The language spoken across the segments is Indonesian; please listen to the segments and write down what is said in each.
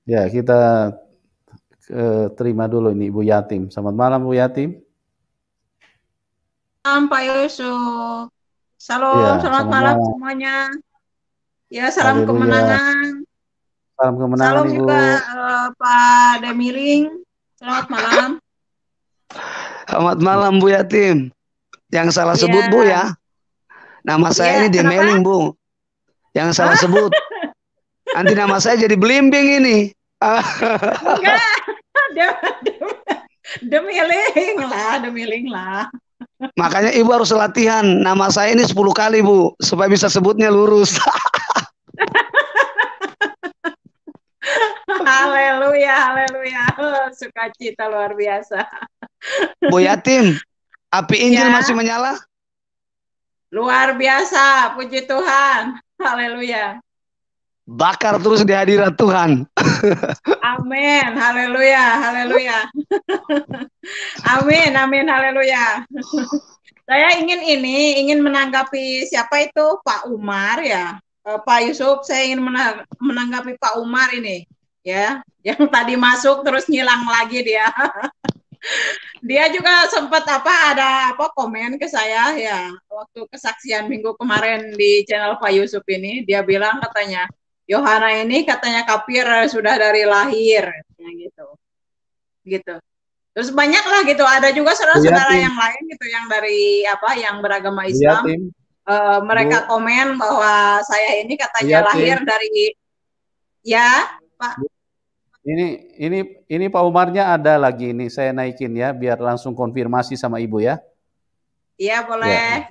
Ya, kita terima dulu ini Ibu Yatim. Selamat malam Bu Yatim. Malam Pak Yusuf. Salam, Ya, selamat selamat malam malam. semuanya. Ya, salam Haleluya. kemenangan. Salam kemenangan Salam Ibu. juga Pak Demiling. Selamat malam. Selamat malam Bu Yatim. Yang salah sebut Bu ya. Nama saya ini Demeling Bu. Yang salah sebut. Nanti nama saya jadi Belimbing ini. Enggak. Demiling lah. Makanya Ibu harus latihan. Nama saya ini 10 kali Bu. Supaya bisa sebutnya lurus. Haleluya, haleluya. Sukacita luar biasa. Bu Yatim, api Injil masih menyala? Luar biasa, puji Tuhan. Haleluya. Bakar terus di hadirat Tuhan. Amin, haleluya, haleluya. Amin, amin, haleluya. Saya ingin menanggapi siapa itu Pak Umar ya. Pak Yusuf, saya ingin menanggapi Pak Umar ini ya, yang tadi masuk terus ngilang lagi dia. Dia juga sempat ada komen ke saya ya waktu kesaksian minggu kemarin di channel Pak Yusuf ini. Dia bilang katanya Yohana ini katanya kafir sudah dari lahir gitu. Terus banyak lah gitu, ada juga saudara-saudara yang lain gitu yang dari yang beragama Islam. Mereka komen bahwa saya ini katanya lahir dari Pak. Ini Pak Umarnya ada lagi ini, saya naikin ya biar langsung konfirmasi sama Ibu ya. Iya, boleh.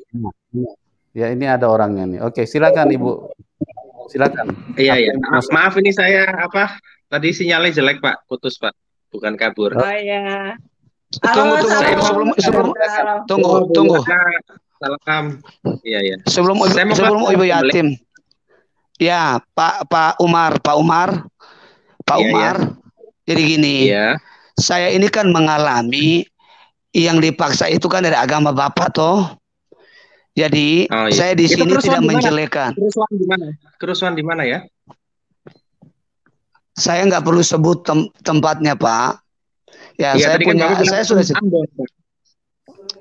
Ya, ini ada orangnya nih. Oke, silakan Ibu. Silakan. Iya. Maaf ini saya tadi sinyalnya jelek Pak, putus Pak, bukan kabur. Oh iya. Tunggu. Salam. Iya. Sebelum Ibu Yatim. Ya, Pak Umar. Jadi gini. Iya. Saya ini kan mengalami yang dipaksa itu kan dari agama Bapak toh. Jadi saya di sini tidak menjelekan. Kerusuhan di mana ya? Saya nggak perlu sebut tempatnya Pak. Ya, saya sudah sebut.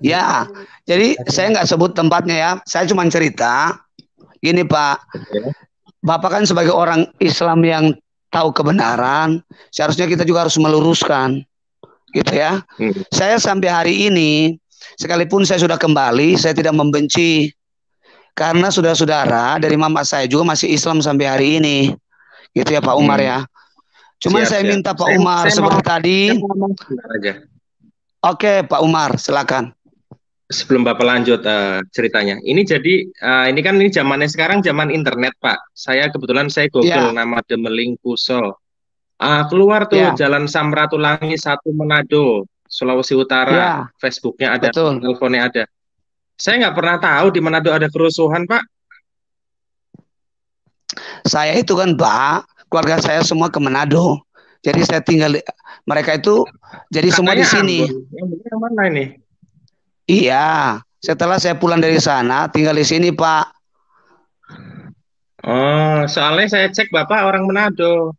Ya, jadi saya nggak sebut tempatnya ya. Saya cuma cerita. Gini Pak, Bapak kan sebagai orang Islam yang tahu kebenaran, seharusnya kita juga harus meluruskan, gitu ya. Saya sampai hari ini, sekalipun saya sudah kembali, saya tidak membenci, karena saudara-saudara dari mama saya juga masih Islam sampai hari ini, gitu ya Pak Umar ya. Cuman saya minta Pak Umar seperti tadi. Oke Pak Umar, silakan. Sebelum Bapak lanjut ceritanya, ini kan zamannya sekarang zaman internet Pak. Kebetulan saya Google nama Demeling Kuso. Keluar tuh Jalan Samratulangi 1 Manado, Sulawesi Utara. Facebooknya ada, teleponnya ada. Saya nggak pernah tahu di Manado ada kerusuhan Pak. Saya itu kan Pak, keluarga saya semua ke Manado. Jadi saya tinggal mereka itu jadi semua di sini. Yang mana ini? Iya, setelah saya pulang dari sana tinggal di sini Pak. Oh, soalnya saya cek Bapak orang Manado.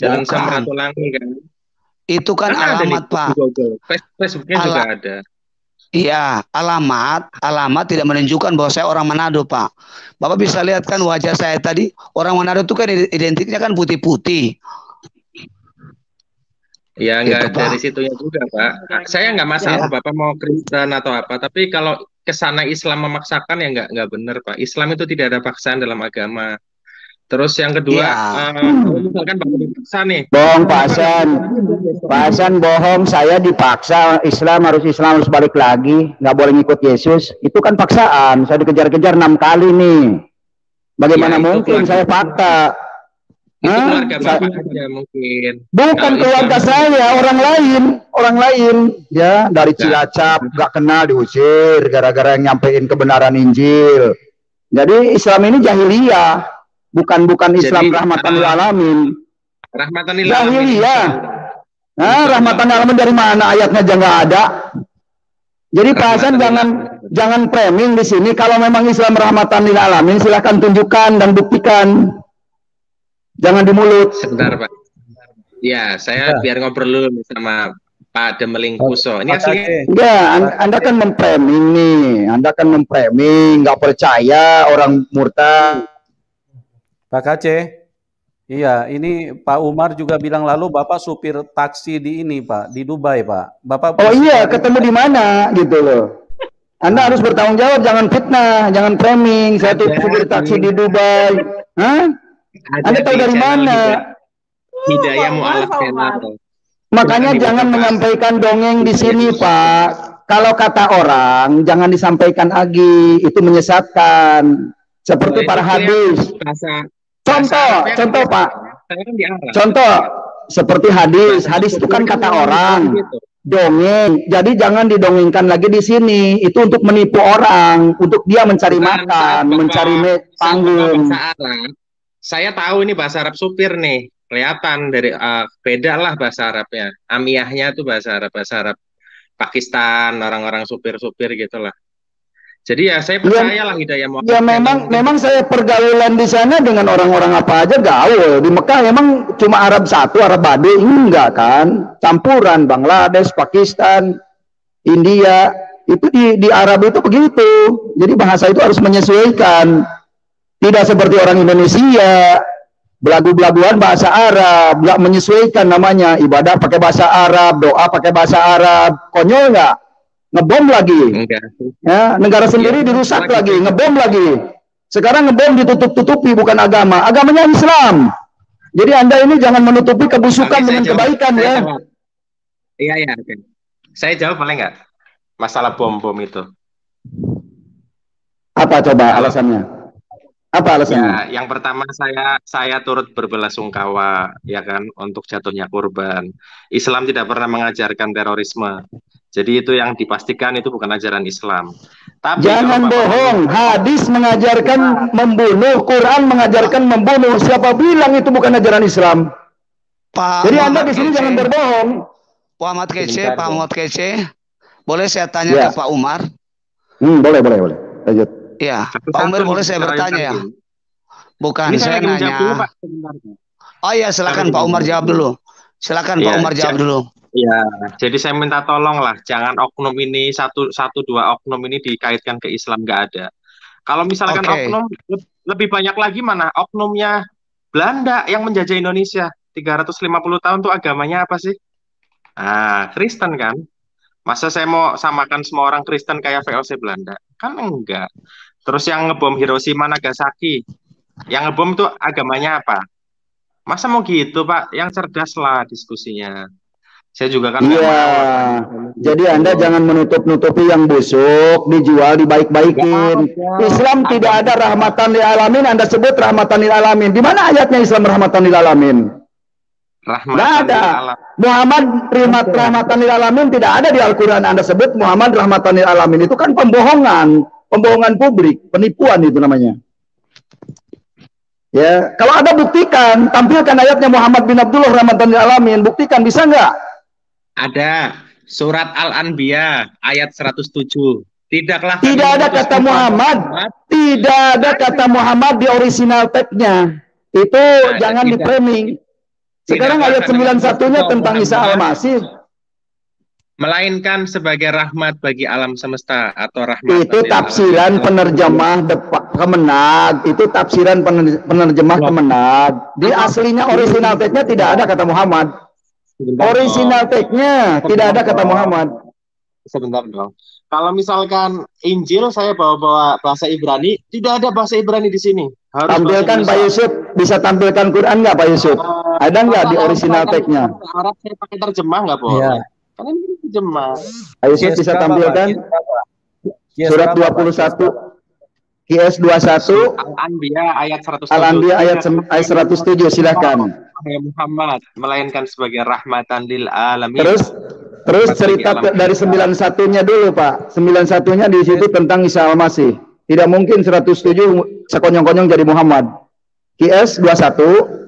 Jalan Samratulangi kan. Itu kan alamat Pak. Facebooknya juga ada. Iya, alamat tidak menunjukkan bahwa saya orang Manado Pak. Bapak bisa lihat kan wajah saya tadi, orang Manado itu kan identiknya kan putih-putih. Ya nggak dari situnya juga Pak. Saya nggak masalah Bapak mau Kristen atau apa, tapi kalau kesana Islam memaksakan ya nggak benar Pak. Islam itu tidak ada paksaan dalam agama. Terus yang kedua, misalkan Bapak dipaksa nih. Bohong Pak Hasan bohong. Saya dipaksa Islam harus balik lagi, nggak boleh ngikut Yesus. Itu kan paksaan. Saya dikejar-kejar 6 kali nih. Bagaimana mungkin saya fakta? Keluarga Bapak aja mungkin. Bukan keluarga saya, orang lain ya, dari Cilacap nggak kenal diusir gara-gara yang nyampein kebenaran Injil. Jadi Islam ini jahiliyah, bukan Islam rahmatan lil alamin. Rahmatan lil alamin. Jahiliyah. Nah, rahmatan lil alamin dari mana, ayatnya aja nggak ada. Jadi Pak Hasan jangan framing di sini. Kalau memang Islam rahmatan lil alamin, silahkan tunjukkan dan buktikan. Jangan di mulut. Sebentar Pak. Ya, saya biar ngobrol dulu sama Pak Demeling Kuso. Ini aslinya. Enggak, Anda kan memframing nih. Anda kan memframing, nggak percaya orang murtad. Pak Aceh, iya, ini Pak Umar juga bilang lalu Bapak supir taksi di ini Pak, di Dubai Pak. Bapak. Oh iya, ketemu di mana gitu loh. Anda harus bertanggung jawab, jangan fitnah, jangan framing. Saya tuh supir taksi di Dubai. Hah? Anda tahu dari mana? Hidayah Mu'alaf Channel. Makanya jangan menyampaikan dongeng di sini, Pak. Kalau kata orang, jangan disampaikan lagi. Itu menyesatkan. Seperti para hadis. Contoh, Pak. Contoh, seperti hadis. Hadis itu kan kata orang. Dongeng. Jadi jangan didongengkan lagi di sini. Itu untuk menipu orang. Untuk dia mencari makan, mencari panggung. Saya tahu ini bahasa Arab supir nih. Kelihatan dari beda lah bahasa Arabnya. Amiyahnya tuh bahasa Arab Pakistan, orang-orang supir-supir gitulah. Jadi ya saya percaya lah Hidayah Mu'alaf. Ya memang saya pergaulan di sana dengan orang-orang apa aja gaul. Di Mekah memang cuma Arab satu, Arab Baduy, enggak kan? Campuran Bangladesh, Pakistan, India. Itu di Arab itu begitu. Jadi bahasa itu harus menyesuaikan. Tidak seperti orang Indonesia. Belagu-belaguan bahasa Arab, nggak menyesuaikan namanya. Ibadah pakai bahasa Arab, doa pakai bahasa Arab. Konyol nggak? Ngebom lagi. Ya, negara sendiri dirusak lagi, ngebom lagi. Sekarang ngebom ditutup-tutupi, bukan agama. Agamanya Islam. Jadi Anda ini jangan menutupi kebusukan dengan kebaikan ya. Iya. Okay. Saya jawab boleh nggak? Masalah bom-bom itu. Apa coba alasannya? Apa alasannya? Ya, yang pertama saya turut berbelasungkawa ya kan untuk jatuhnya korban. Islam tidak pernah mengajarkan terorisme. Jadi itu yang dipastikan itu bukan ajaran Islam. Tapi jangan bohong, hadis mengajarkan membunuh, Quran mengajarkan membunuh. Siapa bilang itu bukan ajaran Islam? Pak Jadi Anda di sini jangan berbohong. Pak Muhammad Kece, boleh saya tanya ke Pak Umar? Boleh. Lanjut. Ya, Pak Umar boleh saya bertanya ya? Bukan, saya nanya. Oh iya, silakan Pak Umar jawab dulu. Silakan Pak Umar jawab dulu. Ya, jadi saya minta tolong lah, jangan oknum ini satu dua oknum ini dikaitkan ke Islam, nggak ada. Kalau misalkan oknum lebih banyak lagi mana? Oknumnya Belanda yang menjajah Indonesia 350 tahun tuh agamanya apa sih? Kristen kan? Masa saya mau samakan semua orang Kristen kayak VOC Belanda? Kan enggak. Terus yang ngebom Hiroshima Nagasaki, yang ngebom itu agamanya apa? Masa mau gitu Pak? Yang cerdas lah diskusinya. Saya juga kan jadi Anda jangan menutup-nutupi yang busuk, dijual, dibaik-baikin. Islam tidak ada rahmatan lil alamin, Anda sebut rahmatan lil alamin. Di mana ayatnya Islam rahmatan lil alamin? Nggak ada. Muhammad rahmatan lil alamin tidak ada di Al-Quran. Anda sebut Muhammad rahmatan lil alamin. Itu kan pembohongan publik, penipuan itu namanya. Ya, kalau ada buktikan, tampilkan ayatnya Muhammad bin Abdullah rahmatan lil alamin, buktikan, bisa nggak? Ada surat Al-Anbiya ayat 107. Tidak ada kata Muhammad. Tidak ada kata Muhammad di original text-nya. Itu jangan di-framing. Sekarang ayat 91-nya tentang Isa Al-Masih. Melainkan sebagai rahmat bagi alam semesta atau rahmat. Itu tafsiran penerjemah Kemenag. Itu tafsiran penerjemah Kemenag. Di aslinya original text-nya tidak ada kata Muhammad. Original text-nya tidak ada kata Muhammad. Sebentar dong. Kalau misalkan Injil saya bawa bahasa Ibrani, tidak ada bahasa Ibrani di sini. Harus tampilkan Pak Yusuf, bisa tampilkan Quran nggak Pak Yusuf? Ada nggak di original text-nya? Arab saya pakai terjemah nggak boleh? Ya. Karena ini terjemah. Pak Yusuf bisa tampilkan surat 21. QS 21 Al-Anbiya ayat 107. Al-Anbiya ayat 107, silakan. Muhammad melainkan sebagai rahmatan lil alamin. Terus cerita dari 91-nya dulu, Pak. 91-nya di situ tentang Isa Al-Masih. Tidak mungkin 107 sekonyong-konyong jadi Muhammad. QS 21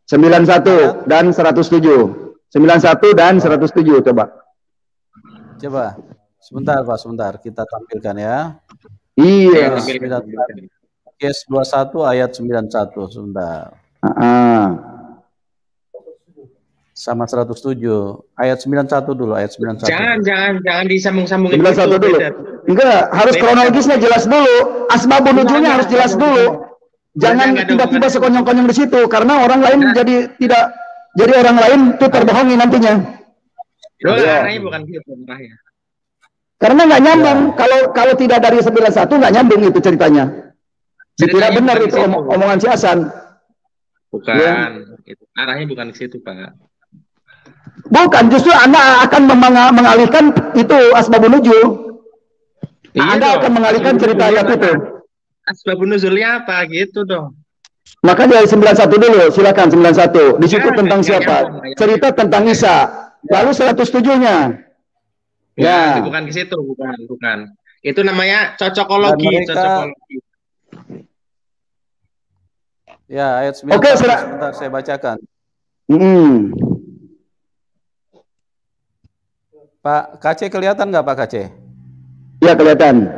91 dan 107. 91 dan 107 coba. Coba. Sebentar, Pak, sebentar. Kita tampilkan ya. Iya. Kes 21 ayat 91 sebentar. Sama 107. Ayat 91 dulu, ayat 91. Jangan disambung-sambungin. 91 dulu. Enggak, harus kronologisnya jelas dulu. Asbabun nuzulnya harus jelas dulu. Jangan tiba-tiba sekonyong-konyong di situ karena orang lain jadi orang lain itu terbohongi nantinya. Arahnya bukan gitu, arahnya. Karena nggak nyambung. Kalau tidak dari 91 nggak nyambung itu ceritanya. Tidak benar itu omongan si Hasan. Bukan. Itu arahnya bukan ke situ, Pak. Bukan, justru Anda akan mengalihkan itu asbabun nuzul. Anda akan mengalihkan cerita ayat itu. Asbabun nuzulnya apa gitu dong. Maka dari 91 dulu, silakan 91. Di situ tentang siapa? Cerita tentang Isa. Lalu 107-nya. Ya, bukan ke situ, bukan. Itu namanya cocokologi. Ya, ayat 91. Oke, sebentar saya bacakan. Pak KC kelihatan nggak Pak KC? Ya, kelihatan.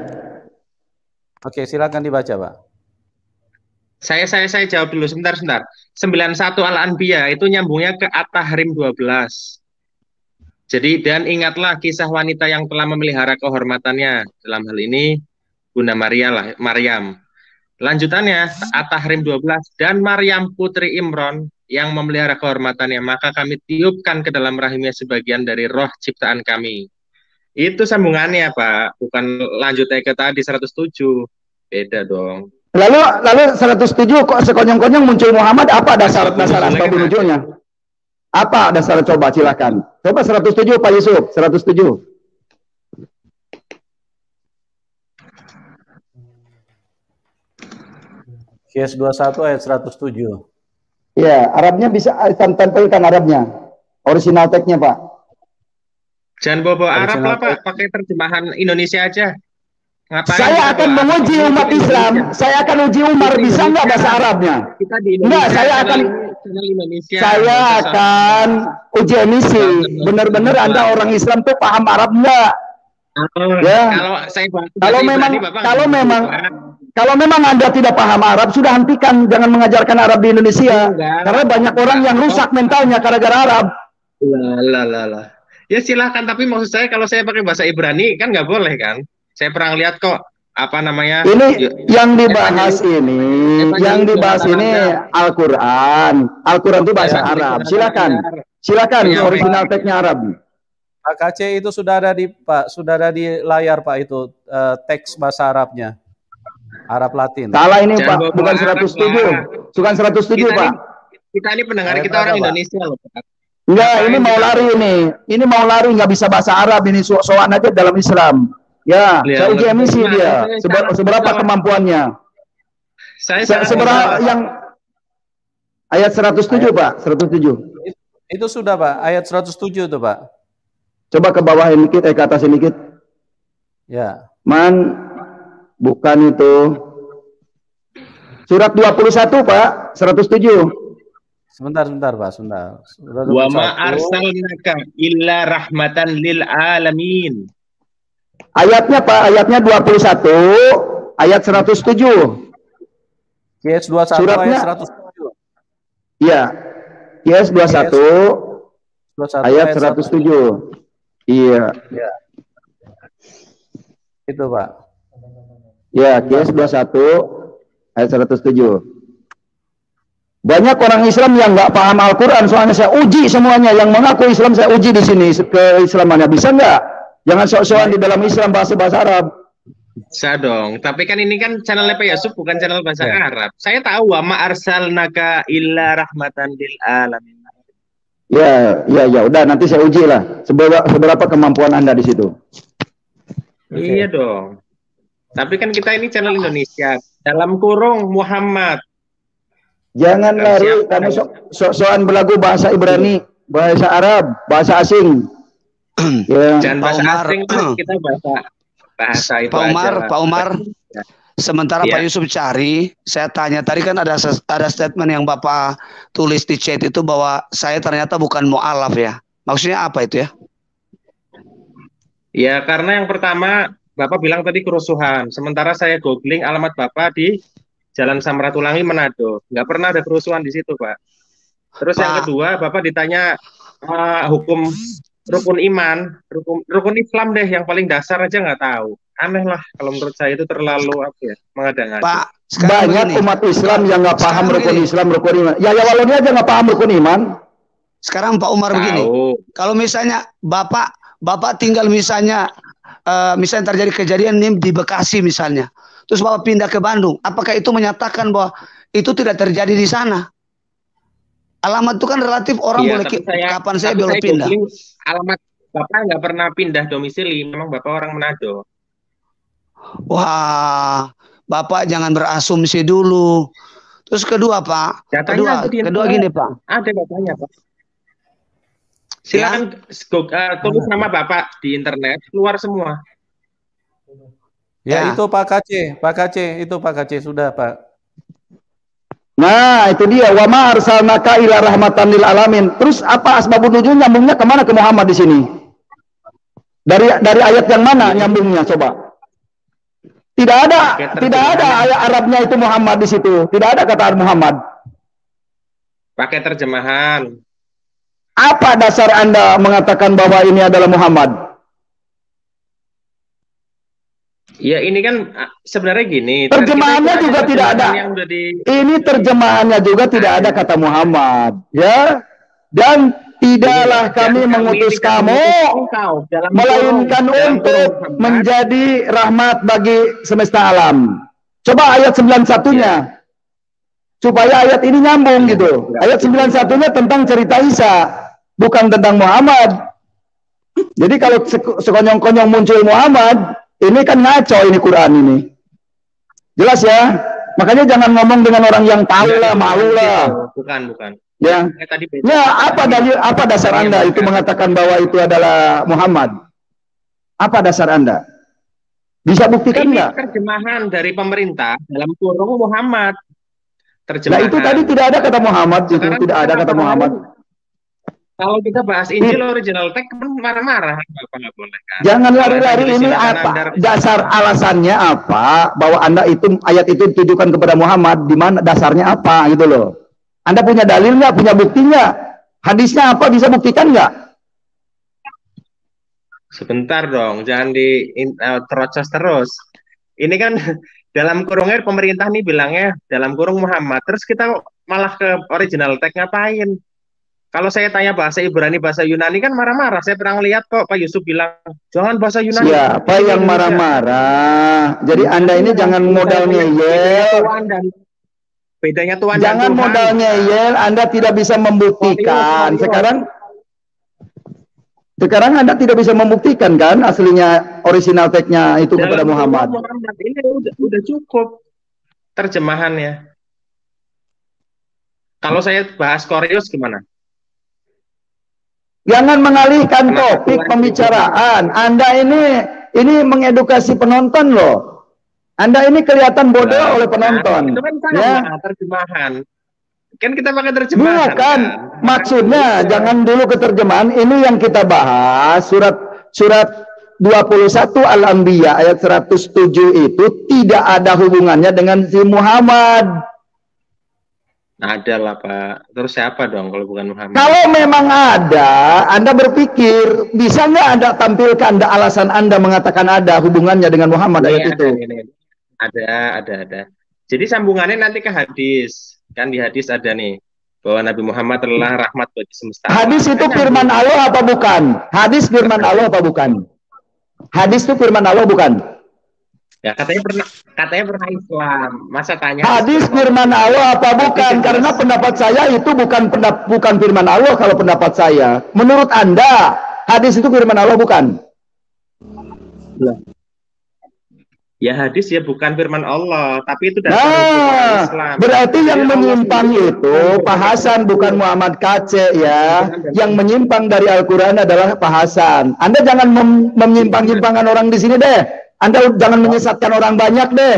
Oke, silakan dibaca, Pak. Saya jawab dulu sebentar. 91 Al-Anbiya itu nyambungnya ke At-Tahrim 12. Jadi, dan ingatlah kisah wanita yang telah memelihara kehormatannya. Dalam hal ini Bunda Maryam. Lanjutannya At-Tahrim 12, dan Maryam putri Imron yang memelihara kehormatannya, maka kami tiupkan ke dalam rahimnya sebagian dari roh ciptaan kami. Itu sambungannya, Pak, bukan lanjutnya ke tadi 107. Beda dong. Lalu 107 kok sekonyong-konyong muncul Muhammad, apa dasar asbabun nuzulnya? Apa dasar, coba silakan. Coba 107 Pak Yusuf, 107. Qiyas 21 ayat 107. Ya, Arabnya bisa tampilkan Arabnya. Original tag-nya, Pak. Jangan bawa Arab lah, Pak. Pakai terjemahan Indonesia aja. Ngapain saya akan menguji umat Islam. Saya akan uji Umar, bisa nggak bahasa Arabnya? Enggak, saya akan uji emisi. Benar-benar Anda orang Islam tuh paham Arab nggak? Ya. Kalau memang Anda tidak paham Arab, sudah hentikan, jangan mengajarkan Arab di Indonesia. Karena banyak orang yang rusak mentalnya gara-gara Arab. Lah. Ya silahkan, tapi maksud saya kalau saya pakai bahasa Ibrani kan nggak boleh kan? Saya pernah lihat kok apa namanya? Ini yang dibahas ini Al-Quran. Al-Quran itu bahasa Arab. Silakan original tag-nya Arab. Pak KC itu sudah ada di layar Pak itu teks bahasa Arabnya. Arab Latin. Salah ini Pak, bukan 107. Bukan 107 Pak. Kita ini pendengar kita orang Indonesia loh Pak. Enggak, ini mau lari ini. Ini mau lari nggak bisa bahasa Arab ini, soal aja dalam Islam. Ya, saya uji emisi dia. Seberapa kemampuannya? Seberapa yang ayat 107 Pak, 107. Itu sudah Pak, ayat 107 tuh Pak. Coba ke bawah dikit, ke atas dikit. Ya. Bukan itu. Surat 21 Pak, 107. Sebentar Pak, sebentar. Wa ma arsalnaka illa rahmatan lil alamin. Ayatnya Pak, ayatnya 21, ayat 107. Qiyas 21 suratnya, ayat 107. Iya. Qiyas 21 ayat 107. Iya. Ya. Itu Pak. Ya, Qiyas 21 ayat 107. Banyak orang Islam yang nggak paham Al-Quran, soalnya saya uji semuanya. Yang mengaku Islam saya uji di sini keislamannya. Bisa nggak? Jangan sok-sokan di dalam Islam bahasa Arab. Bisa dong. Tapi kan ini kan channelnya Pak Yusuf, bukan channel bahasa Arab. Saya tahu wa ma arsalnaka illa rahmatan lil alamin. Ya, udah nanti saya uji lah. Seberapa kemampuan Anda di situ. Iya dong. Tapi kan kita ini channel Indonesia. Dalam kurung Muhammad. Jangan lari, kamu sok-sokan belagu bahasa Ibrani, bahasa Arab, bahasa asing. Ya. Jangan bahasa asing, kita bahasa itu Pak Umar, sementara Pak Yusuf cari, saya tanya tadi kan ada statement yang Bapak tulis di chat itu bahwa saya ternyata bukan mu'alaf ya. Maksudnya apa itu ya? Ya karena yang pertama Bapak bilang tadi kerusuhan, sementara saya googling alamat Bapak di Jalan Samratulangi Manado, nggak pernah ada kerusuhan di situ Pak. Terus yang kedua Bapak ditanya hukum rukun iman, rukun Islam deh yang paling dasar aja nggak tahu. Aneh lah kalau menurut saya itu terlalu apa ya, mengada-ngada. Pak, banyak umat Islam yang nggak paham rukun Islam, rukun iman. Ya walaunya aja nggak paham rukun iman. Sekarang Pak Umar begini, kalau misalnya Bapak tinggal misalnya terjadi kejadian ini di Bekasi misalnya, terus Bapak pindah ke Bandung, apakah itu menyatakan bahwa itu tidak terjadi di sana? Alamat itu kan relatif, orang boleh kapan saya boleh pindah. Alamat Bapak nggak pernah pindah domisili, memang Bapak orang Manado. Wah, Bapak jangan berasumsi dulu. Terus kedua Pak, kedua gini Pak. Ada datanya Pak. Silakan tulis nama Bapak di internet, keluar semua. Ya, itu Pak KC sudah Pak. Nah, itu dia, wa ma arsalnaka ila rahmatan lil alamin. Terus apa asbabun nuzul, nyambungnya kemana ke Muhammad di sini? Dari ayat yang mana nyambungnya coba? Tidak ada ayat Arabnya itu Muhammad di situ. Tidak ada kata Muhammad. Pakai terjemahan. Apa dasar Anda mengatakan bahwa ini adalah Muhammad? Ya ini kan sebenarnya gini. Terjemahannya juga tidak ada. Ini terjemahannya juga tidak ada kata Muhammad, ya. Dan tidaklah kami mengutus kamu, melainkan untuk menjadi rahmat bagi semesta alam. Coba ayat 91-nya. Supaya ayat ini nyambung gitu. Ayat 91-nya tentang cerita Isa, bukan tentang Muhammad. Jadi kalau sekonyong-konyong muncul Muhammad, ini kan ngaco ini Quran ini. Jelas ya? Makanya jangan ngomong dengan orang yang tahu lah, malu lah. Bukan. Ya. Apa dasar Anda itu mengatakan bahwa itu adalah Muhammad? Apa dasar Anda? Bisa buktikan nggak? Terjemahan dari pemerintah dalam kurung Muhammad. Nah itu tadi tidak ada kata Muhammad, itu tidak ada kata Muhammad. Kalau kita bahas Injil original text marah-marah, nggak boleh kan? Jangan lari-lari, ini apa? Dasar alasannya apa? Bahwa Anda itu ayat itu ditujukan kepada Muhammad, di mana dasarnya apa gitu loh? Anda punya dalil nggak? Punya bukti nggak? Hadisnya apa? Bisa buktikan nggak? Sebentar dong, jangan terocos terus. Ini kan dalam kurungnya pemerintah nih bilangnya dalam kurung Muhammad, terus kita malah ke original text ngapain? Kalau saya tanya bahasa Ibrani, bahasa Yunani kan marah-marah. Saya pernah lihat kok Pak Yusuf bilang, jangan bahasa Yunani. Siapa yang marah-marah? Jadi Anda ini jangan modal ngeyel. Bedanya Tuhan jangan dan Tuhan. Modal ngeyel, Anda tidak bisa membuktikan. Sekarang Anda tidak bisa membuktikan kan aslinya original text-nya itu kepada Muhammad. Ini udah cukup terjemahannya. Kalau saya bahas Koreus gimana? Jangan mengalihkan topik pembicaraan. Anda ini mengedukasi penonton loh. Anda ini kelihatan bodoh oleh penonton. Itu kan terjemahan. Kan kita pakai terjemahan. Bukan. Kan? Maksudnya jangan dulu ke terjemahan. Ini yang kita bahas surat 21 Al-Anbiya ayat 107 itu tidak ada hubungannya dengan si Muhammad. Ada lah Pak. Terus siapa dong kalau bukan Muhammad? Kalau memang ada, Anda berpikir bisa nggak Anda tampilkan alasan Anda mengatakan ada hubungannya dengan Muhammad ayat itu? Ada. Jadi sambungannya nanti ke hadis. Kan di hadis ada nih bahwa Nabi Muhammad adalah rahmat bagi semesta. Hadis itu firman Allah apa bukan? Hadis firman Allah apa bukan? Hadis itu firman Allah bukan? Ya katanya pernah Islam. Masa tanya hadis firman Allah apa bukan? Karena pendapat saya itu bukan firman Allah kalau pendapat saya. Menurut Anda, hadis itu firman Allah bukan? Ya hadis ya bukan firman Allah, tapi itu dasar Islam. Berarti yang menyimpang itu Pak Hasan bukan Muhammad KC ya. Yang menyimpang dari Al-Qur'an adalah Pak Hasan. Anda jangan menyimpang-nyimpangkan orang di sini deh. Anda jangan menyesatkan orang banyak deh.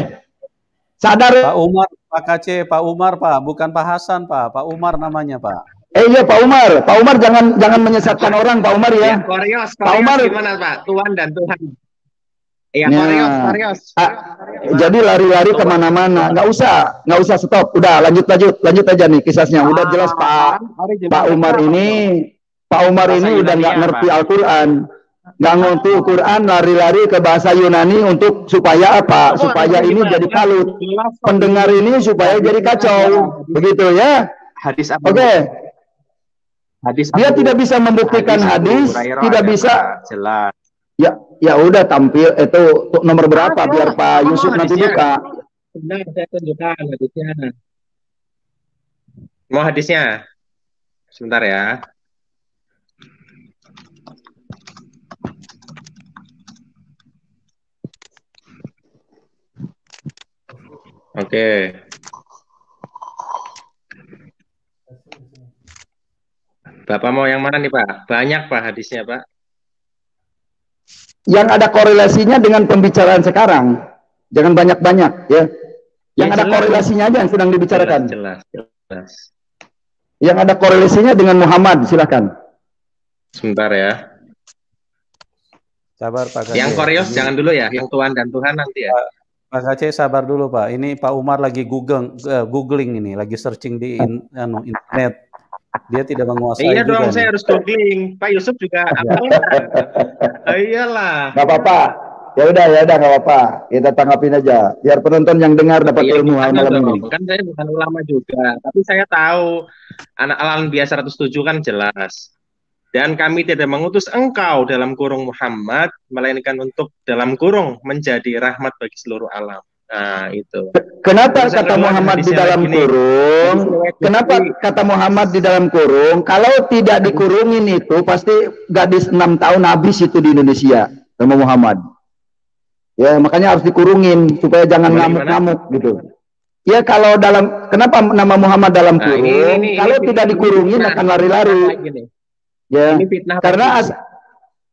Sadar. Pak Umar, Pak KC, Pak Umar, Pak, bukan Pak Hasan, Pak. Pak Umar namanya, Pak. Iya, Pak Umar. Pak Umar jangan menyesatkan orang, Pak Umar ya. Koreos, Pak Umar gimana, Pak? Tuhan dan Tuhan. Iya, Koreos. Jadi lari-lari kemana-mana. Nggak usah stop. Udah lanjut aja nih kisahnya. Udah jelas Pak Umar Pak Umar ini udah nggak ngerti Al-Quran, nggak ngerti Al-Quran, lari-lari ke bahasa Yunani untuk supaya apa? Supaya ini jadi kalut. Pendengar ini supaya jadi kacau, begitu ya? Hadis apa? Oke. Hadis Dia tidak bisa membuktikan hadis, tidak bisa. Jelas. Ya udah tampil itu nomor berapa biar Pak Yusuf nanti buka. Benar, saya tunjukkan hadisnya. Mau hadisnya? Sebentar ya. Oke. Bapak mau yang mana nih Pak? Banyak Pak hadisnya Pak. Yang ada korelasinya dengan pembicaraan sekarang. Jangan banyak-banyak ya. Yang ada korelasinya aja yang sedang dibicarakan. Jelas. Yang ada korelasinya dengan Muhammad, silakan. Sebentar ya. Sabar Pak Aceh. Yang Koreos jangan dulu ya, yang Tuhan dan Tuhan nanti ya. Pak Aceh sabar dulu Pak. Ini Pak Umar lagi googling ini, lagi searching di internet. Dia tidak menguasai. Iya dong, saya nih. harus googling. Pak Yusuf juga apa? Iyalah. Gak apa-apa. Ya udah nggak apa-apa. Kita tanggapin aja. Biar penonton yang dengar dapat ilmu malam ini. Kan saya bukan ulama juga, tapi saya tahu anak Al-Anbiya 107 kan jelas. Dan kami tidak mengutus engkau dalam kurung Muhammad, melainkan untuk dalam kurung menjadi rahmat bagi seluruh alam. Nah, itu. Kenapa kata Muhammad di dalam kurung? Kenapa kata Muhammad di dalam kurung? Kalau tidak dikurungin itu pasti gadis 6 tahun habis itu di Indonesia sama Muhammad. Ya, makanya harus dikurungin supaya jangan ngamuk-ngamuk gitu. Ya, kalau kenapa nama Muhammad dalam kurung? Kalau tidak dikurungin akan lari-lari. Ya, karena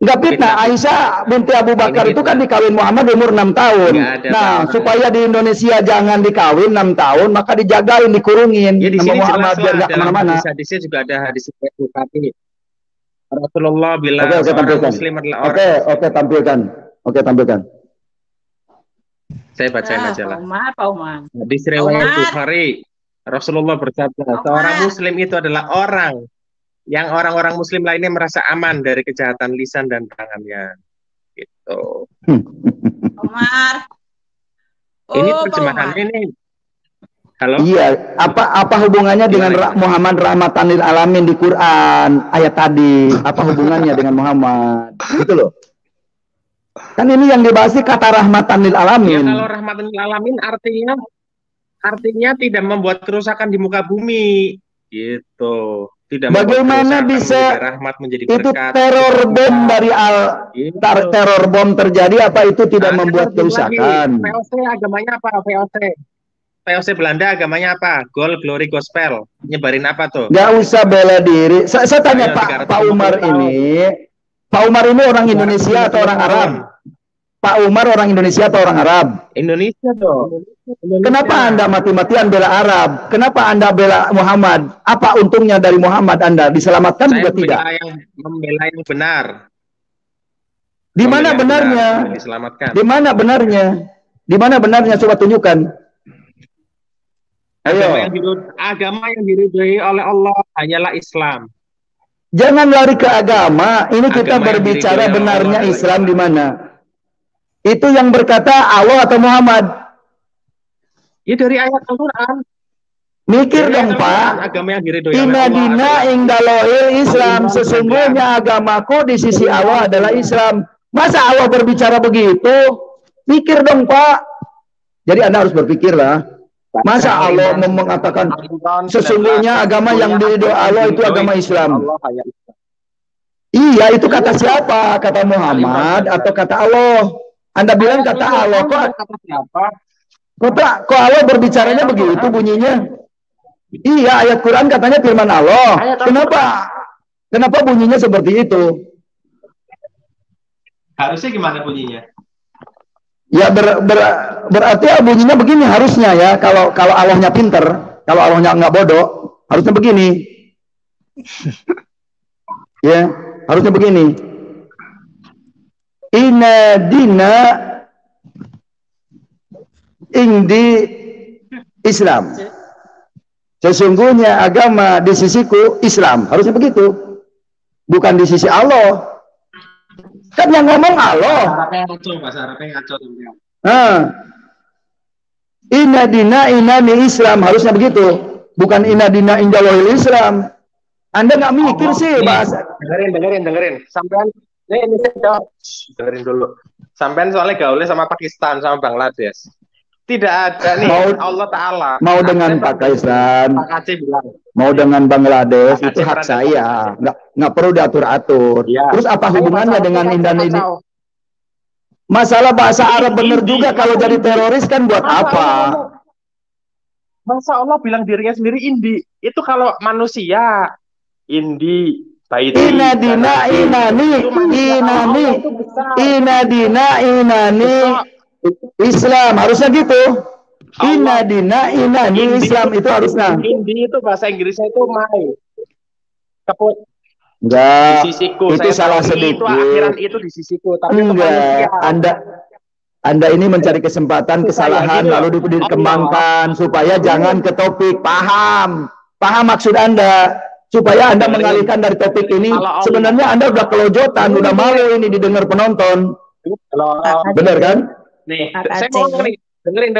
nggak fitnah. Aisyah binti Abu Bakar itu kan dikawin Muhammad umur 6 tahun. Nah, supaya di Indonesia jangan dikawin 6 tahun, maka dijagain, dikurungin ya, di sama Muhammad biar nggak kemana-mana. Hadisnya juga ada hadis Bukhari. Rasulullah bilang Muslim adalah orang. Oke, tampilkan. Saya bacain aja lah. Pak Umar. Hadis riwayat Bukhari. Rasulullah bersabda, seorang Muslim itu adalah orang yang orang-orang Muslim lainnya merasa aman dari kejahatan lisan dan tangannya. Gitu. Umar. Ini terjemahannya ini. Halo? Iya, apa hubungannya dengan Muhammad rahmatan lil alamin di Quran ayat tadi? Apa hubungannya dengan Muhammad? Gitu loh. Kan ini yang dibahas kata rahmatan lil alamin. Ya, kalau rahmatan lil alamin artinya tidak membuat kerusakan di muka bumi. Gitu. Tidak. Bagaimana bisa rahmat menjadi itu berkat. Teror bom dari teror bom terjadi apa itu tidak membuat kerusakan? VOC agamanya apa? VOC Belanda agamanya apa? Glory Gospel. Nyebarin apa tuh? Nggak usah bela diri. Saya tanya Pak Umar ini. Pak Umar ini orang Indonesia atau orang Arab? Pak Umar orang Indonesia atau orang Arab? Indonesia tuh. Kenapa Anda mati-matian bela Arab? Kenapa Anda bela Muhammad? Apa untungnya dari Muhammad Anda? Diselamatkan juga tidak? Membela yang benar. Di mana benarnya? Diselamatkan. Di mana benarnya? Di mana benarnya? Coba tunjukkan. Ayo. Agama yang diridhoi oleh Allah hanyalah Islam. Jangan lari ke agama. Ini kita berbicara benarnya Islam di mana? Itu yang berkata Allah atau Muhammad? Ya dari ayat Al-Quran. Mikir dong Pak. Agama yang diridhoi Inna dina ingdalohil Islam. Sesungguhnya agamaku di sisi Allah adalah Islam. Masa Allah berbicara begitu? Mikir dong Pak. Jadi Anda harus berpikir lah. Masa Allah mengatakan sesungguhnya agama yang diridhoi Allah itu agama Islam? Iya, itu kata siapa? Kata Muhammad atau kata Allah? Anda bilang kata Allah, kok Allah berbicaranya begitu bunyinya? Iya, ayat Quran katanya firman Allah. Kenapa bunyinya seperti itu? Harusnya gimana bunyinya? Ya berarti bunyinya begini harusnya ya. Kalau Allahnya pinter, kalau Allahnya nggak bodoh, harusnya begini. Ya, harusnya begini. Inna dina indi Islam. Sesungguhnya agama di sisiku Islam. Harusnya begitu. bukan di sisi Allah. Kan yang ngomong Allah. Inna dina inani Islam, harusnya begitu. Bukan inna dina indallohil Islam. Anda nggak mikir sih bahasa. Dengerin. Sampean ini dengerin dulu. Sampean soalnya gaulnya sama Pakistan sama Bangladesh. Tidak ada nih Allah Ta'ala. Mau dengan Pakistan, mau dengan Bangladesh, itu hak saya. Nggak perlu diatur-atur. Ya. Terus apa hubungannya dengan Indonesia ini? Masalah bahasa Arab bener juga, kalau jadi teroris kan buat apa? Masa Allah bilang dirinya sendiri Indi. Itu kalau manusia Indi. Inadina inani Islam, harusnya gitu. Inadina inani Islam itu harusnya. Indi itu bahasa Inggrisnya itu mai. Keput. Enggak. Di sisiku. Itu salah sedikit. Itu akhiran itu di sisiku. Tapi enggak. Anda ini mencari kesempatan kesalahan lalu dikembangkan supaya jangan ke topik. Paham maksud Anda. Supaya Anda mengalihkan dari topik ini. Sebenarnya Anda udah kelojotan, udah malu ini didengar penonton. Bener kan? Nih, saya mau dengerin.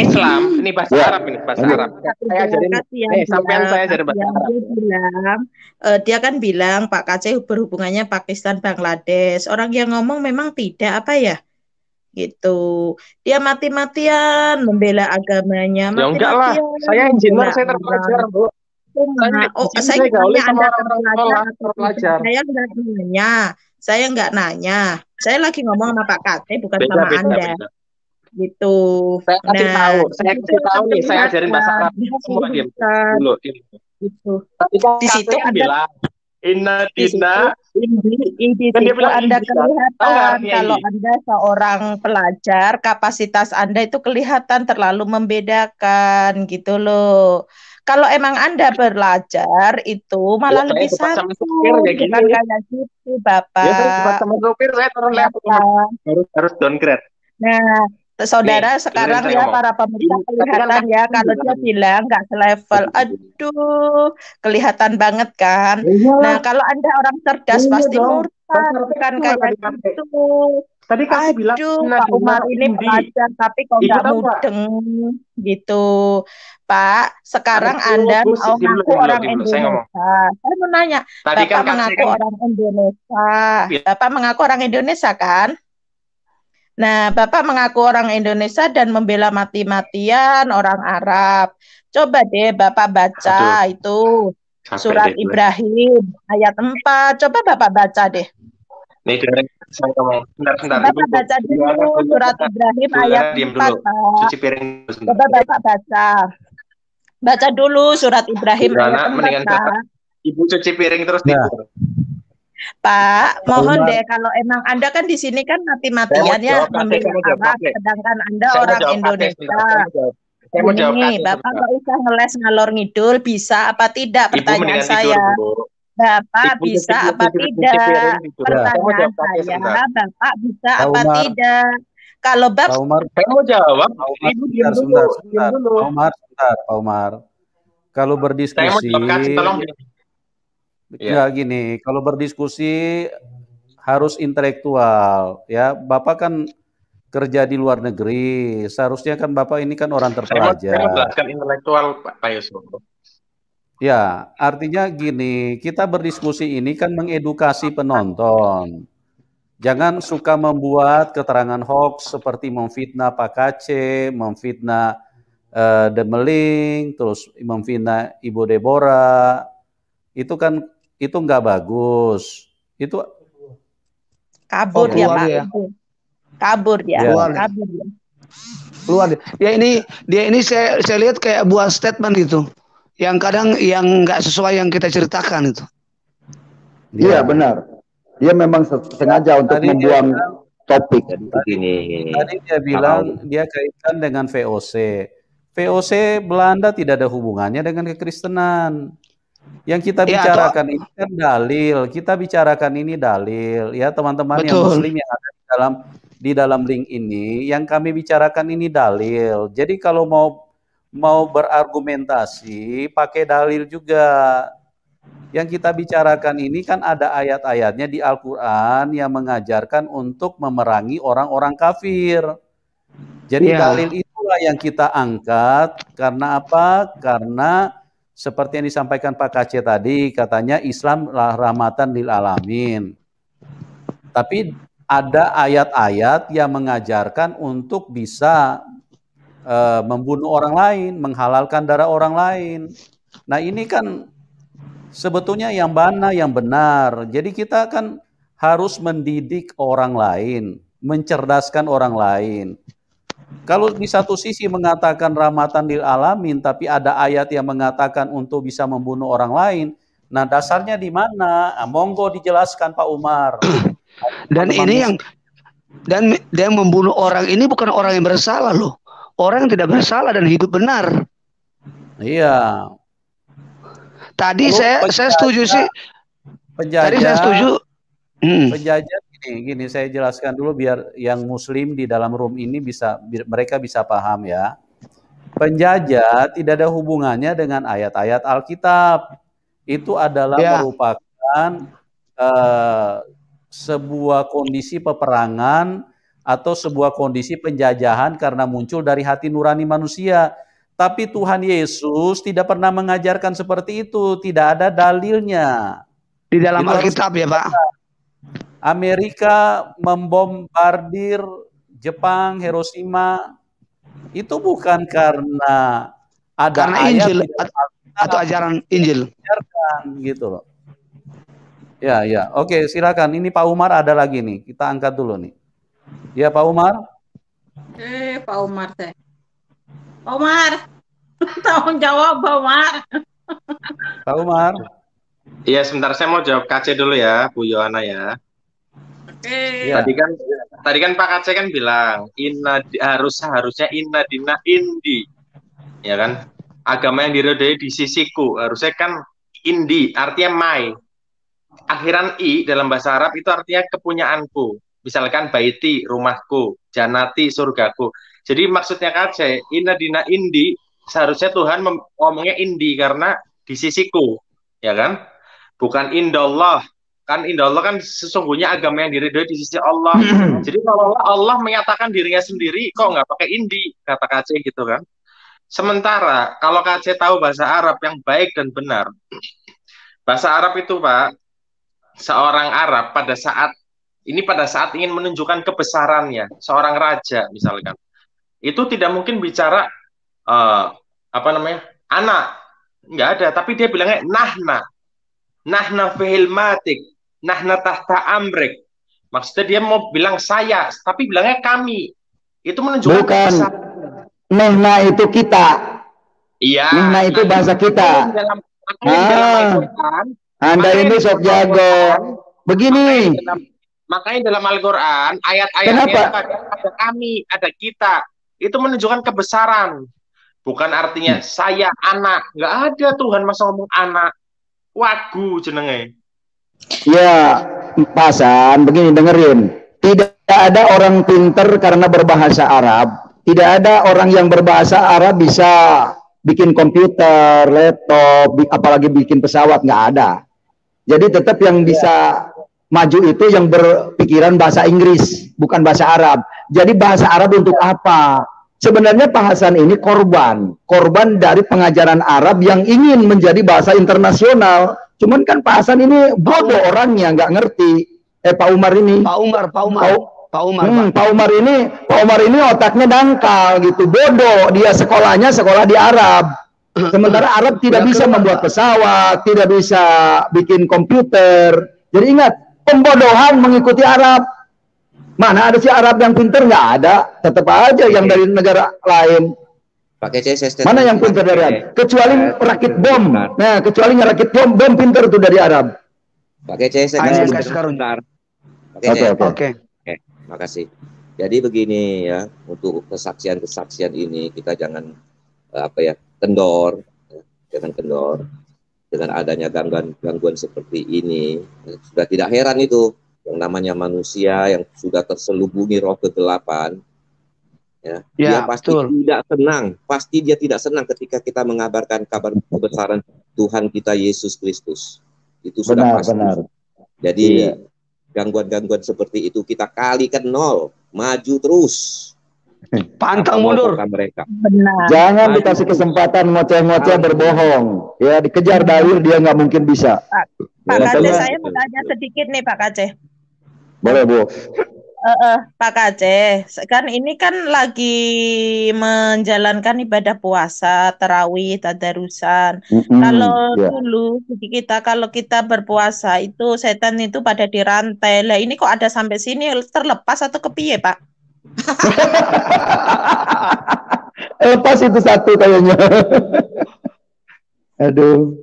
Islam, ini bahasa Arab ini, bahasa Arab. Saya ajarin, saya ajarin bahasa Arab. Dia kan bilang Pak KC berhubungannya Pakistan, Bangladesh. Orang yang ngomong memang tidak apa ya? Gitu. Dia mati-matian membela agamanya. Ya enggak lah, saya engineer, saya terpelajar, Bu. Saya tanya Anda terpelajar. Saya nggak nanya. Saya lagi ngomong sama Pak KC, bukan sama Anda. Gitu. Saya kasih tahu. Saya kasih tahu nih. Saya ajarin bahasa Arab. Semua diam dulu. Gitu. Di situ bilang Inna dina. Di situ Anda kelihatan kalau Anda seorang pelajar, kapasitas Anda itu kelihatan terlalu membedakan gitu loh. Kalau emang Anda belajar itu malah lebih santun, bukan kayak gitu, Bapak. Ya, sama sopir saya turun level. Harus downgrade. Nah, saudara sekarang ya para pemirsa kelihatan ya kalau dia bilang nggak selevel. Aduh, kelihatan banget kan. Nah, kalau Anda orang cerdas pasti murtad, bukan kayak gitu. Tadi kasih bilang Pak Umar ini pelajar tapi kok nggak mudeng gitu. Pak, sekarang Anda mau ngaku orang Indonesia. Saya mau nanya, Bapak mengaku orang Indonesia. Bapak mengaku orang Indonesia kan? Nah, Bapak mengaku orang Indonesia dan membela mati-matian orang Arab. Coba deh Bapak baca itu surat Ibrahim ayat 4. Coba Bapak baca deh. Nih, saya ngomong. Bentar. Bapak baca dulu surat Ibrahim ayat 4. Cuci piring. Coba Bapak baca. Baca dulu surat Ibrahim ayat 4. Ibu cuci piring terus tidur. Pak, mohon deh kalau emang Anda kan di sini kan mati-matian ya membela Arab, sedangkan Anda orang Indonesia. Ini Bapak nggak usah ngeles ngalor ngidul, bisa apa tidak pertanyaan saya. Bapak bisa apa tidak? Pertanyaan saya, Bapak bisa apa tidak? Kalau Bapak saya mau jawab, Ibu diam dulu. Pak Umar. Kalau berdiskusi, ya gini, kalau berdiskusi harus intelektual, ya. Bapak kan kerja di luar negeri, seharusnya kan Bapak ini kan orang terpelajar. Saya menjelaskan intelektual, Pak Yusuf. Ya, artinya gini, kita berdiskusi ini kan mengedukasi penonton. Jangan suka membuat keterangan hoax seperti memfitnah Pak KC, memfitnah Demeling, terus memfitnah Ibu Deborah. Itu kan itu nggak bagus. Itu kabur ya Pak. Ya. Kabur dia. Keluar dia. Dia ini saya lihat kayak buat statement gitu. Yang kadang yang nggak sesuai yang kita ceritakan itu. Iya benar. Dia memang sengaja untuk membuang topik. Tadi dia bilang dia kaitkan dengan VOC. VOC Belanda tidak ada hubungannya dengan kekristenan. Yang kita bicarakan ini kan dalil. Kita bicarakan ini dalil. Ya teman-teman yang Muslim yang ada di dalam link ini, yang kami bicarakan ini dalil. Jadi kalau mau berargumentasi pakai dalil juga, Yang kita bicarakan ini kan ada ayat-ayatnya di Al-Quran yang mengajarkan untuk memerangi orang-orang kafir. Jadi dalil itulah yang kita angkat. Karena apa? Karena seperti yang disampaikan Pak Kace tadi, katanya Islam rahmatan lil alamin. Tapi ada ayat-ayat yang mengajarkan untuk bisa membunuh orang lain, menghalalkan darah orang lain. Nah ini kan sebetulnya yang mana yang benar. Jadi kita kan harus mendidik orang lain, mencerdaskan orang lain. Kalau di satu sisi mengatakan rahmatan lil alamin, tapi ada ayat yang mengatakan untuk bisa membunuh orang lain, nah dasarnya di mana? Nah, monggo dijelaskan Pak Umar. Dan ini yang membunuh orang ini bukan orang yang bersalah loh, orang yang tidak bersalah dan hidup benar. Iya. Tadi saya setuju sih. Tadi saya setuju. Penjajah gini saya jelaskan dulu biar yang muslim di dalam room ini mereka bisa paham ya. Penjajah tidak ada hubungannya dengan ayat-ayat Alkitab. Itu adalah merupakan sebuah kondisi peperangan atau sebuah kondisi penjajahan karena muncul dari hati nurani manusia. Tapi Tuhan Yesus tidak pernah mengajarkan seperti itu, tidak ada dalilnya. Di dalam Alkitab ya Pak. Amerika membombardir Jepang, Hiroshima, itu bukan karena ada ayat Injil atau ajaran Injil. Gitu loh. Ya, oke, silakan. Ini Pak Umar ada lagi nih, kita angkat dulu nih. Ya Pak Umar. Pak Umar teh. Pak Umar, tolong jawab Pak Umar. Pak Umar. Iya, sebentar saya mau jawab KC dulu ya, Bu Yohana ya. Ya. Tadi kan Pak KC kan bilang harusnya inna dina indi, ya kan? Agama yang diridhoi di sisiku, harusnya kan indi, artinya my. Akhiran i dalam bahasa Arab itu artinya kepunyaanku. Misalkan baiti, rumahku, janati, surgaku. Jadi maksudnya KC, inna dina indi, seharusnya Tuhan ngomongnya indi karena di sisiku, ya kan? Bukan indallah. Kan indallah kan sesungguhnya agama yang diridhoi di sisi Allah. Jadi kalau Allah menyatakan dirinya sendiri, kok nggak pakai indi, kata KC gitu kan. Sementara kalau KC tahu bahasa Arab yang baik dan benar, bahasa Arab itu Pak, seorang Arab pada saat ingin menunjukkan kebesarannya, seorang raja misalkan, itu tidak mungkin bicara anak, nggak ada, tapi dia bilangnya nahna fihilmatik, nahna tahta amrik. Maksudnya dia mau bilang saya, tapi bilangnya kami. Itu menunjukkan bukan. Nahna itu kita. Iya. Nahna itu bahasa kita. Anda ini sok jago. Begini. Makanya dalam Al-Quran ayat-ayatnya ada kami, ada kita. Itu menunjukkan kebesaran. Bukan artinya saya anak. Nggak ada Tuhan masa ngomong anak. Wagu jenenge. Ya, Pasan, begini dengerin. Tidak ada orang pinter karena berbahasa Arab. Tidak ada orang yang berbahasa Arab bisa bikin komputer, laptop, apalagi bikin pesawat, nggak ada. Jadi tetap yang bisa maju itu yang berpikiran bahasa Inggris, bukan bahasa Arab. Jadi bahasa Arab untuk apa? Sebenarnya Pak Hasan ini korban dari pengajaran Arab yang ingin menjadi bahasa internasional. Cuman kan Pak Hasan ini bodoh orangnya, nggak ngerti. Pak Umar ini. Pak Umar ini otaknya dangkal gitu, bodoh. Dia sekolah di Arab. Sementara Arab tidak bisa membuat pesawat, tidak bisa bikin komputer. Jadi ingat, pembodohan mengikuti Arab. Mana ada si Arab yang pinter? Nggak ada. Tetap aja yang dari negara lain. Mana yang pinter dari Arab? Kecuali rakit bom. Nah, kecuali ngerakit bom pinter tuh dari Arab. Pakai CS sebentar. Oke. Makasih. Jadi begini ya, untuk kesaksian ini kita jangan kendor, jangan kendor. Dengan adanya gangguan seperti ini, sudah tidak heran itu yang namanya manusia yang sudah terselubungi roh kegelapan, Ya, dia pasti tidak senang, pasti dia tidak senang ketika kita mengabarkan kabar kebesaran Tuhan kita Yesus Kristus. Itu sudah pasti. Jadi gangguan-gangguan seperti itu kita kalikan 0, maju terus. Pantang mundur mereka. Benar. Jangan maju dikasih kesempatan ngoceh-ngoceh berbohong. Ya, dikejar dalil dia nggak mungkin bisa. Pak Kaceh, saya mau tanya sedikit nih Pak Kaceh. Boleh, Bu. Pak Kaceh, kan ini kan lagi menjalankan ibadah puasa, tarawih, tadarusan. Kalau dulu kita kalau kita berpuasa itu setan itu pada dirantai. Lah ini kok ada sampai sini terlepas atau kepiye, Pak? Lepas itu satu kayaknya. Aduh.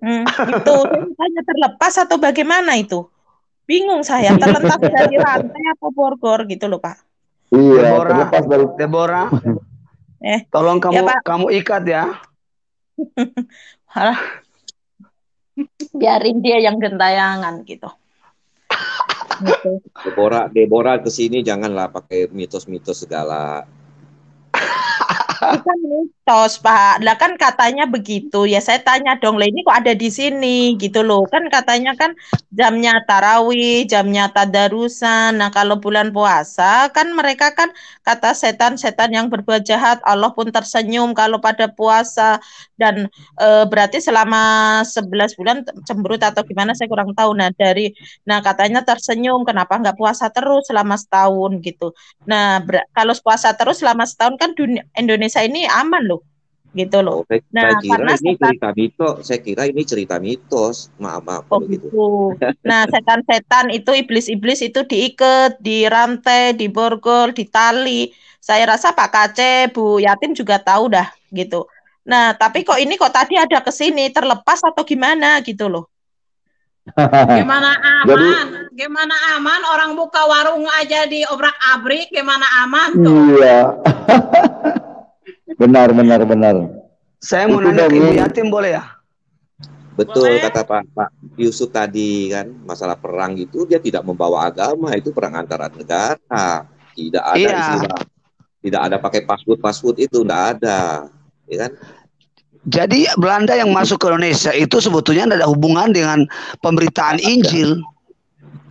Itu hanya terlepas atau bagaimana itu? Bingung saya, terlepas dari rantai apa borgor gitu loh Pak. Iya, terlepas dari Deborah. Tolong kamu ikat ya. Biarin dia yang gentayangan gitu. Deborah kesini janganlah pakai mitos-mitos segala. Bukan mitos Pak, lah kan katanya begitu ya, saya tanya dong, lah ini kok ada di sini gitu loh, kan katanya kan jamnya tarawih, jamnya tadarusan. Nah kalau bulan puasa kan mereka kan kata setan-setan yang berbuat jahat Allah pun tersenyum kalau pada puasa, dan berarti selama 11 bulan cemberut atau gimana saya kurang tahu. Nah katanya tersenyum, kenapa nggak puasa terus selama setahun gitu. Nah kalau puasa terus selama setahun kan Indonesia ini aman loh, gitu loh. Saya kira ini cerita mitos. Maaf gitu. Nah setan-setan itu iblis-iblis itu diikat, dirantai, diborgol, ditali. Saya rasa Pak Kaceh, Bu Yatim juga tahu dah gitu. Nah tapi kok ini kok tadi ada kesini terlepas atau gimana gitu loh. Gimana aman? Gimana aman? Orang buka warung aja diobrak-abrik, gimana aman tuh? Iya. Benar. Saya mau nanya ke Ibu Yatim boleh ya? Betul kata Pak Yusuf tadi kan, masalah perang itu dia tidak membawa agama, itu perang antara negara. Tidak ada istilah, tidak ada pakai password itu, tidak ada, ya kan? Jadi Belanda yang masuk ke Indonesia itu sebetulnya tidak ada hubungan dengan pemberitaan Injil.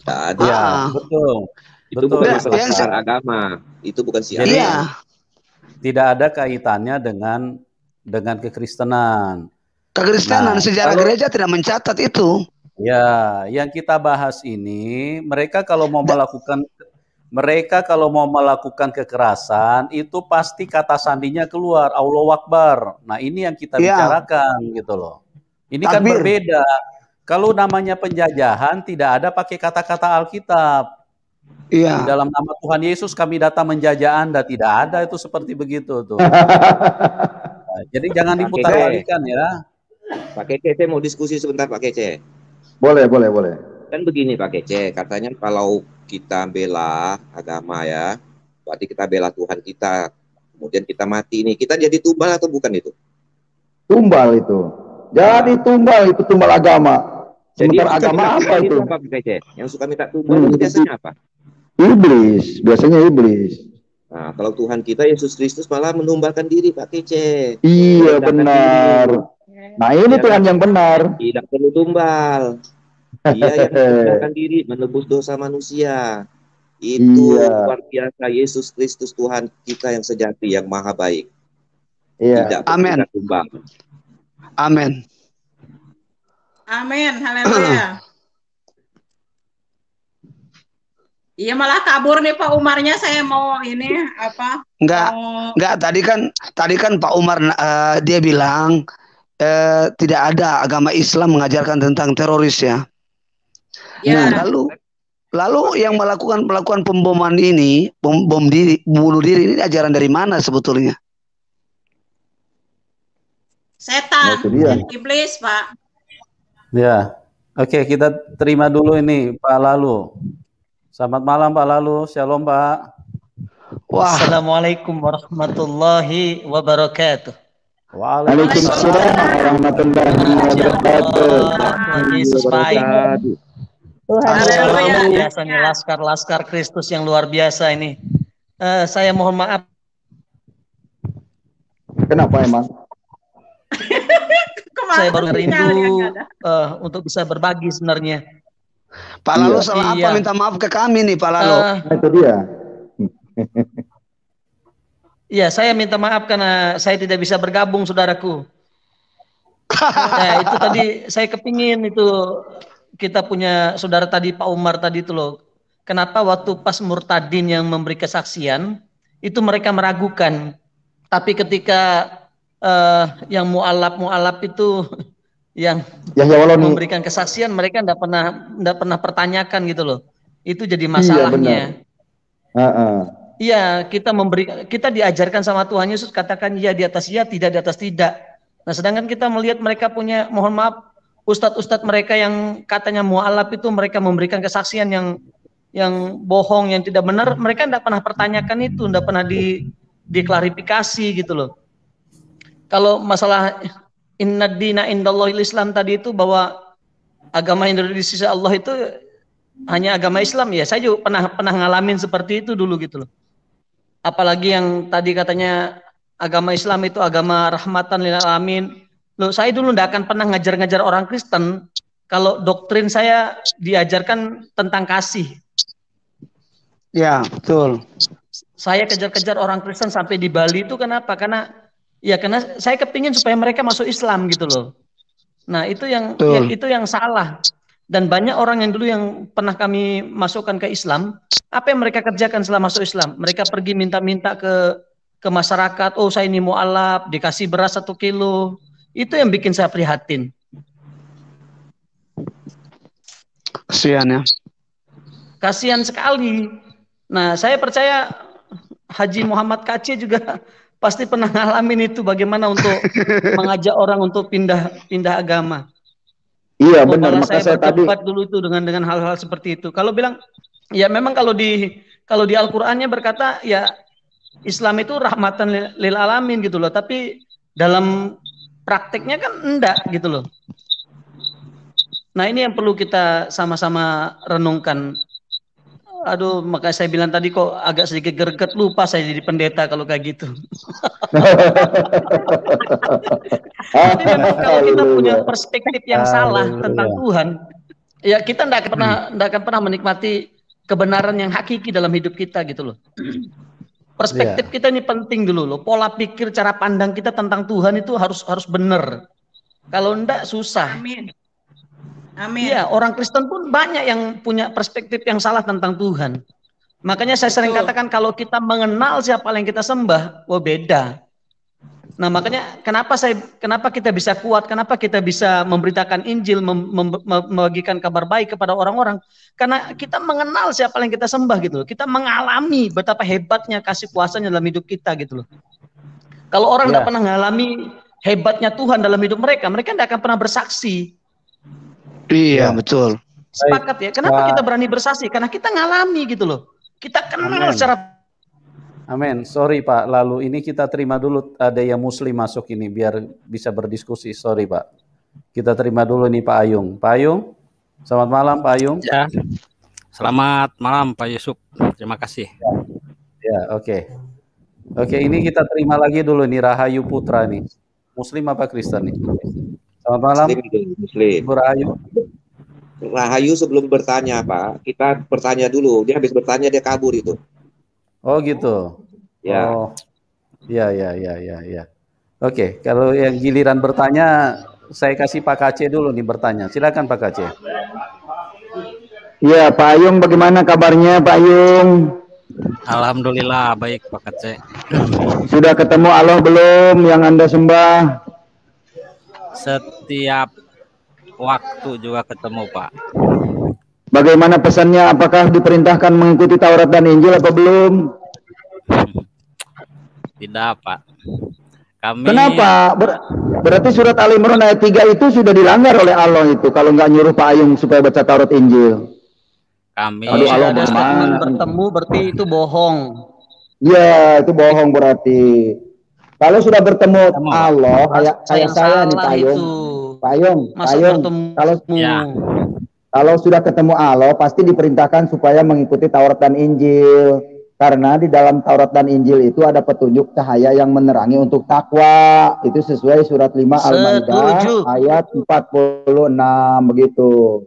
Tidak ada. Ya, betul. Itu bukan masalah agama. Itu bukan siapa. Iya. Tidak ada kaitannya dengan kekristenan. Kekristenan, sejarah gereja tidak mencatat itu. Ya, yang kita bahas ini, mereka kalau mau melakukan kekerasan itu pasti kata sandinya keluar, Allahu Akbar. Nah ini yang kita bicarakan gitu loh. Ini kan berbeda. Kalau namanya penjajahan tidak ada pakai kata-kata Alkitab. Di dalam nama Tuhan Yesus kami datang menjajah Anda, tidak ada itu seperti begitu tuh. Nah, jadi jangan diputar-balikan ya. Pak Kece, saya mau diskusi sebentar Pak Kece. Boleh. Kan begini Pak Kece, katanya kalau kita bela agama ya, berarti kita bela Tuhan kita, kemudian kita mati nih, kita jadi tumbal atau bukan itu? Tumbal itu. Jadi tumbal itu tumbal agama. Jadi agama apa itu? Pak Kece? Yang suka minta tumbal itu biasanya apa? Biasanya iblis. Nah, kalau Tuhan kita Yesus Kristus malah menumbalkan diri Pak Kece. Iya benar. Nah ini Tuhan yang benar. Tidak perlu tumbal. Dia yang menumbalkan diri, menebus dosa manusia. Itu luar biasa, Yesus Kristus Tuhan kita yang sejati, yang maha baik. Iya. Amin. Amin. Haleluya. Iya malah kabur nih Pak Umarnya, saya mau ini apa? Enggak. Tadi kan Pak Umar dia bilang tidak ada agama Islam mengajarkan tentang teroris ya. Nah, lalu yang melakukan pemboman ini, bunuh diri ini ajaran dari mana sebetulnya? Setan, iblis Pak. Ya, oke kita terima dulu ini Pak Lalu. Selamat malam Pak Lalu, shalom Pak. Assalamualaikum warahmatullahi wabarakatuh. Waalaikumsalam warahmatullahi wabarakatuh. Tuhan Yesus baik. Luar biasa nih, laskar Kristus yang luar biasa ini. Saya mohon maaf Kenapa emang? Saya baru rindu untuk bisa berbagi sebenarnya. Pak Lalu salah apa? Minta maaf ke kami nih Pak Lalu. Itu dia. Iya, saya minta maaf karena saya tidak bisa bergabung, saudaraku. Itu tadi saya kepingin itu kita punya saudara tadi Pak Umar tadi itu loh. Kenapa waktu pas murtadin yang memberi kesaksian itu mereka meragukan, tapi ketika yang mualaf itu yang memberikan kesaksian mereka tidak pernah pertanyakan gitu loh. Itu jadi masalahnya. Iya, kita diajarkan sama Tuhan Yesus katakan ya di atas ya, tidak di atas tidak. Nah, sedangkan kita melihat mereka punya, mohon maaf, ustadz-ustadz mereka yang katanya mualaf itu mereka memberikan kesaksian yang bohong, yang tidak benar, mereka tidak pernah pertanyakan itu, tidak pernah diklarifikasi gitu loh. Kalau masalah inna dina indallahil Islam tadi itu bahwa agama yang dari sisi Allah itu hanya agama Islam, ya saya juga pernah ngalamin seperti itu dulu gitu loh. Apalagi yang tadi katanya agama Islam itu agama rahmatan lil alamin. Loh, saya dulu tidak akan pernah ngajar-ngajar orang Kristen kalau doktrin saya diajarkan tentang kasih. Ya, betul. Saya kejar-kejar orang Kristen sampai di Bali itu kenapa? Karena saya kepingin supaya mereka masuk Islam gitu loh. Nah, itu yang salah. Dan banyak orang yang dulu yang pernah kami masukkan ke Islam, apa yang mereka kerjakan setelah masuk Islam? Mereka pergi minta-minta ke masyarakat, oh saya ini mualaf, dikasih beras 1 kilo. Itu yang bikin saya prihatin. Kasihan ya. Kasihan sekali. Nah, saya percaya Haji Muhammad KC juga pasti pernah ngalamin itu, bagaimana untuk mengajak orang untuk pindah agama. Iya benar, maka saya tadi dulu itu dengan hal-hal seperti itu. Kalau bilang ya memang kalau di Al-Qur'annya berkata ya Islam itu rahmatan lil alamin gitu loh, tapi dalam prakteknya kan enggak gitu loh. Nah, ini yang perlu kita sama-sama renungkan. Aduh, makanya saya bilang tadi kok agak sedikit greget, lupa saya jadi pendeta kalau kayak gitu. Jadi memang kalau kita punya perspektif yang salah tentang Tuhan, ya kita tidak akan pernah menikmati kebenaran yang hakiki dalam hidup kita gitu loh. Perspektif kita ini penting dulu loh. Pola pikir, cara pandang kita tentang Tuhan itu harus benar. Kalau enggak susah. Amin. Iya, orang Kristen pun banyak yang punya perspektif yang salah tentang Tuhan. Makanya saya sering katakan kalau kita mengenal siapa yang kita sembah, beda. Nah, makanya kenapa kita bisa kuat, kenapa kita bisa memberitakan Injil, membagikan kabar baik kepada orang-orang, karena kita mengenal siapa yang kita sembah gitu loh. Kita mengalami betapa hebatnya kasih kuasanya dalam hidup kita gitu loh. Kalau orang tidak pernah mengalami hebatnya Tuhan dalam hidup mereka tidak akan pernah bersaksi. Iya, betul. Sepakat ya. Kenapa kita berani bersaksi? Karena kita ngalami gitu loh. Kita kenal secara. Amin. Sorry Pak, lalu ini kita terima dulu ada yang Muslim masuk ini biar bisa berdiskusi. Sorry Pak. Kita terima dulu nih Pak Ayung. Pak Ayung, selamat malam Pak Ayung. Ya. Selamat malam Pak Yusuf. Terima kasih. Ya, oke. Oke, ini kita terima lagi dulu nih Rahayu Putra nih. Muslim apa Kristen nih? Selamat malam. Muslim. Ibu Rahayu. Rahayu sebelum bertanya Pak, kita bertanya dulu. Dia habis bertanya dia kabur itu. Oh gitu. Ya. Oh. Ya. Oke, kalau yang giliran bertanya, saya kasih Pak KC dulu nih bertanya. Silakan Pak KC. Iya, Pak Ayung bagaimana kabarnya Pak Ayung? Alhamdulillah baik Pak KC. Sudah ketemu Allah belum yang Anda sembah? Setiap waktu juga ketemu Pak. Bagaimana pesannya? Apakah diperintahkan mengikuti Taurat dan Injil apa belum? Tidak Pak. Kami. Kenapa? Berarti surat Al Imran ayat 3 itu sudah dilanggar oleh Allah itu kalau nggak nyuruh Pak Ayung supaya baca Taurat Injil. Kami. Kalau ada statement bertemu berarti itu bohong. Ya, itu bohong berarti. Kalau sudah bertemu Allah, kayak saya nih Pak Ayung. Kalau sudah ketemu Allah, pasti diperintahkan supaya mengikuti Taurat dan Injil. Karena di dalam Taurat dan Injil itu ada petunjuk cahaya yang menerangi untuk takwa. Itu sesuai surat 5 Al-Maidah ayat 46 begitu.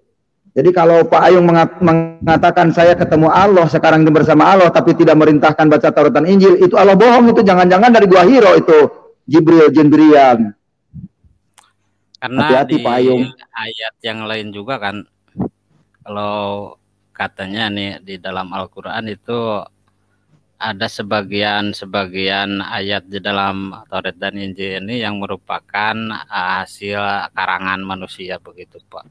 Jadi kalau Pak Ayung mengatakan saya ketemu Allah, sekarang ini bersama Allah, tapi tidak merintahkan baca Taurat dan Injil, itu Allah bohong, itu jangan-jangan dari gua hiro itu, Jibrian. Karena hati-hati, di Pak Ayung. Ayat yang lain juga kan, kalau katanya nih di dalam Al-Quran itu ada sebagian ayat di dalam Taurat dan Injil ini yang merupakan hasil karangan manusia begitu Pak.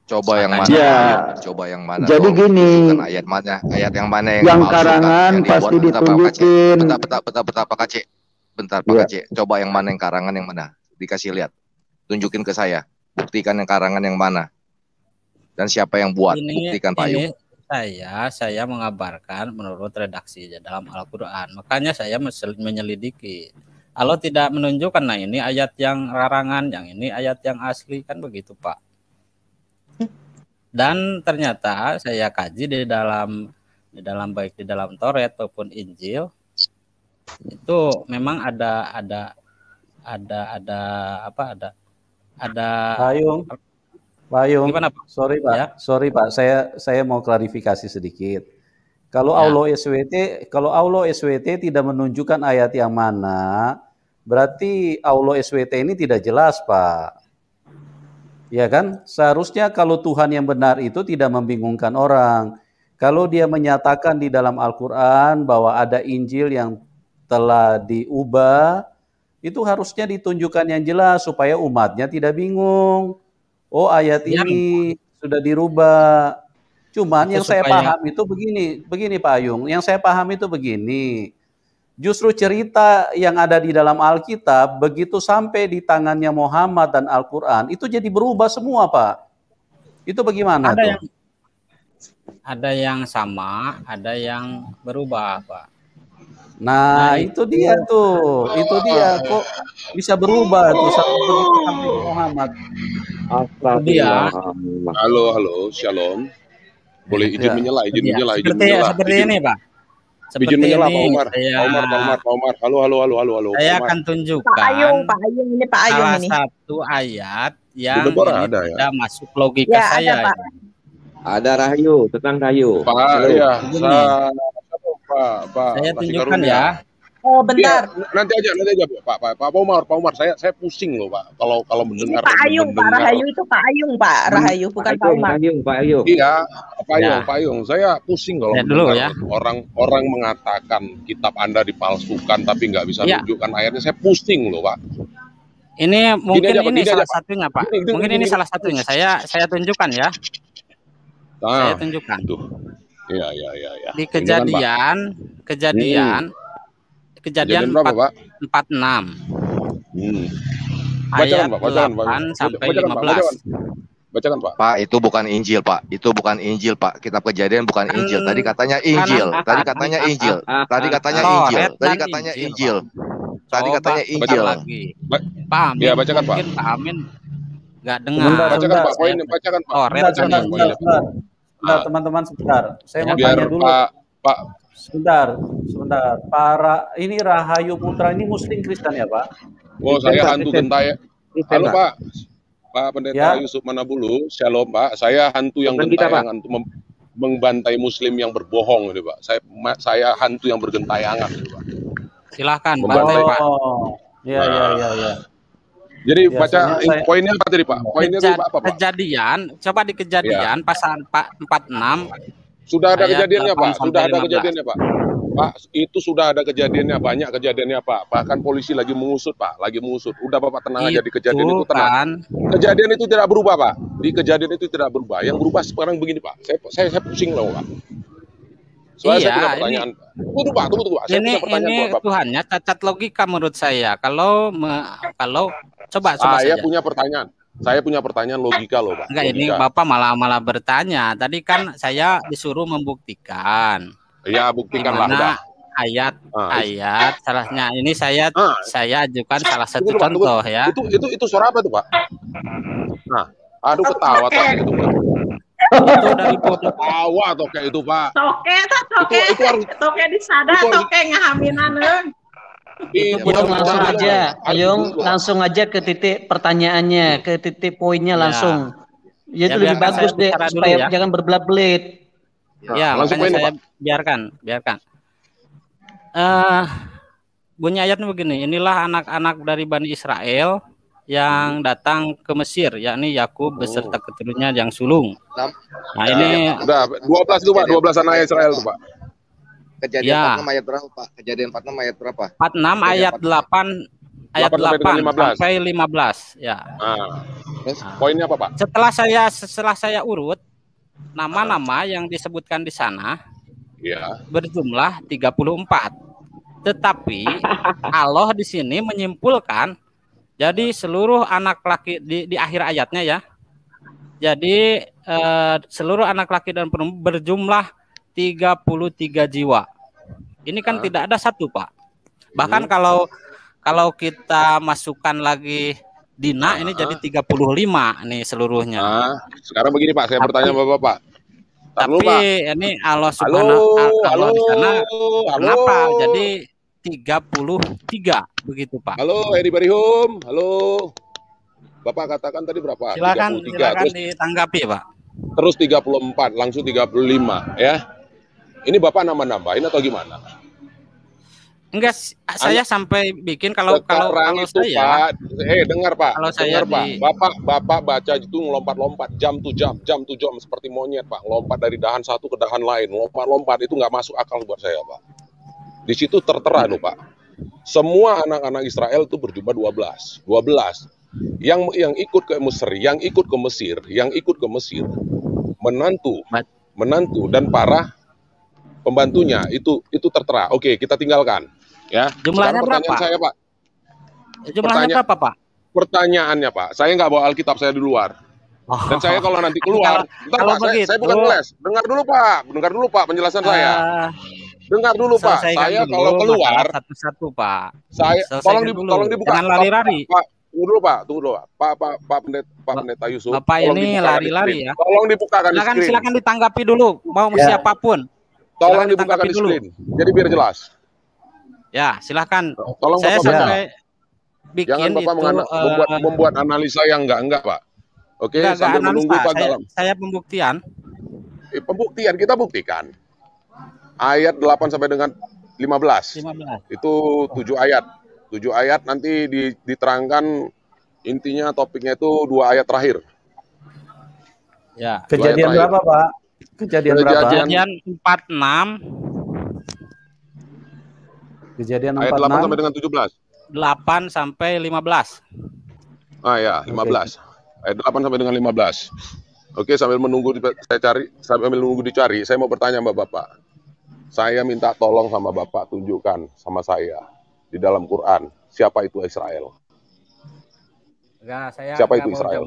Coba yang mana? Ya. Coba yang mana? Jadi gini. Bukan ayat mana yang karangan yang pasti ditunjukin. Bentar Pak Kacik. Bentar Pak Kacik. Coba yang mana yang karangan yang mana? Dikasih lihat. Tunjukin ke saya. Buktikan yang karangan yang mana. Dan siapa yang buat? Buktikan Pak Ayung. Saya mengabarkan menurut redaksi dalam Al-Quran. Makanya saya menyelidiki. Kalau tidak menunjukkan, nah ini ayat yang larangan, yang ini ayat yang asli, kan begitu Pak. Dan ternyata saya kaji di dalam baik di dalam Taurat maupun Injil itu memang ada Pak Ayung. Gimana Pak? Sorry Pak. Ya? Sorry Pak, saya mau klarifikasi sedikit. Kalau Allah SWT tidak menunjukkan ayat yang mana, berarti Allah SWT ini tidak jelas Pak. Ya kan? Seharusnya kalau Tuhan yang benar itu tidak membingungkan orang. Kalau dia menyatakan di dalam Al-Quran bahwa ada Injil yang telah diubah, itu harusnya ditunjukkan yang jelas supaya umatnya tidak bingung. Oh ayat ini sudah dirubah. Cuman itu yang saya paham itu begini Pak Ayung. Yang saya paham itu begini. Justru cerita yang ada di dalam Alkitab begitu sampai di tangannya Muhammad dan Al-Quran itu jadi berubah semua Pak. Itu bagaimana tuh? Ada yang sama, ada yang berubah Pak. Nah itu dia tuh, itu dia kok bisa berubah tuh sampai Muhammad. Dia. Halo, shalom. Boleh izin menyela, Seperti ini Pak. Seperti ini Pak Umar. Halo. Saya akan tunjukkan Pak Ayung ini Pak Ayung salah ini. satu ayat yang tidak masuk logika saya. Ada Rahayu, tentang Rahayu. Pak, saya tunjukkan ya. Oh bentar. Ya, nanti aja Pak Umar, saya pusing loh Pak kalau mendengar. Ini Pak Ayung, Pak Rahayu itu Pak Ayung, Pak Rahayu bukan Pak Umar. Pak Ayung. Iya, Pak Ayung. Saya pusing kalau mendengar orang mengatakan kitab Anda dipalsukan tapi nggak bisa menunjukkan ayatnya. Saya pusing loh Pak. Ini mungkin ini salah satunya Pak. Mungkin ini salah satunya. Saya tunjukkan ya. Saya tunjukkan. Iya. Di Kejadian 46 ayat 8 sampai 15. Bacakan Pak. Pak, itu bukan Injil Pak. Itu bukan Injil Pak. Kitab Kejadian bukan Injil. Tadi katanya Injil. Tadi katanya Injil. Pak Amin. Ya, bacakan Pak. Mungkin Pak Amin nggak dengar. Bacakan Pak. Bacakan Pak. Sebentar, teman-teman sebentar. Saya mau tanya dulu. Pak. Sebentar. Ini Rahayu Putra ini Muslim Kristen ya Pak? Oh, saya hantu gentayangan. Halo Pak. Pak Pendeta Yusuf Manabulu, shalom Pak. Saya hantu yang gentayangan untuk membantai Muslim yang berbohong ini Pak. Saya hantu yang bergentayangan ini Pak. Silahkan bantai Pak. Iya. Jadi baca poinnya apa tadi Pak? Poinnya tadi apa Pak? Kejadian, coba di Kejadian pasal 46. Sudah ada kejadiannya Pak. Pak, itu sudah ada kejadiannya, banyak kejadiannya Pak. Bahkan polisi lagi mengusut Pak, Udah Bapak tenang aja di kejadian itu tenang. Kejadian itu tidak berubah Pak. Di kejadian itu tidak berubah. Yang berubah sekarang begini Pak. Saya pusing loh Pak. Soalnya saya punya pertanyaan. Tunggu Pak. Ini Tuhannya cacat logika menurut saya. Kalau coba saya punya pertanyaan. Saya punya pertanyaan logika loh Pak. Enggak, ini Bapak malah bertanya. Tadi kan saya disuruh membuktikan. Ya, buktikanlah. Ayat salahnya ini saya ajukan salah satu contoh ya. Itu suara apa tuh Pak? Nah, aduh ketawa Pak itu. Itu dari bodoh. Tawa toke itu, Pak. Toke di sada, toke ngahaminan. Itu langsung aja, langsung aja ke titik pertanyaannya, ke titik poinnya langsung. Ya, itu lebih bagus deh, supaya jangan berbelat-belit. Ya, makanya saya biarkan. Bunyi ayatnya begini, inilah anak-anak dari Bani Israel yang datang ke Mesir, yakni Yakub beserta keturunannya yang sulung. Nah, ini udah 12 itu, Pak, 12 anak Israel itu, Pak. Kejadian 46 ayat berapa, Pak? Kejadian 46 ayat berapa? 46 ayat 8 sampai 15 ya. Terus poinnya apa, Pak? Setelah saya urut nama-nama yang disebutkan di sana berjumlah 34. Tetapi Allah di sini menyimpulkan jadi seluruh anak laki di akhir ayatnya ya. Jadi seluruh anak laki dan perempuan berjumlah 33 jiwa. Ini kan tidak ada satu, Pak. Bahkan kalau kita masukkan lagi Dina ini jadi 35 nih seluruhnya. Sekarang begini, Pak, saya bertanya Bapak. Tapi ini Allah Subhanahu Allah di sana kenapa jadi 33 begitu, Pak? Halo Edi Barihum, halo. Bapak katakan tadi berapa? Silakan 33. Silakan ditanggapi, Pak. Terus 34, langsung 35 ya. Ini Bapak nambahin atau gimana? Enggak, saya sampai bikin kalau itu, saya, Pak. Dengar, Pak. Kalau dengar, saya Pak. Bapak baca itu ngelompat-lompat jam tuh jam seperti monyet, Pak. Lompat dari dahan satu ke dahan lain, lompat-lompat itu nggak masuk akal buat saya, Pak. Di situ tertera loh, Pak. Semua anak-anak Israel itu berjumlah 12. Yang ikut ke Mesir, menantu dan para pembantunya itu tertera. Oke, kita tinggalkan. Ya. Jumlahnya berapa? Pertanyaan saya, Pak. Jumlahnya berapa, Pak? Pertanyaannya, Pak. Saya nggak bawa Alkitab, saya di luar. Dan saya kalau nanti keluar, kalau Pak, saya bukan ngeles. Dengar dulu, Pak, penjelasan saya. Dengar dulu, Pak. Saya kalau keluar satu-satu, Pak. Saya tolong dibuka. Jangan lari-lari. Pak, tunggu dulu, Pak. Pak Pendeta Yusuf. Bapak ini lari-lari ya. Tolong dibukakan di screen. Silakan ditanggapi dulu, mau siapapun. Tolong dibukakan di screen. Jadi biar jelas. Ya, silakan. Tolong saya Bapak sampai bikin jangan Bapak membuat analisa yang enggak, Pak. Oke, sambil menunggu Pak dalam. Saya pembuktian. Pembuktian kita buktikan. Ayat 8 sampai dengan 15. Itu 7 ayat. 7 ayat nanti diterangkan intinya topiknya itu 2 ayat terakhir. Ya. Kejadian berapa, Pak? Kejadian 46. Kejadian 46. Ayat 8 sampai dengan 17. 8 sampai 15. Ya, 15. Ayat 8 sampai dengan 15. Oke, sambil menunggu dicari, saya mau bertanya sama Bapak. Saya minta tolong sama Bapak tunjukkan sama saya di dalam Quran siapa itu Israel. Siapa itu Israel?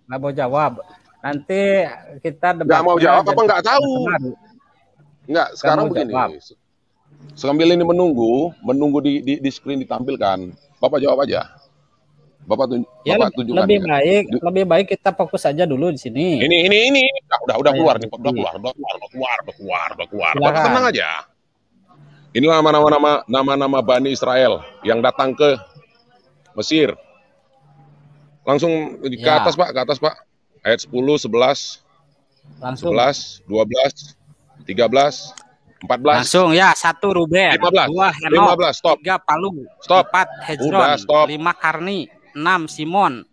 Nggak mau jawab. Nanti kita debat. Nggak mau jawab apa nggak tahu? Nggak. Sekarang begini. Sambil ini menunggu di screen ditampilkan. Bapak jawab aja. Bapak tunjukkan. Lebih baik kita fokus aja dulu di sini. Ini. Udah keluar nih. Udah keluar. Bapak tenang aja. Inilah nama-nama Bani Israel yang datang ke Mesir. Langsung ke atas, Pak. Ayat 10, 11, langsung. 11, 12, 13, 14. Langsung ya, 1 Ruben, 15, 2 Henok, 15, stop. 3 Palu, Stop. 4 Hezron, 5 Karni, 6 Simon,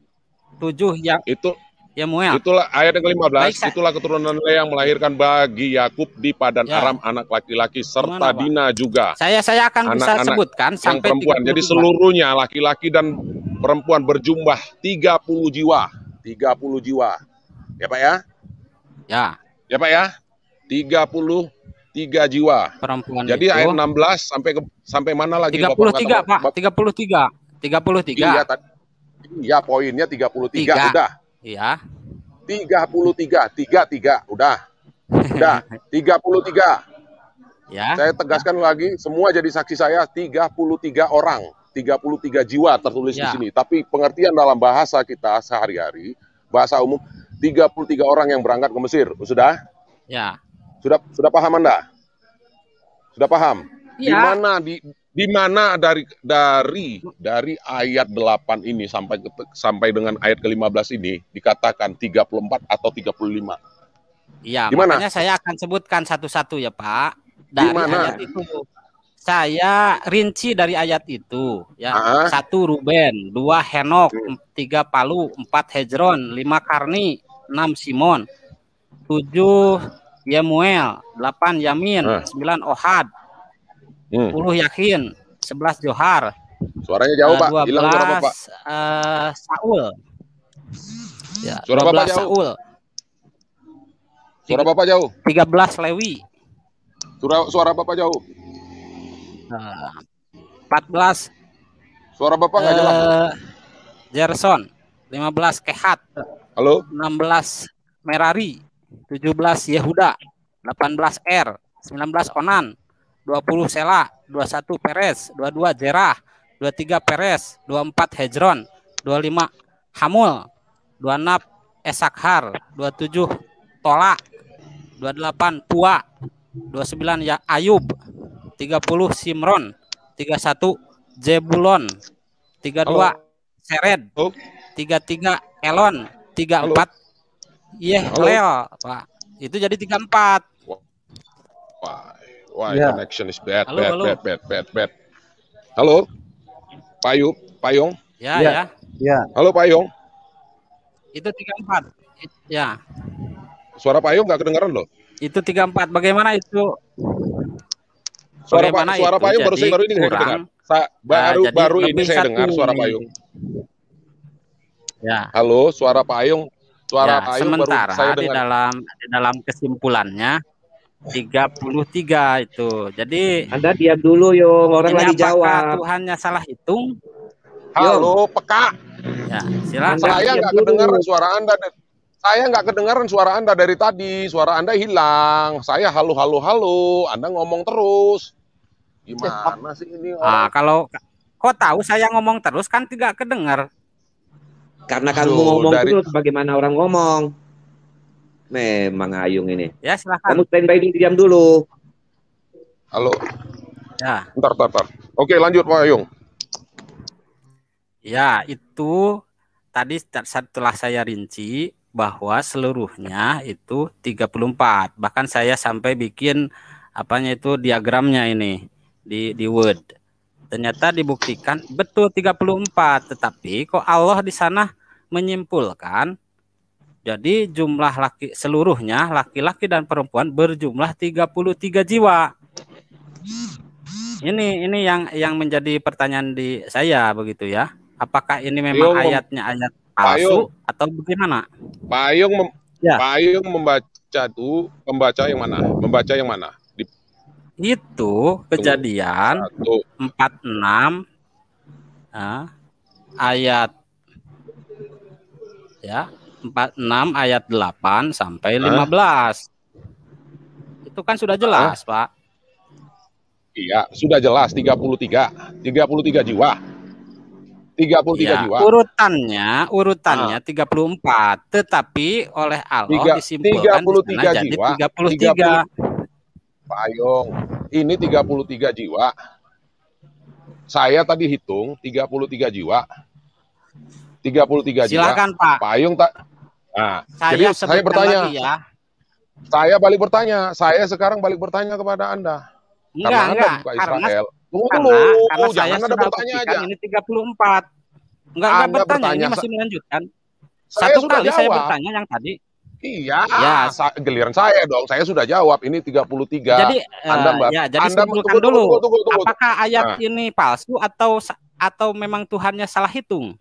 7 yang itu Yemuel. Itulah ayat yang ke-15. Itulah keturunan Lea yang melahirkan bagi Yakub di Padan Aram anak laki-laki serta Dina juga. Saya akan bisa sebutkan sampai perempuan. Jadi seluruhnya laki-laki dan perempuan berjumlah 30 jiwa. 30 jiwa. Ya, Pak ya? Ya. Ya, Pak ya? 33 jiwa. Perempuan. Jadi itu, ayat 16 sampai mana lagi 33, Pak? 33. 33. Iya, poinnya 33. Udah. Iya. 33. Udah. 33. Ya. Saya tegaskan lagi, semua jadi saksi saya 33 orang. 33 jiwa tertulis di sini. Tapi pengertian dalam bahasa kita sehari-hari, bahasa umum, 33 orang yang berangkat ke Mesir. Sudah? Ya. Sudah paham Anda? Sudah paham? Ya. Di mana dari ayat 8 ini sampai dengan ayat ke-15 ini dikatakan 34 atau 35? Iya, makanya saya akan sebutkan satu-satu ya Pak. Dari ayat itu. Saya rinci dari ayat itu ya. 1 Ruben, 2 Henok, 3 Palu, 4 Hezron, 5 Karni, 6 Simon, 7 Yemuel, 8 Yamin, 9 Ohad, 10 Yakin, 11 Johar. Suaranya jauh Pak, hilang suara Bapak. Saul. Ya, suara Bapak jauh. Saul. Suara Bapak jauh. 13 Lewi. Suara Bapak jauh. 14. Suara Bapak nggak jelas. Gerson. 15 Kehat. Halo. 16 Merari. 17 Yehuda. 18 Er. 19 Onan. 20 Sela. 21 Peres. 22 Zerah. 23 Peres. 24 Hezron. 25 Hamul. 26 Esakhar. 27 Tola. 28 Pua. 29 ya Ayub. 30 Simron, 31 Zebulon, 32 Sered, 33 Elon, 34 Yehlel, Pak. Itu jadi 34. Why connection is bad. Halo. Bad. Halo, Payung. Ya. Halo Payung. Itu 34. Ya. Suara Payung nggak kedengaran loh. Itu 34. Bagaimana itu? Suara Payung baru ini saya dengar. Baru ini saya dengar suara Payung. Ya. Halo, suara Payung. Payung sementara baru saya dengar. di dalam kesimpulannya 33 itu. Jadi Anda diam dulu Yung, orang lagi jawab. Tuhannya salah hitung? Halo, peka. Ya, silakan. Saya nggak kedengaran suara Anda. Saya nggak kedengaran suara Anda dari tadi. Suara Anda hilang. Saya halo. Anda ngomong terus. Gimana sih ini orang? Kalau kok tahu saya ngomong terus kan tidak kedengar. Karena kamu ngomong terus, bagaimana orang ngomong? Memang Ayung ini. Ya, silakan. Kamu standby dulu, diam dulu. Halo. Ya. Bentar. Oke, lanjut Pak Ayung. Ya, itu tadi setelah saya rinci bahwa seluruhnya itu 34. Bahkan saya sampai bikin diagramnya ini di Word. Ternyata dibuktikan betul 34, tetapi kok Allah di sana menyimpulkan jadi jumlah seluruhnya laki-laki dan perempuan berjumlah 33 jiwa. Ini yang menjadi pertanyaan di saya begitu ya. Apakah ini memang ayatnya ayat palsu atau bagaimana? Payung membaca yang mana? Membaca yang mana? Itu Kejadian 46 ayat 46 ayat 8 sampai 15. Itu kan sudah jelas, Pak. Iya, sudah jelas 33 jiwa. 33 jiwa. Urutannya 34, tetapi oleh Allah disimpulkan 33 jadi jiwa. 33. Payung, ini 33 jiwa. Saya tadi hitung 33 jiwa. 33 jiwa. Silakan, Pak. Payung tak. Nah, jadi saya bertanya. Ya. Saya balik bertanya. Saya sekarang balik bertanya kepada Anda. Enggak. Israel. Karena saya jangan ada bertanya aja. Ini 34. Enggak bertanya, ini masih melanjutkan. Saya Satu kali saya bertanya yang tadi. Iya, giliran saya dong. Saya sudah jawab ini 33. Jadi simpulkan dulu. Apakah ayat ini palsu atau memang Tuhannya salah hitung?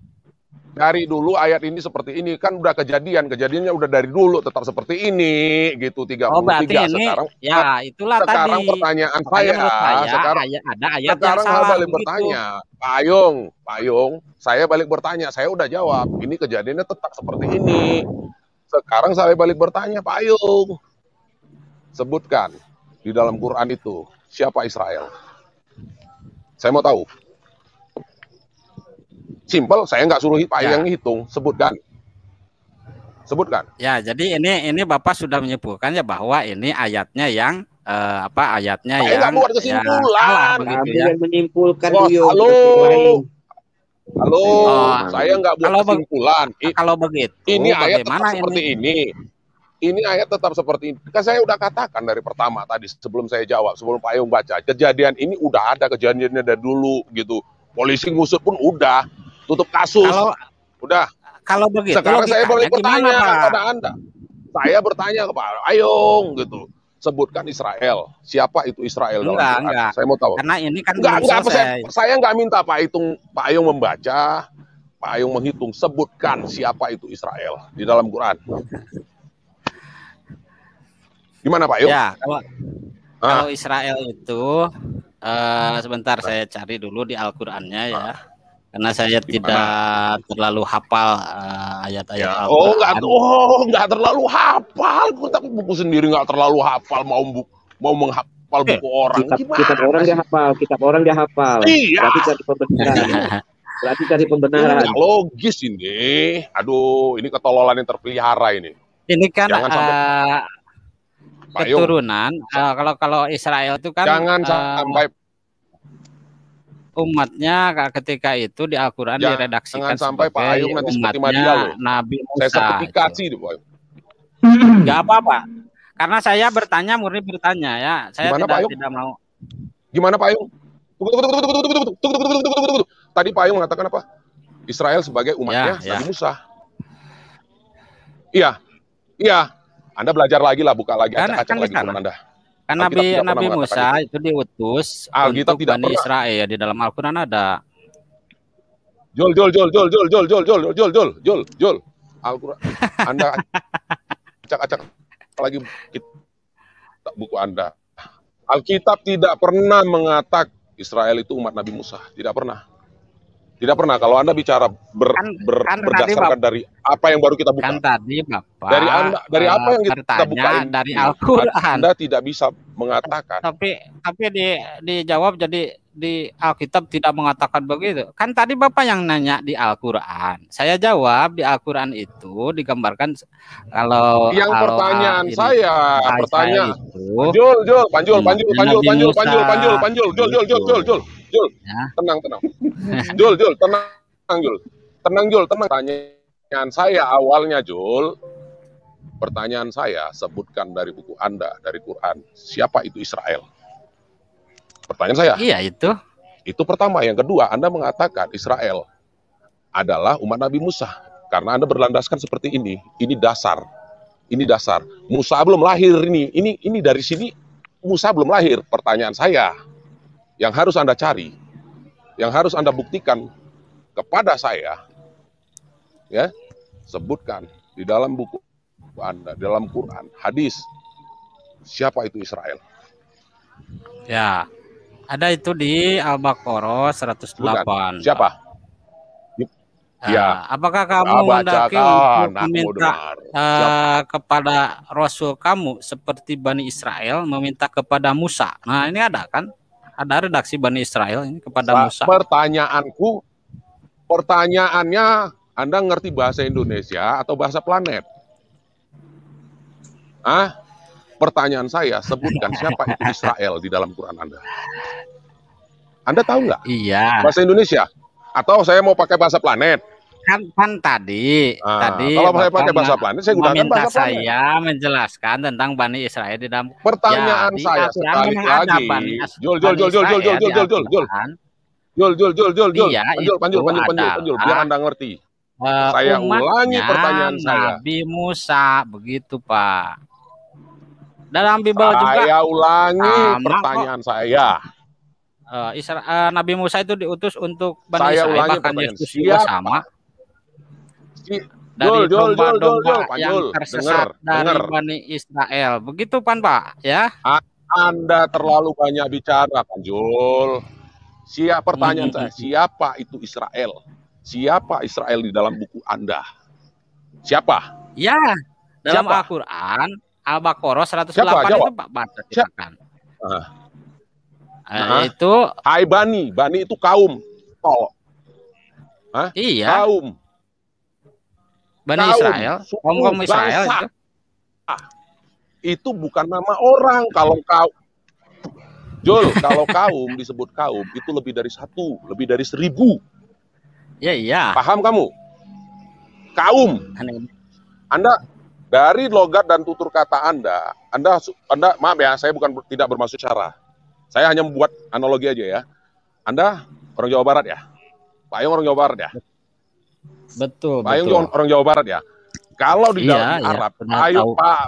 Dari dulu ayat ini seperti ini, kan udah kejadiannya udah dari dulu tetap seperti ini gitu 33. Berarti ini, sekarang itulah sekarang tadi. Pertanyaan saya sekarang ada ayat sekarang yang salah balik bertanya. Payung, saya balik bertanya, saya udah jawab. Ini kejadiannya tetap seperti ini. Sekarang saya balik bertanya, Payung. Sebutkan di dalam Quran itu siapa Israel? Saya mau tahu. Simpel, saya nggak suruh Payung hitung, sebutkan. Sebutkan. Ya, jadi ini Bapak sudah menyebutkan ya bahwa ini ayatnya yang ayatnya saya yang buat kesimpulan. Begitu ya. Yang menyimpulkan Halo, saya nggak buat kesimpulan. Kalau begitu, ini ayat tetap seperti ini. Ini ayat tetap seperti ini. Kan saya udah katakan dari pertama tadi sebelum saya jawab, sebelum Pak Yung baca. Kejadian ini udah ada kejadiannya dari dulu gitu. Polisi ngusut pun udah tutup kasus. Udah. Kalau begitu, sekarang saya boleh bertanya kepada Anda. Saya bertanya kepada Ayung gitu. Sebutkan Israel. Siapa itu Israel dalam Quran? Enggak. Saya mau tahu. Karena ini kan saya nggak minta Pak Ayung membaca, Pak Ayung menghitung. Sebutkan siapa itu Israel di dalam Quran. Gimana Pak Ayung? Ya, kalau Israel itu sebentar saya cari dulu di Al-Qur'annya ya. Karena saya tidak terlalu hafal ayat-ayat Al-Qur'an. Nggak terlalu hafal. Tapi buku sendiri nggak terlalu hafal, mau menghafal buku orang. Kitab orang dia hafal. Iya. Berarti cari pembenaran. Nggak logis ini. Aduh, ini ketololan yang terpelihara ini. Ini kan Pak keturunan. Kalau Israel itu kan jangan sampai umatnya ketika itu di Al-Quran diredaksikan jangan sampai Pak Ayung nanti seperti Madia loh. Nabi Musa. Saya sertifikasi itu Pak Ayung. Gak apa-apa. Karena saya murni bertanya ya. Saya tidak mau. Gimana Pak Ayung? Tunggu. Tadi Pak Ayung mengatakan apa? Israel sebagai umatnya Nabi Musa. Iya. Anda belajar lagi lah, buka lagi, acak-acak lagi Quran Anda. Kan Nabi Musa itu diutus untuk Bani Israel di dalam Al-Quran ada. Jol. Al-Quran. Anda acak-acak lagi buku Anda. Alkitab tidak pernah mengatakan Israel itu umat Nabi Musa. Tidak pernah. Kalau Anda bicara berdasarkan dari apa yang baru kita buka. Kan tadi Bapak. Dari apa yang kita buka dari Al-Quran. Anda tidak bisa mengatakan. Tapi dijawab jadi di Alkitab tidak mengatakan begitu. Kan tadi Bapak yang nanya di Al-Quran. Saya jawab di Al-Quran itu digambarkan kalau pertanyaan saya itu Panjul. Tenang. Jul, tenang. Pertanyaan saya awalnya pertanyaan saya sebutkan dari buku Anda dari Quran siapa itu Israel. Pertanyaan saya. Iya itu. Itu pertama. Yang kedua, Anda mengatakan Israel adalah umat Nabi Musa karena Anda berlandaskan seperti ini. Ini dasar. Musa belum lahir ini. Ini dari sini Musa belum lahir. Pertanyaan saya yang harus Anda cari, yang harus Anda buktikan kepada saya, ya, sebutkan di dalam buku Anda, dalam Quran, hadis, siapa itu Israel? Ya, ada itu di Al-Baqarah 108. Bukan. Siapa? Ya. Apakah kamu mendaki untuk meminta kepada Rasul kamu seperti Bani Israel meminta kepada Musa? Nah ini ada kan? Ada redaksi Bani Israel ini kepada Musa. Pertanyaannya, Anda ngerti bahasa Indonesia atau bahasa planet? Pertanyaan saya, sebutkan siapa itu Israel di dalam Quran Anda. Anda tahu nggak? Iya. Bahasa Indonesia? Atau saya mau pakai bahasa planet? Kan tadi kalau saya pakai bahasa planet, saya gunakan bahasa planet. Saya menjelaskan tentang Bani Israel di dalam pertanyaan saya sekali lagi. Jul. Panjul, biar Anda ngerti. Saya ulangi pertanyaan saya. Nabi Musa, begitu Pak. Dalam Bible juga. Saya ulangi pertanyaan saya. Nabi Musa itu diutus untuk Bani Israel, bahkan Yesus juga sama. Dari domba-domba yang tersesat dari Bani Israel. Begitu Pak, ya? Anda terlalu banyak bicara, Panjul. Pertanyaan saya, siapa itu Israel? Siapa Israel di dalam buku Anda? Siapa? Ya, dalam Al-Quran, Al-Baqarah 108 itu Pak baca silakan. Itu Hai Bani itu kaum. Iya. Kaum. Bani Israel, kaum Israel itu. Itu bukan nama orang. Kalau kau Jul, kalau kaum disebut kaum itu lebih dari 1, lebih dari 1000. Ya, iya. Paham kamu? Kaum. Anda dari logat dan tutur kata Anda maaf ya, saya bukan tidak bermaksud syarah. Saya hanya membuat analogi aja ya. Anda orang Jawa Barat ya? Pak Ayung orang Jawa Barat ya? Betul, Pak Ayung orang Jawa Barat ya? Kalau di dalam Arab,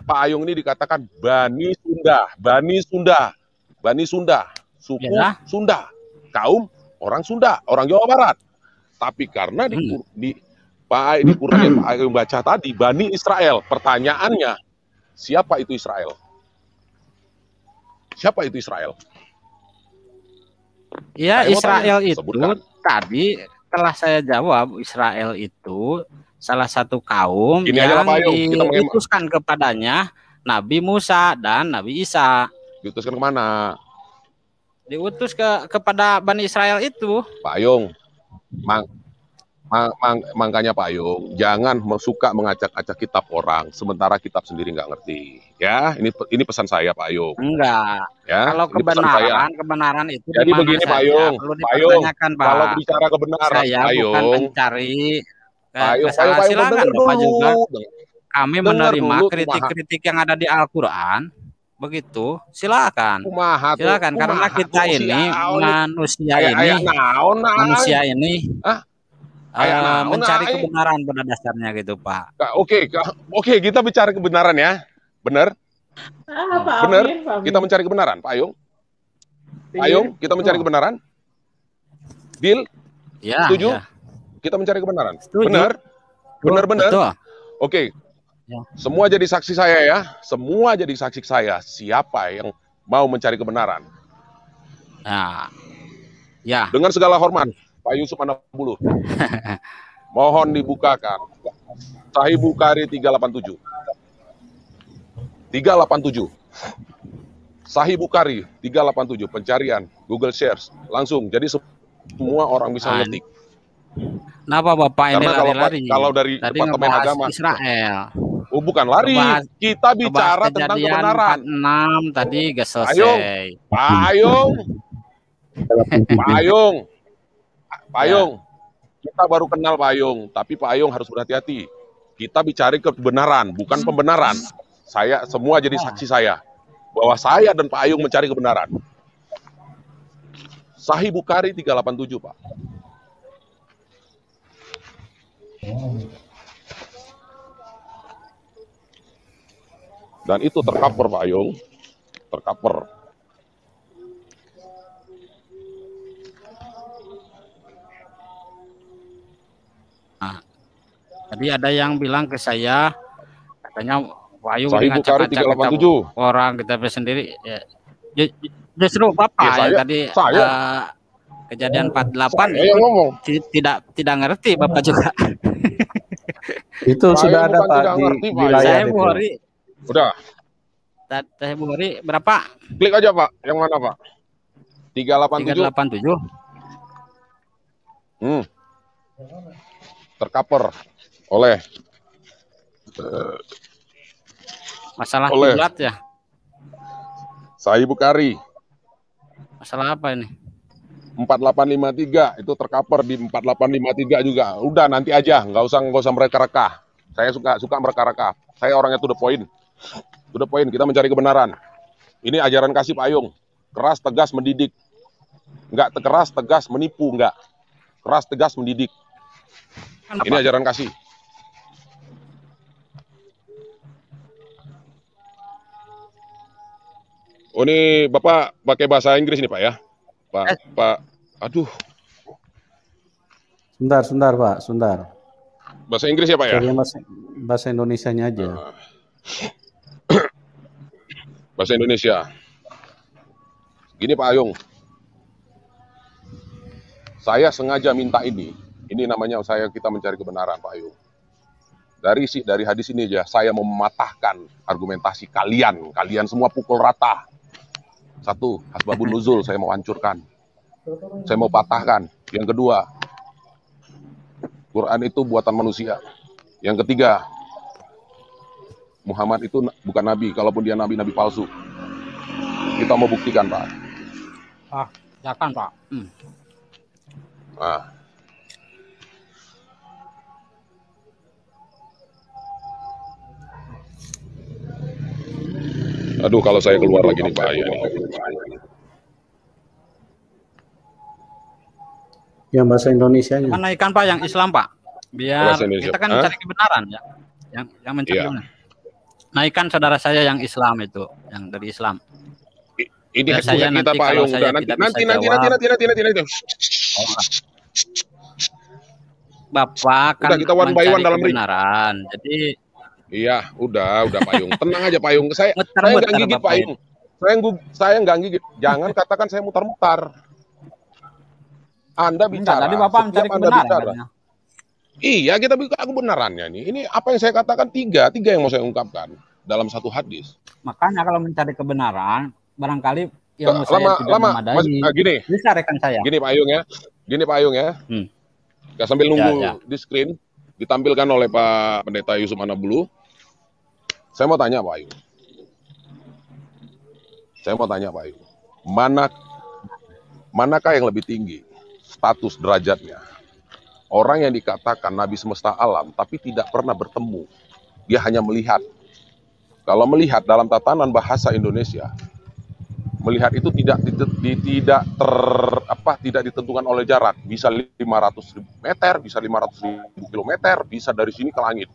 Pak Ayung ini dikatakan Bani Sunda, suku Sunda, kaum orang Sunda, orang Jawa Barat. Tapi karena di Quran yang Pak Ayung baca tadi, Bani Israel, pertanyaannya, siapa itu Israel? Siapa itu Israel? Ya, Israel itu tadi telah saya jawab, Israel itu salah satu kaum yang diutuskan kepadanya Nabi Musa dan Nabi Isa. Diutuskan kemana? Diutus kepada Bani Israel itu. Pak Ayung, makanya Pak Ayung, jangan suka mengacak-acak kitab orang, sementara kitab sendiri nggak ngerti. Ya, ini pesan saya Pak Ayung. Enggak. Ya, kalau kebenaran itu. Jadi begini Pak Ayung, kalau bicara kebenaran, saya Pak Ayung, bukan mencari kesalahan. Silakan Bapak juga. Kami menerima kritik-kritik yang ada di Al-Quran. Begitu, silakan. Silakan, karena kita ini manusia ini mencari kebenaran pada dasarnya gitu, Pak. Oke, kita bicara kebenaran ya. Benar? Benar? Kita mencari kebenaran, Pak Ayung. Pak Ayung, kita mencari kebenaran. Deal? Ya. Setuju? Ya. Kita mencari kebenaran. Setuju. Benar? Betul. Oke. Ya. Semua jadi saksi saya ya. Semua jadi saksi saya. Siapa yang mau mencari kebenaran? Nah. Ya. Dengan segala hormat, Pak Yusuf Anabuluh. Mohon dibukakan. Sahih Bukhari 387. 387. Sahih Bukhari 387. Pencarian Google Shares langsung. Jadi semua orang bisa ngetik. Kenapa Bapak ini lari-lari? Kalau dari Departemen Agama Israel. Oh, bukan lari. Kita bicara tentang kebenaran. 46 tadi gak selesai. Pak Ayung. Kita baru kenal Pak Ayung, tapi Pak Ayung harus berhati-hati. Kita bicara kebenaran, bukan pembenaran. Saya semua jadi saksi saya bahwa saya dan Pak Ayung mencari kebenaran. Sahih Bukhari 387, Pak. Dan itu tercover Pak Ayung, tercover. Nah, tadi ada yang bilang ke saya, katanya Pak Ayung ngacak-ngacak orang kita sendiri. Ya, justru Bapak ya, tadi kejadian 48 tidak ngerti Bapak juga. Itu sudah ada Pak di wilayah itu. Udah. Teh Bukhari berapa? Klik aja Pak, yang mana Pak? 387. Tercover oleh masalah kiblat ya. Sahih Bukhari. Masalah apa ini? 4853 itu tercover di 4853 juga. Udah nanti aja, nggak usah mereka-reka. Saya suka mereka-reka. Saya orangnya to the point. To the point, kita mencari kebenaran. Ini ajaran kasih Pak Ayung. Keras, tegas, mendidik. Enggak keras, tegas, menipu, enggak. Keras, tegas, mendidik. Ini ajaran kasih. Oh, ini Bapak pakai bahasa Inggris nih Pak ya? Pak, aduh. Sebentar Pak, sebentar. Bahasa Inggris ya Pak ya? Bahasa Indonesianya aja. Bahasa Indonesia. Gini Pak Ayung. Saya sengaja minta ini. Ini namanya kita mencari kebenaran Pak Ayung. Dari hadis ini aja saya mau mematahkan argumentasi kalian. Kalian semua pukul rata. Satu, asbabun nuzul saya mau hancurkan. Saya mau patahkan. Yang kedua, Quran itu buatan manusia. Yang ketiga, Muhammad itu bukan nabi, kalaupun dia nabi palsu. Kita mau buktikan, Pak. Ya kan, Pak. Nah. Aduh, kalau saya keluar lagi nih bahaya nih. Yang bahasa Indonesianya. Naikkan Pak yang Islam, Pak. Biar kita kan mencari kebenaran ya. Yang mencari kebenaran. Naikkan saudara saya yang Islam itu, yang dari Islam. Ini saya kita Pak Ayung udah nanti. Bapak kan kita one by one dalam kebenaran. Jadi iya, udah Pak Ayung. Tenang aja Pak Ayung. Saya nggak gigit Pak Ayung. Saya nggak gigit. Jangan katakan saya mutar-mutar. Anda bicara. Tadi Bapak mencari kebenaran. Iya, kita bicara kebenarannya nih. Ini apa yang saya katakan tiga yang mau saya ungkapkan dalam satu hadis. Makanya kalau mencari kebenaran, barangkali ilmu saya tidak memadai. Gini. Bisa rekan saya. Gini Pak Ayung ya. Kita sambil nunggu di screen ditampilkan oleh Pak Pendeta Yusuf Manabulu. Saya mau tanya Pak Ayung. Manakah yang lebih tinggi status derajatnya? Orang yang dikatakan Nabi semesta alam tapi tidak pernah bertemu. Dia hanya melihat. Kalau melihat dalam tatanan bahasa Indonesia, melihat itu tidak ditentukan oleh jarak. Bisa 500.000 meter, bisa 500.000 kilometer, bisa dari sini ke langit.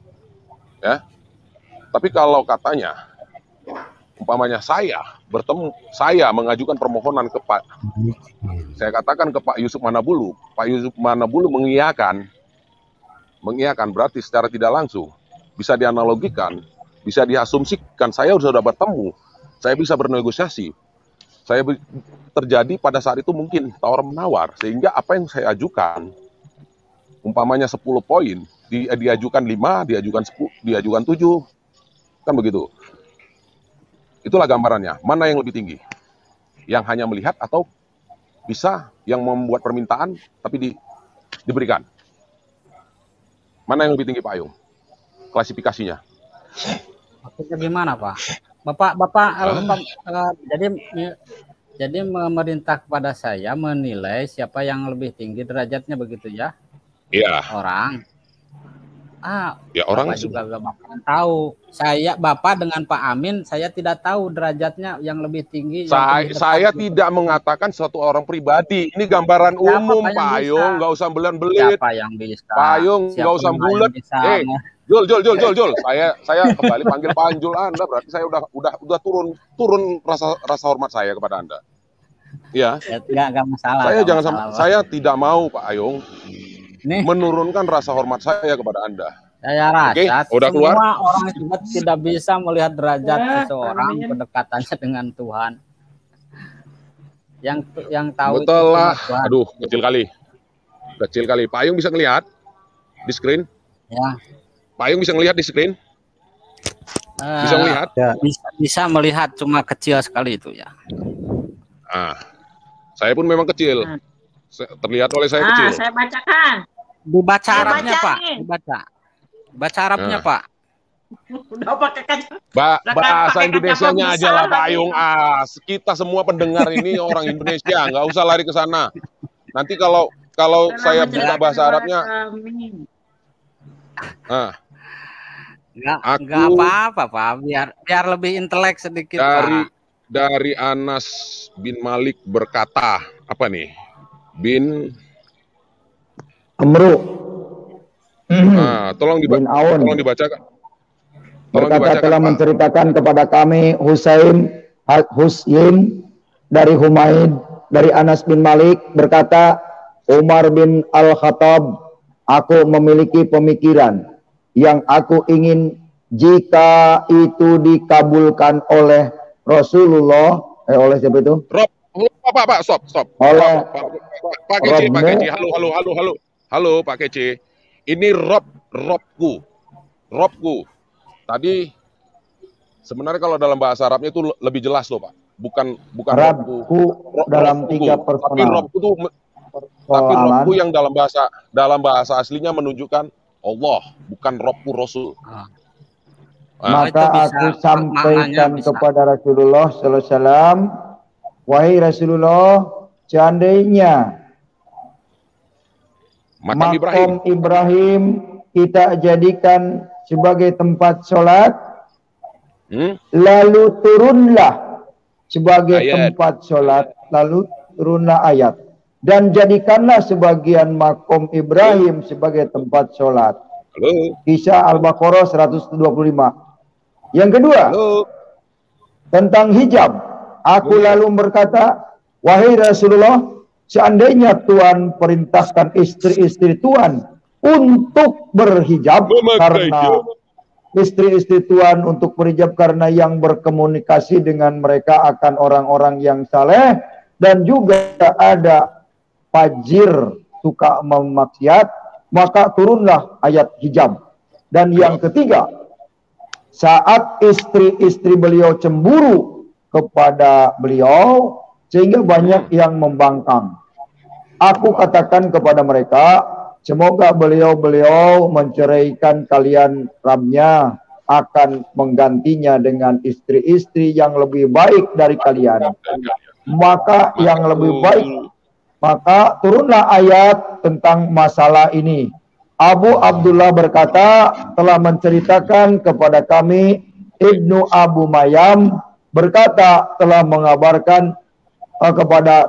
Ya. Tapi kalau katanya umpamanya saya mengajukan permohonan ke Pak, saya katakan ke Pak Yusuf Manabulu, Pak Yusuf Manabulu mengiyakan berarti secara tidak langsung bisa dianalogikan, bisa diasumsikan saya sudah bertemu, saya bisa bernegosiasi, terjadi pada saat itu mungkin tawar menawar, sehingga apa yang saya ajukan, umpamanya 10 poin, diajukan 5, diajukan 10, diajukan 7, kan begitu. Itulah gambarannya. Mana yang lebih tinggi? Yang hanya melihat atau bisa yang membuat permintaan tapi diberikan? Mana yang lebih tinggi Pak Ayung? Klasifikasinya. Maksudnya gimana Pak? Bapak jadi memerintah kepada saya menilai siapa yang lebih tinggi derajatnya begitu ya? Iya. Orang. Ya orang juga gak bakalan tahu. Bapak dengan Pak Amin, saya tidak tahu derajatnya yang lebih tinggi. Saya tidak mengatakan suatu orang pribadi. Ini gambaran umum, Pak Ayung. Nggak usah belit-belit. Siapa yang bisa? Pak Ayung, nggak usah bulat. Jul. Saya kembali panggil panjul Anda. Berarti saya udah turun rasa hormat saya kepada Anda. Ya. Nggak masalah. Saya tidak mau, Pak Ayung, menurunkan rasa hormat saya kepada Anda. Saya rasa udah keluar? Semua orang juga tidak bisa melihat derajat seseorang kedekatannya dengan Tuhan. Yang tahu betul lah. Aduh, kecil kali. Pak Ayung bisa ngelihat di screen? Ya. Pak Ayung bisa ngelihat di screen? Bisa melihat? Ya. Bisa melihat, cuma kecil sekali itu ya. Saya pun memang kecil. Terlihat oleh saya kecil. Saya bacakan. Dibaca Arabnya Pak. Baca Arabnya Pak. Udah pakai bahasa Indonesianya aja lah Pak Ayung. Kita semua pendengar ini orang Indonesia, nggak usah lari ke sana. Nanti kalau saya buka bahasa Arabnya, nggak apa-apa Pak. Biar lebih intelek sedikit dari Anas bin Malik berkata apa nih? Bin Amru. Tolong dibacakan. Berkata telah menceritakan kepada kami Husain dari Humaid dari Anas bin Malik berkata, Umar bin Al-Khattab, aku memiliki pemikiran yang aku ingin jika itu dikabulkan oleh Rasulullah, oleh siapa itu? Pak, stop. Oleh Pak Kece. Halo Pak Kece. Ini robku. Tadi sebenarnya kalau dalam bahasa Arabnya itu lebih jelas loh Pak. Bukan robku dalam 3 personal. Tapi robku yang dalam bahasa aslinya menunjukkan Allah, bukan Rabbu Rasul. Maka aku sampaikan kepada Rasulullah sallallahu alaihi wasallam, wahai Rasulullah, seandainya makam Ibrahim kita jadikan sebagai tempat sholat, lalu turunlah sebagai tempat sholat, lalu turunlah ayat, dan jadikanlah sebagian makam Ibrahim sebagai tempat sholat. Kisah Al-Baqarah 125. Yang kedua, tentang hijab, aku lalu berkata, wahai Rasulullah, seandainya Tuhan perintahkan istri-istri Tuhan untuk berhijab, karena istri-istri Tuhan untuk berhijab karena yang berkomunikasi dengan mereka akan orang-orang yang saleh, dan juga ada fajir suka memaksiat, maka turunlah ayat hijab. Dan yang ketiga, saat istri-istri beliau cemburu kepada beliau sehingga banyak yang membangkang, aku katakan kepada mereka, semoga beliau-beliau menceraikan kalian, Rabbnya akan menggantinya dengan istri-istri yang lebih baik dari kalian. Maka yang lebih baik, maka turunlah ayat tentang masalah ini. Abu Abdullah berkata, telah menceritakan kepada kami, Ibnu Abu Mayyam berkata, telah mengabarkan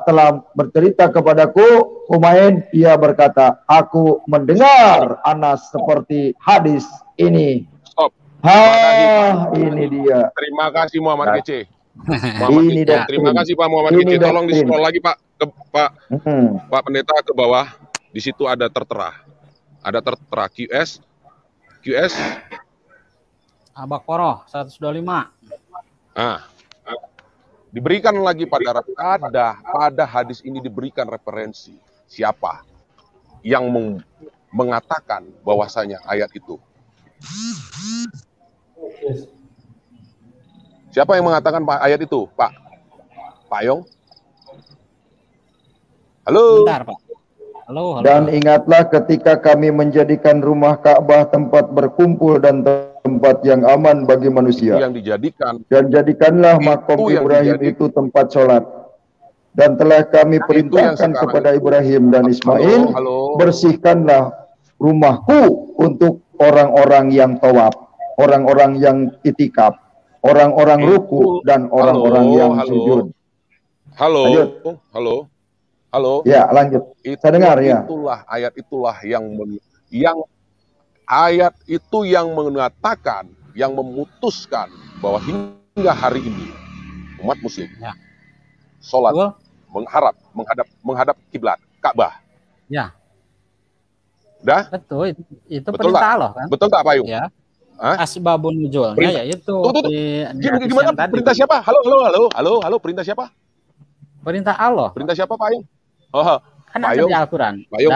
telah bercerita kepadaku, Humain, ia berkata, aku mendengar Anas seperti hadis ini. Stop. Ini dia. Terima kasih Muhammad Kece. Terima kasih Pak Muhammad Kece. Tolong di-scroll lagi Pak, Pak Pendeta ke bawah. Di situ ada tertera. Ada tertera QS Al-Baqarah 125. Diberikan lagi pada hadis ini diberikan referensi siapa yang mengatakan bahwasanya ayat itu. Siapa yang mengatakan ayat itu, Pak? Pak Yong? Halo. Bentar, Pak. Halo. Dan ingatlah ketika kami menjadikan rumah Ka'bah tempat berkumpul dan tempat yang aman bagi manusia. Yang dijadikan. Dan jadikanlah makom Ibrahim itu tempat sholat. Dan telah kami perintahkan kepada Ibrahim dan Ismail, bersihkanlah rumahku untuk orang-orang yang tawaf, orang-orang yang itikaf, orang-orang ruku, dan orang-orang yang sujud. Halo. Ya, lanjut. Saya dengar ya. Ayat itulah yang ayat itu yang mengatakan, yang memutuskan bahwa hingga hari ini umat muslim sholat menghadap kiblat Ka'bah. Ya. Dah? Betul, itu perintah Allah kan? Betul tak Pak Yung? Ya. Asbabun nuzulnya yaitu gimana perintah siapa? Halo, perintah siapa? Perintah Allah. Perintah siapa Pak Yung? Kan ada di Al-Quran. Payung,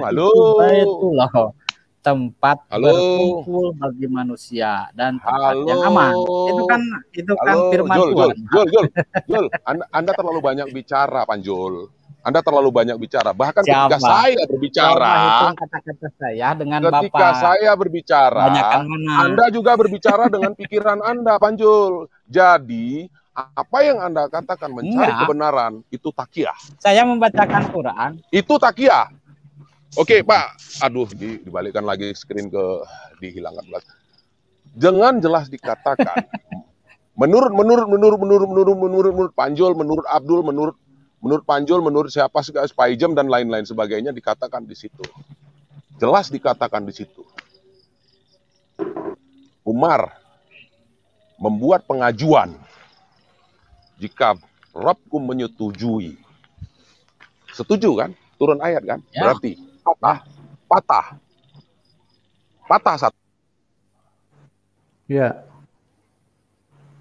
halo. Itu loh tempat berkumpul bagi manusia dan tempat yang aman. Itu kan firman Tuhan. Jul, Anda terlalu banyak bicara, Panjul. Anda terlalu banyak bicara. Bahkan ketika saya berbicara, kata-kata saya dengan ketika Bapak, saya berbicara, Anda juga berbicara dengan pikiran Anda, Panjul. Jadi apa yang Anda katakan mencari kebenaran itu takiyah. Saya membacakan Quran. Itu takiyah. Oke, Pak. Aduh, dibalikkan lagi screen dihilangkan. Dengan jelas dikatakan menurut Panjul, menurut Abdul, menurut Panjul, menurut siapa Spaijem dan lain-lain sebagainya dikatakan di situ. Jelas dikatakan di situ. Umar membuat pengajuan jika Rabbku menyetujui. Setuju kan? Turun ayat kan? Ya. Berarti patah satu. Ya.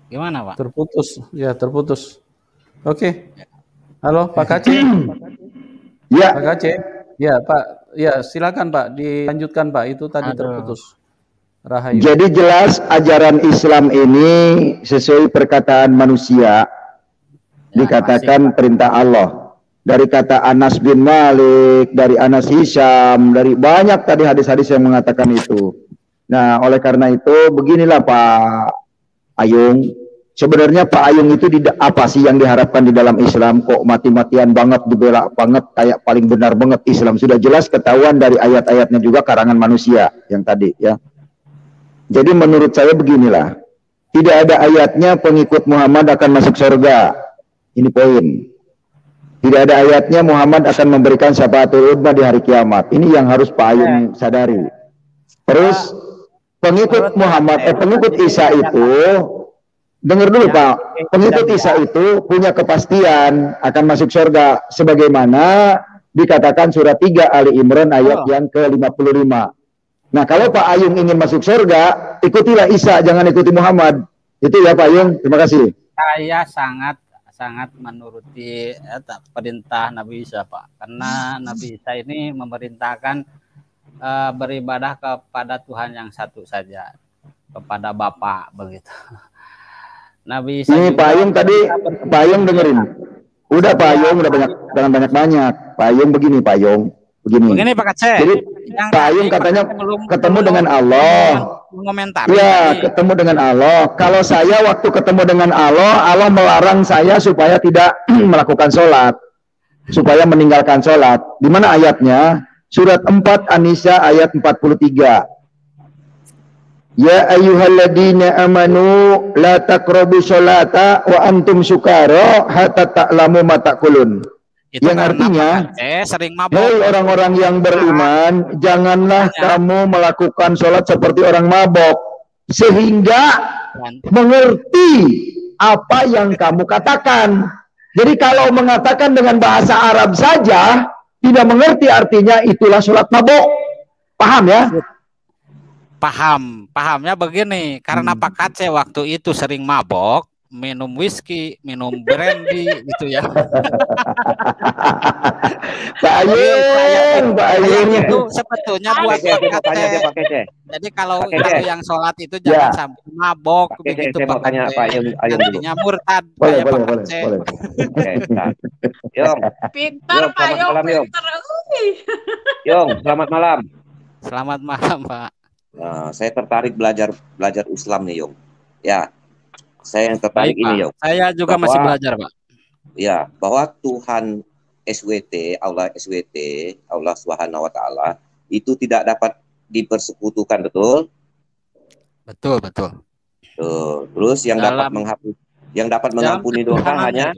Gimana Pak? Terputus. Oke. Halo Pak Kace. Ya. Pak Kace. Ya Pak. Ya silakan Pak. Dilanjutkan Pak. Itu tadi terputus. Rahayu. Jadi jelas ajaran Islam ini sesuai perkataan manusia. Dikatakan perintah Allah. dari kata Anas bin Malik, dari Anas Hisham, dari banyak tadi hadis-hadis yang mengatakan itu. Nah, oleh karena itu beginilah Pak Ayung. Sebenarnya Pak Ayung itu apa sih yang diharapkan di dalam Islam? Kok mati-matian banget, dibela banget, kayak paling benar banget Islam. Sudah jelas ketahuan dari ayat-ayatnya juga karangan manusia yang tadi ya. Jadi menurut saya beginilah. Tidak ada ayatnya pengikut Muhammad akan masuk surga. Ini poin. Tidak ada ayatnya Muhammad akan memberikan syafaatul uzma di hari kiamat. Ini yang harus Pak Ayung sadari. Terus pengikut Muhammad, pengikut Isa itu, dengar dulu Pak, pengikut Isa itu punya kepastian akan masuk surga sebagaimana dikatakan surat 3 Ali Imran ayat yang ke-55. Nah, kalau Pak Ayung ingin masuk surga, ikutilah Isa, jangan ikuti Muhammad. Itu ya Pak Ayung, terima kasih. Saya sangat menuruti perintah Nabi Isa, Pak. Karena Nabi Isa ini memerintahkan beribadah kepada Tuhan yang satu saja, kepada Bapa begitu. Nabi Isa ini Pak Ayung tadi, Pak Ayung dengerin. Udah Pak Ayung, udah jangan banyak-banyak. Pak Ayung begini, Pak Ayung. Begini Pak Aceh. Jadi Pak Ayung katanya ketemu dengan Allah. Iya, ketemu dengan Allah. Kalau saya waktu ketemu dengan Allah, Allah melarang saya supaya tidak melakukan sholat. Supaya meninggalkan sholat. Di mana ayatnya? Surat 4 An-Nisa ayat 43. Ya ayyuhalladzina amanu la taqrabu sholata wa antum sukara hatta ta'lamu ma taqulun. Yang artinya, hei orang-orang yang beriman, janganlah kamu melakukan sholat seperti orang mabok sehingga mengerti apa yang kamu katakan. Jadi kalau mengatakan dengan bahasa Arab saja tidak mengerti artinya, itulah sholat mabok. Paham ya? Pahamnya begini, karena Pak Kace waktu itu sering mabok, minum whisky, minum brandy gitu ya. Pak Ayung itu sebetulnya buat Pak Kace. Jadi kalau yang sholat itu jangan sampai mabok begitu Pak Kace. Artinya murtad kayak Pak Kace. Pintar Pak Ayung, pintar. Yong, selamat malam. Selamat malam Pak. Nah, saya tertarik belajar Islam nih, Yong. Ya, saya yang tertarik ini, Yong. Saya juga masih belajar, Pak. Ya, bahwa Tuhan SWT, Allah SWT, Allah Subhanahu wa Ta'ala, itu tidak dapat dipersekutukan, betul? Betul. Terus yang dapat mengampuni dosa hanya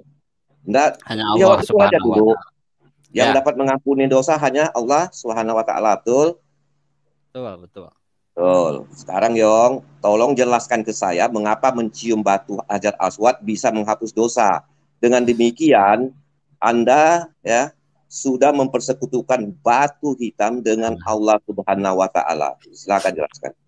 Allah Subhanahu wa Ta'ala. Yang dapat mengampuni dosa hanya Allah Subhanahu wa Ta'ala, betul? Betul. Sekarang Yong, tolong jelaskan ke saya mengapa mencium batu Hajar Aswad bisa menghapus dosa. Dengan demikian, Anda ya sudah mempersekutukan batu hitam dengan Allah Subhanahu wa Ta'ala. Silakan jelaskan.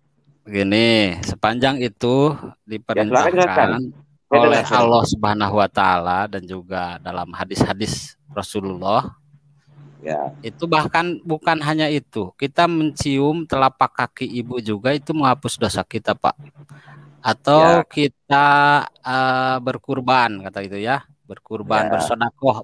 Begini, sepanjang itu diperintahkan oleh Allah Subhanahu wa Ta'ala dan juga dalam hadis-hadis Rasulullah. Ya. Itu bahkan bukan hanya itu, kita mencium telapak kaki ibu juga itu menghapus dosa kita, Pak. Atau kita berkurban, kata itu ya, berkurban,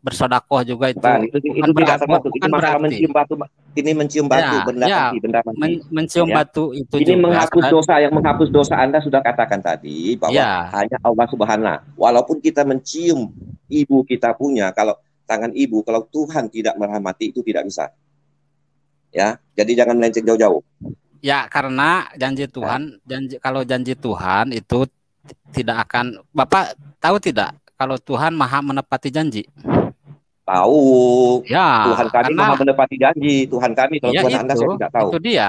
bersodakoh juga itu. Itu tidak termasuk. Ini masalah mencium batu. Ini mencium batu, benda mati, benda mati. Mencium batu itu ini juga. Menghapus dosa, yang menghapus dosa Anda sudah katakan tadi bahwa hanya Allah Subhanahu. Walaupun kita mencium ibu kita punya, kalau tangan ibu, kalau Tuhan tidak merahmati itu tidak bisa. Ya, jadi jangan melenceng jauh-jauh. Ya, karena janji Tuhan, kalau janji Tuhan itu tidak akan, Bapak tahu tidak kalau Tuhan Maha menepati janji? Tahu. Ya, Tuhan kami Maha menepati janji. Tuhan kami, kalau Tuhan Anda saya tidak tahu. Itu dia.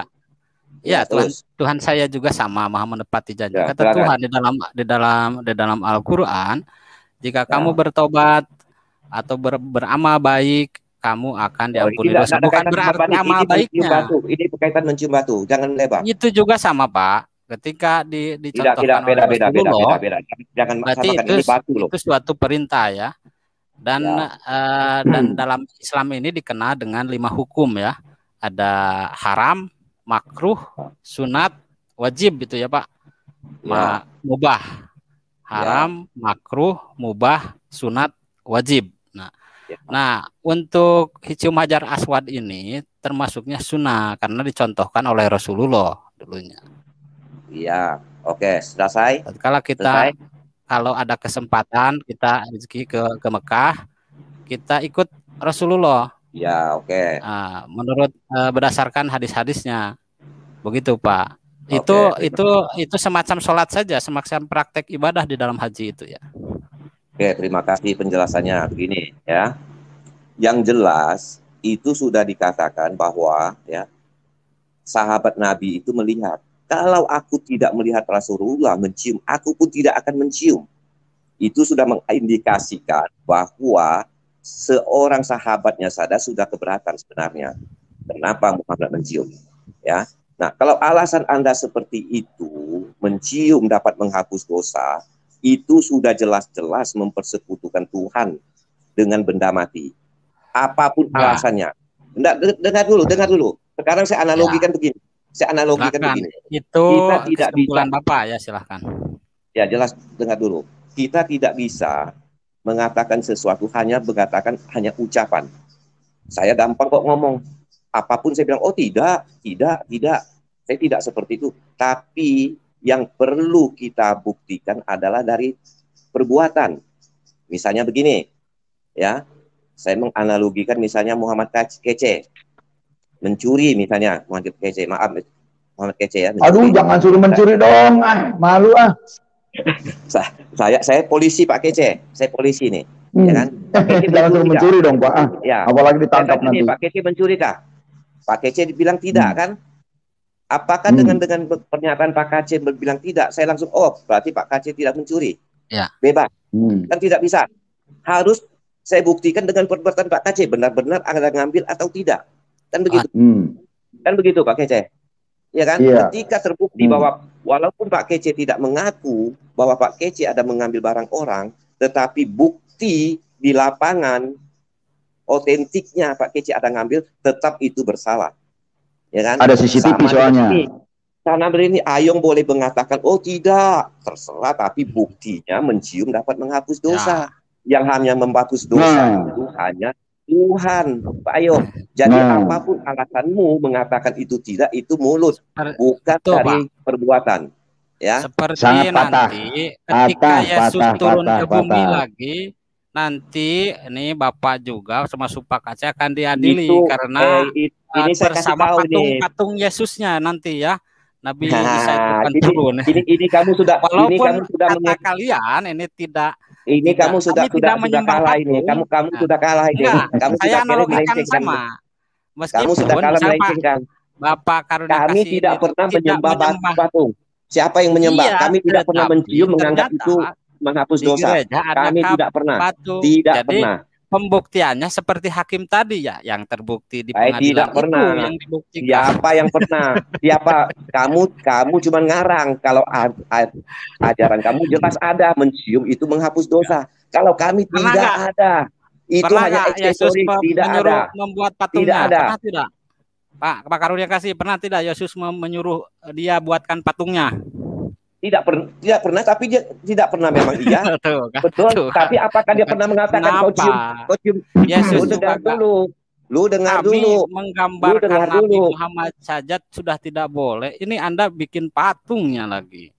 Ya, Tuhan saya juga sama Maha menepati janji. Kata Tuhan di dalam Al-Qur'an, jika kamu bertobat atau beramal baik, kamu akan diampuni dosa. Bukan berarti amal baiknya. Ini berkaitan mencium batu, jangan lebar. Itu juga sama, Pak. Ketika dicontohkan beda. Jangan berarti itu suatu perintah ya. Dan dalam Islam ini dikenal dengan 5 hukum ya. Ada haram, makruh, sunat, wajib gitu ya, Pak. Mubah. Haram, makruh, mubah, sunat, wajib. Nah, Nah, untuk cium hajar aswad ini termasuknya sunnah karena dicontohkan oleh Rasulullah dulunya. Iya, oke, selesai. Kalau kita kalau ada kesempatan kita rezeki ke Mekah, kita ikut Rasulullah. Ya, oke. Nah, menurut berdasarkan hadis-hadisnya, begitu Pak. Itu semacam sholat saja, semacam praktek ibadah di dalam haji itu ya. Oke, terima kasih penjelasannya. Begini ya, yang jelas itu sudah dikatakan bahwa ya sahabat Nabi itu melihat. Kalau aku tidak melihat Rasulullah mencium, aku pun tidak akan mencium. Itu sudah mengindikasikan bahwa seorang sahabatnya saja sudah keberatan sebenarnya. Kenapa Muhammad mencium? Ya. Nah, kalau alasan Anda seperti itu, mencium dapat menghapus dosa, itu sudah jelas-jelas mempersekutukan Tuhan dengan benda mati. Apapun alasannya. Dengar dulu. Sekarang saya analogikan begini. Itu kita tidak bisa, Bapak ya, silahkan. Ya, jelas, dengar dulu. Kita tidak bisa mengatakan sesuatu hanya ucapan. Saya gampang kok ngomong. Apapun saya bilang, oh tidak. Saya tidak seperti itu. Tapi yang perlu kita buktikan adalah dari perbuatan. Misalnya begini, ya, saya menganalogikan misalnya Muhammad Kece mencuri misalnya, Muhammad Kece ya. Mencuri. Aduh, jangan suruh mencuri dong, malu ah. Saya polisi Pak Kece, saya polisi nih, ya kan? Jangan suruh mencuri dong Pak. Ya. Apalagi ditangkap nanti. Pak Kece mencuri kah? Pak Kece dibilang tidak kan? Apakah dengan pernyataan Pak Kece bilang tidak, saya langsung berarti Pak Kece tidak mencuri? Ya. Bebas. Kan tidak bisa. Harus saya buktikan dengan perbuatan Pak Kece benar-benar ada ngambil atau tidak. Kan begitu. Kan begitu Pak Kece. Ya kan? Yeah. Ketika terbukti bahwa walaupun Pak Kece tidak mengaku bahwa Pak Kece ada mengambil barang orang, tetapi bukti di lapangan otentiknya Pak Kece ada ngambil, tetap itu bersalah. Ya kan? Ada CCTV soalnya. Karena ini Ayong boleh mengatakan, oh tidak, terserah, tapi buktinya mencium dapat menghapus dosa. Yang hanya menghapus dosa itu hanya Tuhan, Pak Ayong. Jadi apapun alasanmu mengatakan itu tidak, itu mulut, bukan dari perbuatan. Ya. Seperti nanti ketika Yesus turun ke bumi lagi, nanti ini Bapak juga termasuk Pak Kece akan diadili karena ini bersama patung Yesusnya nanti ya. Nabi Isa itu akan turun. Ini kamu sudah walaupun kata kalian ini tidak. Ini kamu sudah kalah ini. Kamu sudah kalah ini. Kamu saya analogikan sama. Meskipun kamu sudah kalah melencengkan. Bapak karena kami tidak pernah menyembah patung. Siapa yang menyembah? Kami tidak pernah mencium menganggap itu menghapus dosa. Kami tidak pernah. Tidak pernah. Pembuktiannya seperti hakim tadi ya, yang terbukti di pengadilan tidak pernah. Itu yang dibuktikan. Siapa yang pernah? Siapa? Kamu cuma ngarang. Kalau ajaran kamu jelas ada mencium itu menghapus dosa. Kalau kami tidak ada. Itu hanya aksesoris, tidak ada. Membuat patungnya. Tidak ada. Pernah tidak? Pak Karunia kasih, pernah tidak Yesus menyuruh dia buatkan patungnya? Tidak pernah, tapi dia tidak pernah memang iya. Betul. Tapi apakah dia pernah mengatakan kau cium? Yesus lu dengar dulu. Menggambarkan Nabi Muhammad saja sudah tidak boleh. Ini Anda bikin patungnya lagi.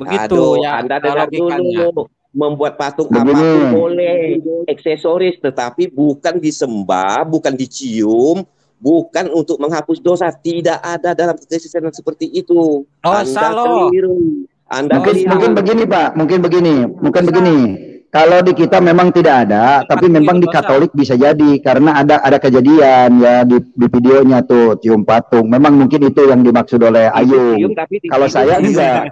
Begitu ya. Anda dengar dulu. Membuat patung apapun boleh, aksesoris, tetapi bukan disembah, bukan dicium, bukan untuk menghapus dosa. Tidak ada dalam kesesuaian seperti itu. Anda keliru. Mungkin begini Pak, mungkin begini. Kalau di kita memang tidak ada, tapi memang di Katolik bisa jadi karena ada kejadian ya di videonya tuh cium patung. Memang mungkin itu yang dimaksud oleh Ayu. Kalau saya bisa.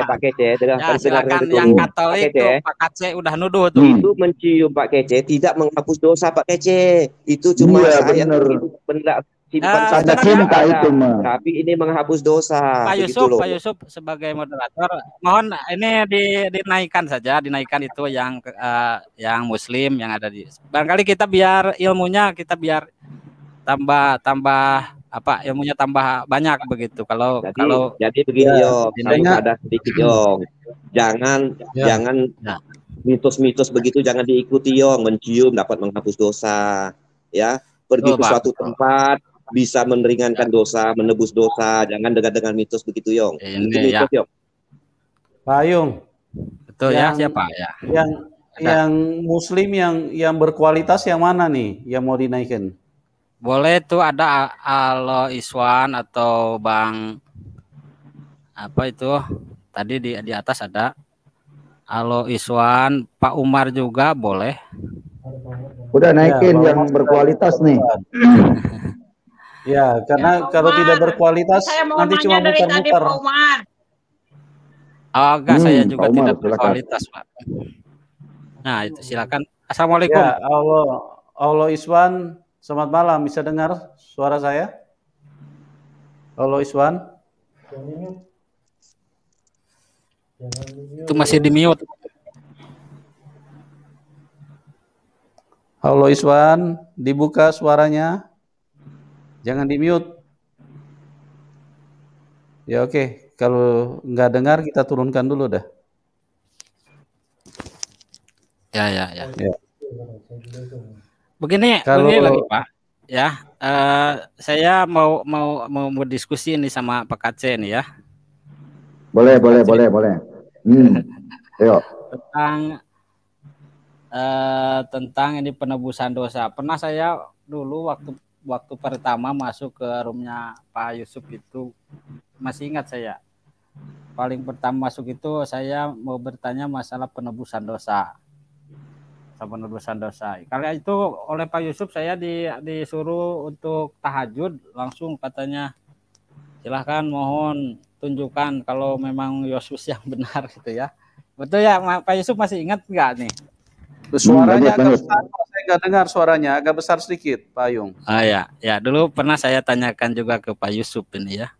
Pak Kece, silakan yang Katolik tuh Pak Kece udah nuduh tuh. Itu mencium Pak Kece tidak menghapus dosa Pak Kece. Itu cuma saya tanda cinta itu mah. Tapi ini menghapus dosa. Pak Yusuf sebagai moderator, mohon ini dinaikkan itu yang Muslim yang ada di. Barangkali kita biar ilmunya biar tambah ilmunya tambah banyak begitu. Jadi begini Yong, ada sedikit Yong. Jangan Mitos-mitos begitu jangan diikuti, Yong. Mencium dapat menghapus dosa, ya. Pergi ke suatu tempat bisa meringankan dosa, menebus dosa. Jangan dengan mitos begitu, Yong. Itu mitos, Yong. Pak Yung. Betul ya, siapa ya? Yang Muslim yang berkualitas yang mana nih yang mau dinaikkan? Boleh tuh ada Alo Iswan atau Bang apa itu? Tadi di atas ada Alo Iswan, Pak Umar juga boleh. Udah naikin yang berkualitas nih. Ya, karena kalau tidak berkualitas nanti cuma muter-muter. Oh, enggak, saya juga tidak berkualitas, Pak. Nah, itu silakan. Assalamualaikum. Ya, Allah Iswan, selamat malam. Bisa dengar suara saya? Allah Iswan. Itu masih di mute. Halo Iswan, dibuka suaranya. Jangan di mute. Ya oke. Kalau nggak dengar kita turunkan dulu dah. Ya. Begini lagi Pak. Ya, saya mau berdiskusi ini sama Pak Kace nih ya. Boleh. Ayo. Tentang ini penebusan dosa. Pernah saya dulu waktu pertama masuk ke roomnya Pak Yusuf itu, masih ingat saya. Paling pertama masuk itu saya mau bertanya masalah penebusan dosa. Kali itu oleh Pak Yusuf saya disuruh untuk tahajud, langsung katanya silahkan mohon tunjukkan kalau memang Yesus yang benar gitu ya. Betul ya Pak Yusuf, masih ingat nggak nih? Suaranya agak besar, saya nggak dengar suaranya, agak besar sedikit Pak Yung. Ya dulu pernah saya tanyakan juga ke Pak Yusuf ini ya.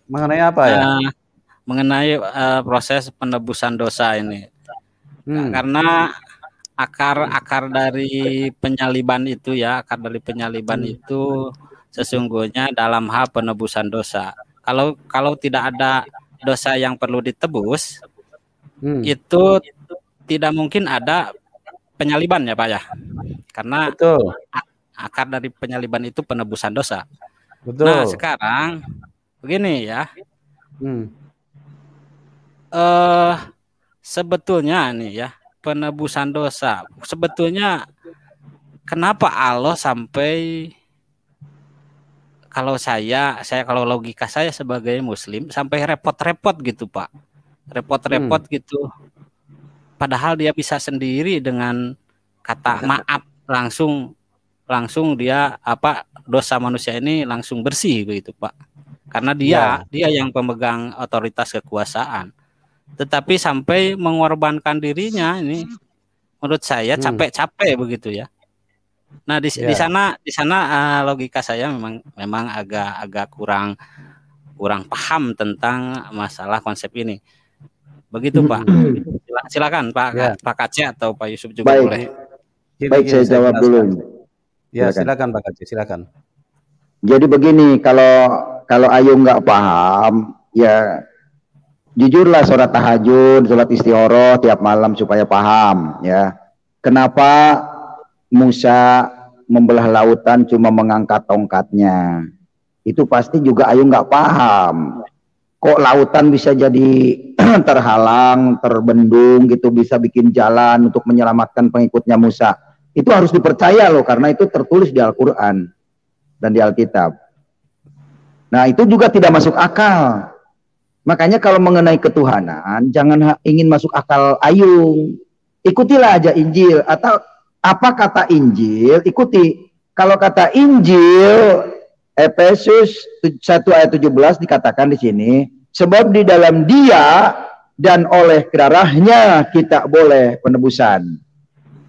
Mengenai apa ya? Mengenai proses penebusan dosa ini. Karena akar dari penyaliban itu ya, itu sesungguhnya dalam hal penebusan dosa. Kalau tidak ada dosa yang perlu ditebus, itu tidak mungkin ada penyaliban ya Pak ya. Karena akar dari penyaliban itu penebusan dosa. Betul. Nah sekarang begini ya. Sebetulnya nih ya, penebusan dosa. Sebetulnya kenapa Allah sampai, kalau logika saya sebagai Muslim sampai repot-repot gitu Pak. Repot-repot gitu. Padahal dia bisa sendiri dengan kata maaf langsung dia dosa manusia ini langsung bersih begitu Pak. Karena dia yang pemegang otoritas kekuasaan. Tetapi sampai mengorbankan dirinya ini menurut saya capek-capek begitu ya. Nah di sana logika saya memang agak kurang paham tentang masalah konsep ini. Begitu Pak. Silakan Pak Kace atau Pak Yusuf juga boleh. Baik, saya jawab dulu. Ya, silakan Pak Kace, silakan. Jadi begini, kalau Ayu nggak paham, ya jujurlah sholat tahajud, sholat istihoroh tiap malam supaya paham ya. Kenapa Musa membelah lautan cuma mengangkat tongkatnya? Itu pasti juga Ayu nggak paham. Kok lautan bisa jadi terhalang, terbendung gitu, bisa bikin jalan untuk menyelamatkan pengikutnya Musa. Itu harus dipercaya loh, karena itu tertulis di Al-Quran dan di Alkitab. Nah itu juga tidak masuk akal. Makanya kalau mengenai ketuhanan, jangan ingin masuk akal Ayung. Ikutilah aja Injil. Atau apa kata Injil, ikuti. Kalau kata Injil, Efesus 1 ayat 17 dikatakan di sini, sebab di dalam Dia dan oleh darahnya kita boleh penebusan,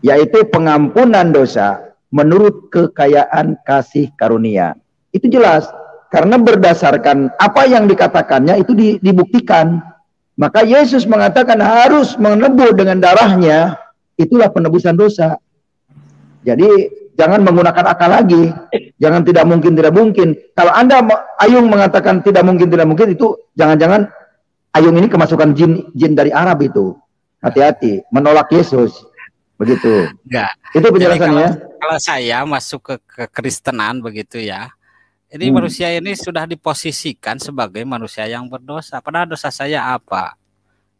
yaitu pengampunan dosa menurut kekayaan kasih karunia. Itu jelas, karena berdasarkan apa yang dikatakannya itu dibuktikan. Maka Yesus mengatakan harus menebus dengan darahnya, itulah penebusan dosa. Jadi jangan menggunakan akal lagi, jangan tidak mungkin. Kalau Anda Ayung mengatakan tidak mungkin, itu jangan-jangan Ayung ini kemasukan jin dari Arab itu. Hati-hati, menolak Yesus. Begitu. Enggak. Itu penjelasannya. Kalau saya masuk ke Kristenan begitu ya. Ini manusia ini sudah diposisikan sebagai manusia yang berdosa. Padahal dosa saya apa?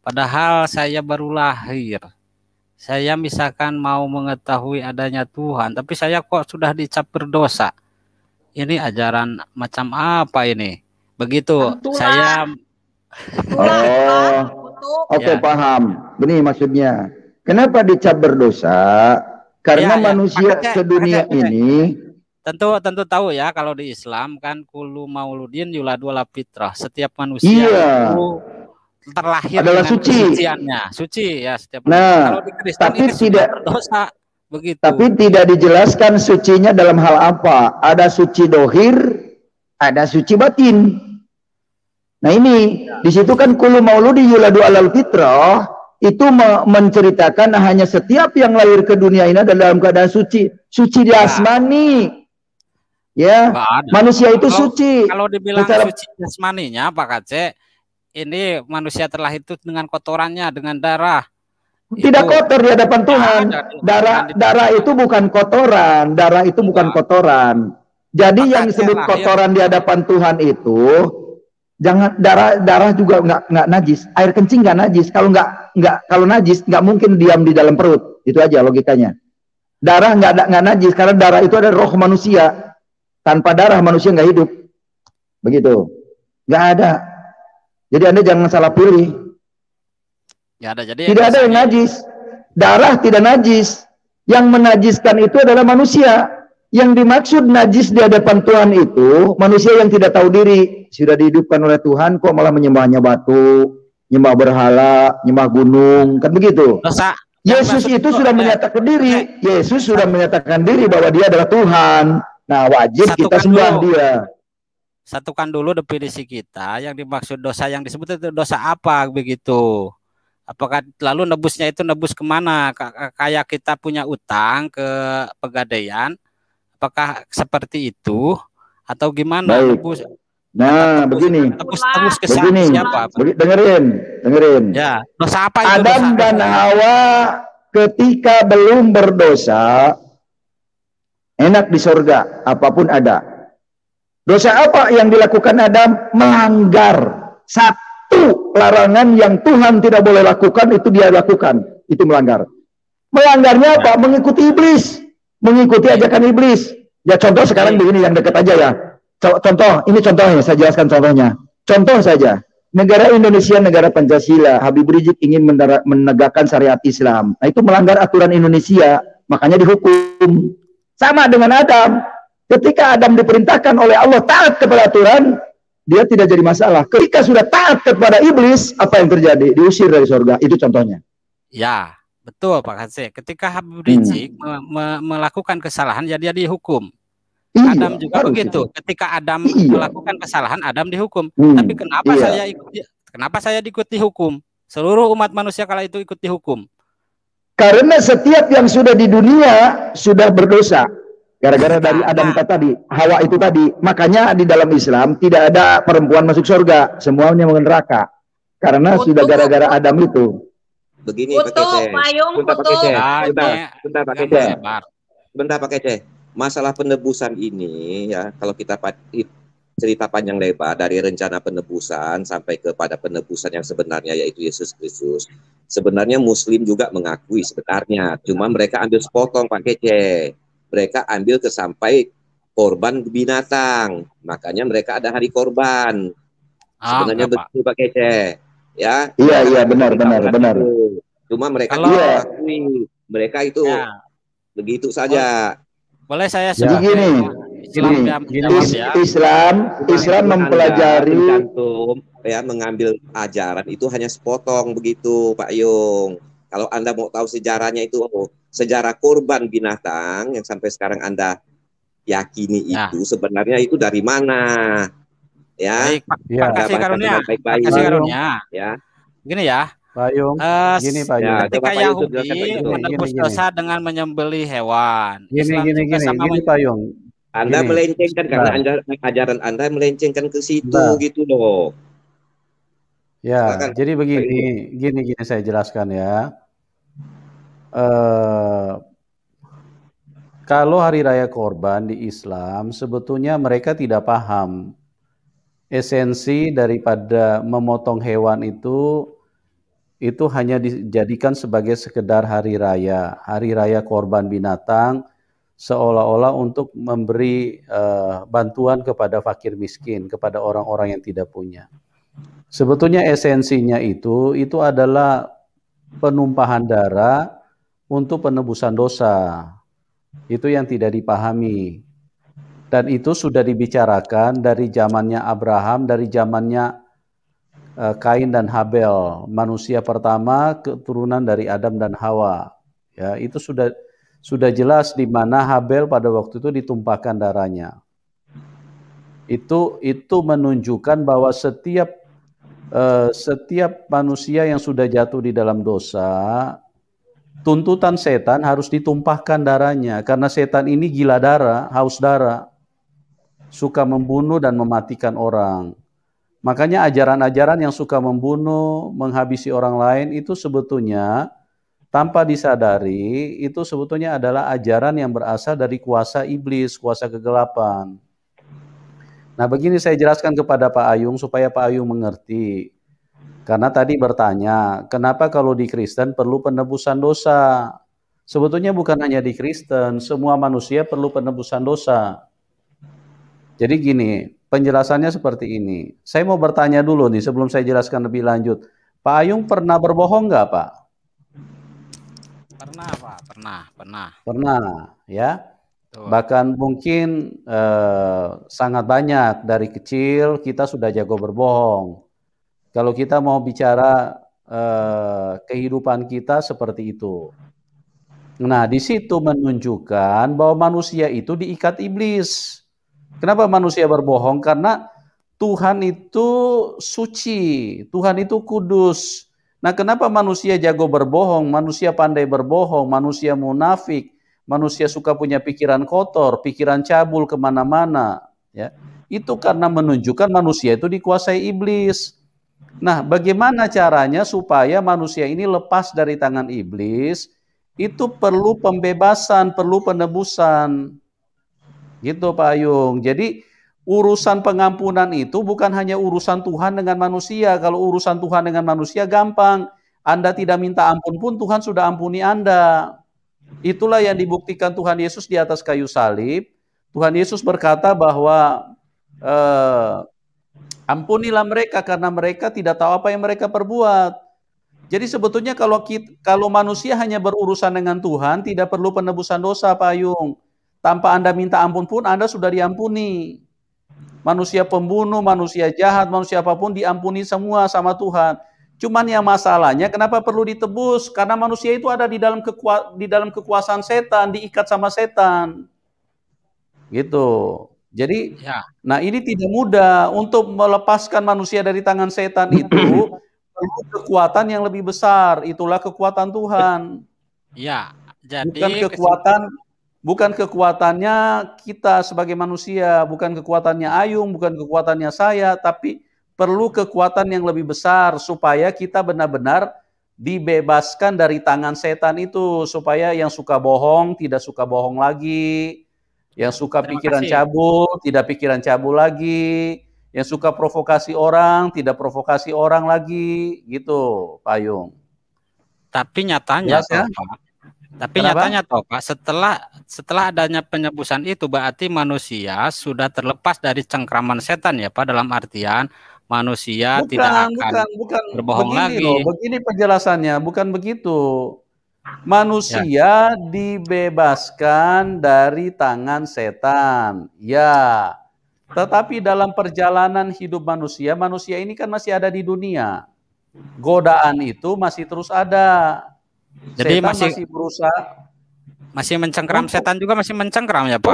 Padahal saya baru lahir. Saya misalkan mau mengetahui adanya Tuhan, tapi saya kok sudah dicap berdosa. Ini ajaran macam apa ini? Begitu. Saya Oke, paham. Begini maksudnya. Kenapa dicap berdosa? Karena manusia sedunia ini tentu tahu ya, kalau di Islam kan kullu mauludin yuladu ala fitrah. Setiap manusia itu terlahir adalah dengan kesuciannya. Suci ya setiap manusia. Kalau di Kristen tapi ini tidak berdosa begitu. Tapi tidak dijelaskan sucinya dalam hal apa. Ada suci dohir, ada suci batin. Nah ini di situ kan kullu mauludi yuladu alal fitrah itu menceritakan hanya setiap yang lahir ke dunia ini adalah dalam keadaan suci di asmani. Ya, manusia itu suci. Kalau dibilang suci jasmaninya Pak Kacek, ini manusia terlahir itu dengan kotorannya, dengan darah. Tidak kotor di hadapan Tuhan. Darah itu bukan kotoran. Darah itu bukan kotoran. Jadi yang disebut kotoran di hadapan Tuhan itu jangan darah juga nggak najis. Air kencing nggak najis. Kalau najis nggak mungkin diam di dalam perut. Itu aja logikanya. Darah nggak najis karena darah itu ada roh manusia. Tanpa darah manusia nggak hidup. Begitu. Nggak ada. Jadi Anda jangan salah pilih. Tidak ada yang najis. Darah tidak najis. Yang menajiskan itu adalah manusia. Yang dimaksud najis di hadapan Tuhan itu manusia yang tidak tahu diri. Sudah dihidupkan oleh Tuhan kok malah menyembahnya batu, nyembah berhala, nyembah gunung, kan begitu. Yesus itu sudah menyatakan diri. Yesus sudah menyatakan diri bahwa dia adalah Tuhan. Nah, wajib kita sembah dia. Satukan dulu definisi kita. Yang dimaksud dosa yang disebut itu dosa apa begitu? Apakah lalu nebusnya itu nebus kemana? Kayak kita punya utang ke Pegadaian, apakah seperti itu atau gimana? Nebus. Nah, begini. Nebus ke siapa? Dengerin. Ya, dosa apa itu? Adam dan Hawa ketika belum berdosa enak di sorga, apapun ada. Dosa apa yang dilakukan Adam? Melanggar satu larangan yang Tuhan tidak boleh lakukan, itu dia lakukan. Itu melanggar. Melanggarnya apa? Mengikuti iblis. Mengikuti ajakan iblis. Ya contoh sekarang begini yang dekat aja ya. Contoh, ini contohnya, saya jelaskan contohnya. Contoh saja. Negara Indonesia, negara Pancasila. Habib Rizik ingin menegakkan syariat Islam. Nah itu melanggar aturan Indonesia. Makanya dihukum. Sama dengan Adam. Ketika Adam diperintahkan oleh Allah taat kepada aturan, dia tidak jadi masalah. Ketika sudah taat kepada iblis, apa yang terjadi? Diusir dari surga. Itu contohnya. Ya, betul Pak Kacek. Ketika Habib Rizik melakukan kesalahan, ya dia dihukum. Adam juga begitu. Ketika Adam melakukan kesalahan, Adam dihukum. Tapi kenapa saya ikut dihukum? Seluruh umat manusia kala itu ikut dihukum. Karena setiap yang sudah di dunia sudah berdosa. Gara-gara dari Adam tadi, Hawa itu tadi. Makanya di dalam Islam tidak ada perempuan masuk surga. Semuanya mau neraka. Karena sudah gara-gara Adam itu. Begini Pak Kece. Bentar Pak Kece. Masalah penebusan ini ya, kalau kita cerita panjang lebar dari rencana penebusan sampai kepada penebusan yang sebenarnya yaitu Yesus Kristus. Sebenarnya Muslim juga mengakui sebenarnya, cuma mereka ambil sepotong Pak Kece. Mereka ambil sampai korban binatang, makanya mereka ada hari korban. Sebenarnya betul Pak Kece, ya. Iya benar. Cuma mereka mengakui, mereka itu begitu saja. Boleh saya gini. Islam mempelajari mengambil ajaran itu hanya sepotong begitu Pak Yung. Kalau Anda mau tahu sejarahnya itu sejarah korban binatang yang sampai sekarang Anda yakini itu sebenarnya itu dari mana? Ya. Makasih karunia. Ya. Gini ya. Pak Yung, gini Pak Yung. Ketika Yahudi menebus dosa dengan menyembelih hewan. Gini Pak Yung. Anda melencengkan karena ajaran Anda melencengkan ke situ gitu loh. Ya, silakan. Jadi gini saya jelaskan ya. Kalau hari raya Korban di Islam, sebetulnya mereka tidak paham esensi daripada memotong hewan itu hanya dijadikan sebagai sekedar hari raya Korban binatang, seolah-olah untuk memberi bantuan kepada fakir miskin, kepada orang-orang yang tidak punya. Sebetulnya esensinya itu adalah penumpahan darah untuk penebusan dosa. Itu yang tidak dipahami. Dan itu sudah dibicarakan dari zamannya Abraham, dari zamannya Kain dan Habel, manusia pertama keturunan dari Adam dan Hawa. Ya, itu sudah jelas di mana Habel pada waktu itu ditumpahkan darahnya. Itu menunjukkan bahwa setiap manusia yang sudah jatuh di dalam dosa, tuntutan setan harus ditumpahkan darahnya, karena setan ini gila darah, haus darah, suka membunuh dan mematikan orang. Makanya ajaran-ajaran yang suka membunuh, menghabisi orang lain itu sebetulnya tanpa disadari itu sebetulnya adalah ajaran yang berasal dari kuasa iblis, kuasa kegelapan. Nah, begini saya jelaskan kepada Pak Ayung supaya Pak Ayung mengerti. Karena tadi bertanya, kenapa kalau di Kristen perlu penebusan dosa? Sebetulnya bukan hanya di Kristen, semua manusia perlu penebusan dosa. Jadi gini, penjelasannya seperti ini. Saya mau bertanya dulu nih sebelum saya jelaskan lebih lanjut. Pak Ayung pernah berbohong nggak, Pak? Pernah, Pak. Pernah. Pernah, ya. Bahkan mungkin sangat banyak dari kecil kita sudah jago berbohong. Kalau kita mau bicara kehidupan kita seperti itu. Nah, di situ menunjukkan bahwa manusia itu diikat iblis. Kenapa manusia berbohong? Karena Tuhan itu suci, Tuhan itu kudus. Nah, kenapa manusia jago berbohong, manusia pandai berbohong, manusia munafik, manusia suka punya pikiran kotor, pikiran cabul kemana-mana. Ya, itu karena menunjukkan manusia itu dikuasai iblis. Nah, bagaimana caranya supaya manusia ini lepas dari tangan iblis? Itu perlu pembebasan, perlu penebusan. Gitu Pak Ayung. Jadi urusan pengampunan itu bukan hanya urusan Tuhan dengan manusia. Kalau urusan Tuhan dengan manusia gampang. Anda tidak minta ampun pun Tuhan sudah ampuni Anda. Itulah yang dibuktikan Tuhan Yesus di atas kayu salib. Tuhan Yesus berkata bahwa ampunilah mereka karena mereka tidak tahu apa yang mereka perbuat. Jadi sebetulnya kalau manusia hanya berurusan dengan Tuhan, tidak perlu penebusan dosa, Pak Ayung. Tanpa Anda minta ampun pun Anda sudah diampuni. Manusia pembunuh, manusia jahat, manusia apapun diampuni semua sama Tuhan. Cuman yang masalahnya kenapa perlu ditebus? Karena manusia itu ada di dalam kekuasaan setan, diikat sama setan. Gitu. Jadi, nah ini tidak mudah untuk melepaskan manusia dari tangan setan itu perlu kekuatan yang lebih besar. Itulah kekuatan Tuhan. Ya, jadi bukan kekuatannya kita sebagai manusia, bukan kekuatannya Ayung, bukan kekuatannya saya, tapi perlu kekuatan yang lebih besar supaya kita benar-benar dibebaskan dari tangan setan itu, supaya yang suka bohong tidak suka bohong lagi. Yang suka pikiran cabul, tidak pikiran cabul lagi. Yang suka provokasi orang, tidak provokasi orang lagi. Gitu, Pak Ayung. Tapi nyatanya, Pak, setelah adanya penebusan itu, berarti manusia sudah terlepas dari cengkraman setan ya, Pak, dalam artian manusia tidak akan berbohong lagi. Begini penjelasannya, bukan begitu. Manusia dibebaskan dari tangan setan. Ya. Tetapi dalam perjalanan hidup manusia ini kan masih ada di dunia. Godaan itu masih terus ada. Jadi setan masih berusaha. Masih mencengkram setan juga masih mencengkram ya, Pak?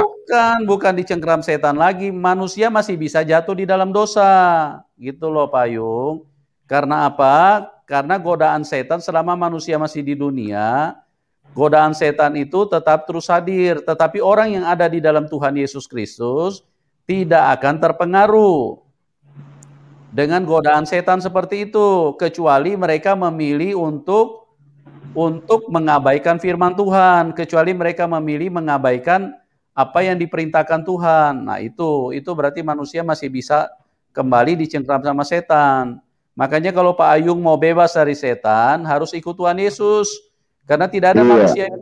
Bukan dicengkram setan lagi. Manusia masih bisa jatuh di dalam dosa. Gitu loh Pak Ayung. Karena apa? Karena godaan setan selama manusia masih di dunia, godaan setan itu tetap terus hadir. Tetapi orang yang ada di dalam Tuhan Yesus Kristus tidak akan terpengaruh. dengan godaan setan seperti itu, kecuali mereka memilih untuk mengabaikan firman Tuhan, kecuali mereka memilih mengabaikan apa yang diperintahkan Tuhan. Nah, itu berarti manusia masih bisa kembali dicengkram sama setan. Makanya kalau Pak Ayung mau bebas dari setan, harus ikut Tuhan Yesus. Karena tidak ada manusia yang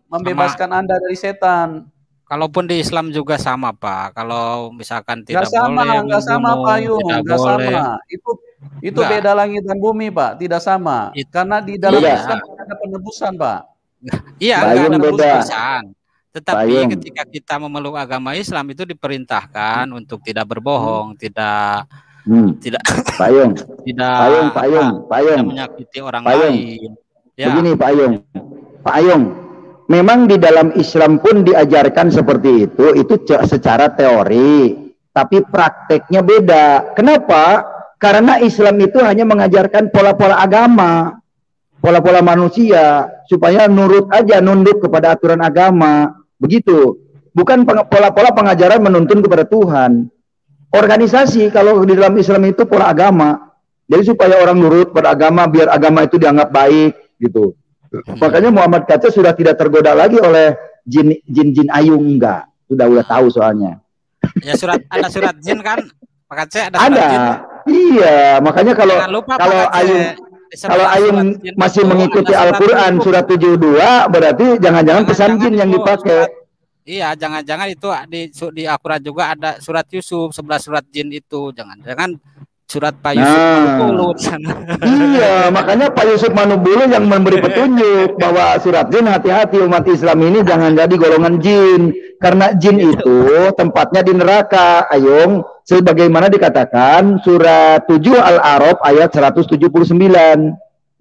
membebaskan Anda dari setan. Kalaupun di Islam juga sama, Pak. Kalau misalkan tidak nggak sama Pak Ayung, nggak sama. Itu beda langit dan bumi, Pak. Tidak sama. Karena di dalam Islam ada penebusan, Pak. Iya, nggak ada penebusan. Tetapi ketika kita memeluk agama Islam itu diperintahkan untuk tidak berbohong, tidak menyakiti orang lain. Ya. Begini Pak Ayung, memang di dalam Islam pun diajarkan seperti itu secara teori, tapi prakteknya beda. Kenapa? Karena Islam itu hanya mengajarkan pola-pola agama, pola-pola manusia, supaya nurut aja, nunduk kepada aturan agama, begitu. Bukan pola-pola pengajaran menuntun kepada Tuhan. Organisasi kalau di dalam Islam itu pola agama, jadi supaya orang nurut pada agama, biar agama itu dianggap baik, gitu. Makanya Muhammad Kaca sudah tidak tergoda lagi oleh jin Ayung, enggak. Sudah tahu soalnya. Ya ada surat jin kan, Pak Kaca ada. Jin. Iya, makanya kalau Ayung masih mengikuti Al-Quran surat 72, berarti jangan-jangan pesan jin yang dipakai. Iya, jangan-jangan itu di Al-Quran juga ada surat Yusuf, 11 surat jin itu. Jangan-jangan surat Pak Yusuf Manubulu. Iya, makanya Pak Yusuf Manubulu yang memberi petunjuk bahwa surat jin, hati-hati umat Islam ini jangan jadi golongan jin. Karena jin itu tempatnya di neraka, Ayung. Sebagaimana dikatakan surat 7 Al-A'raf ayat 179.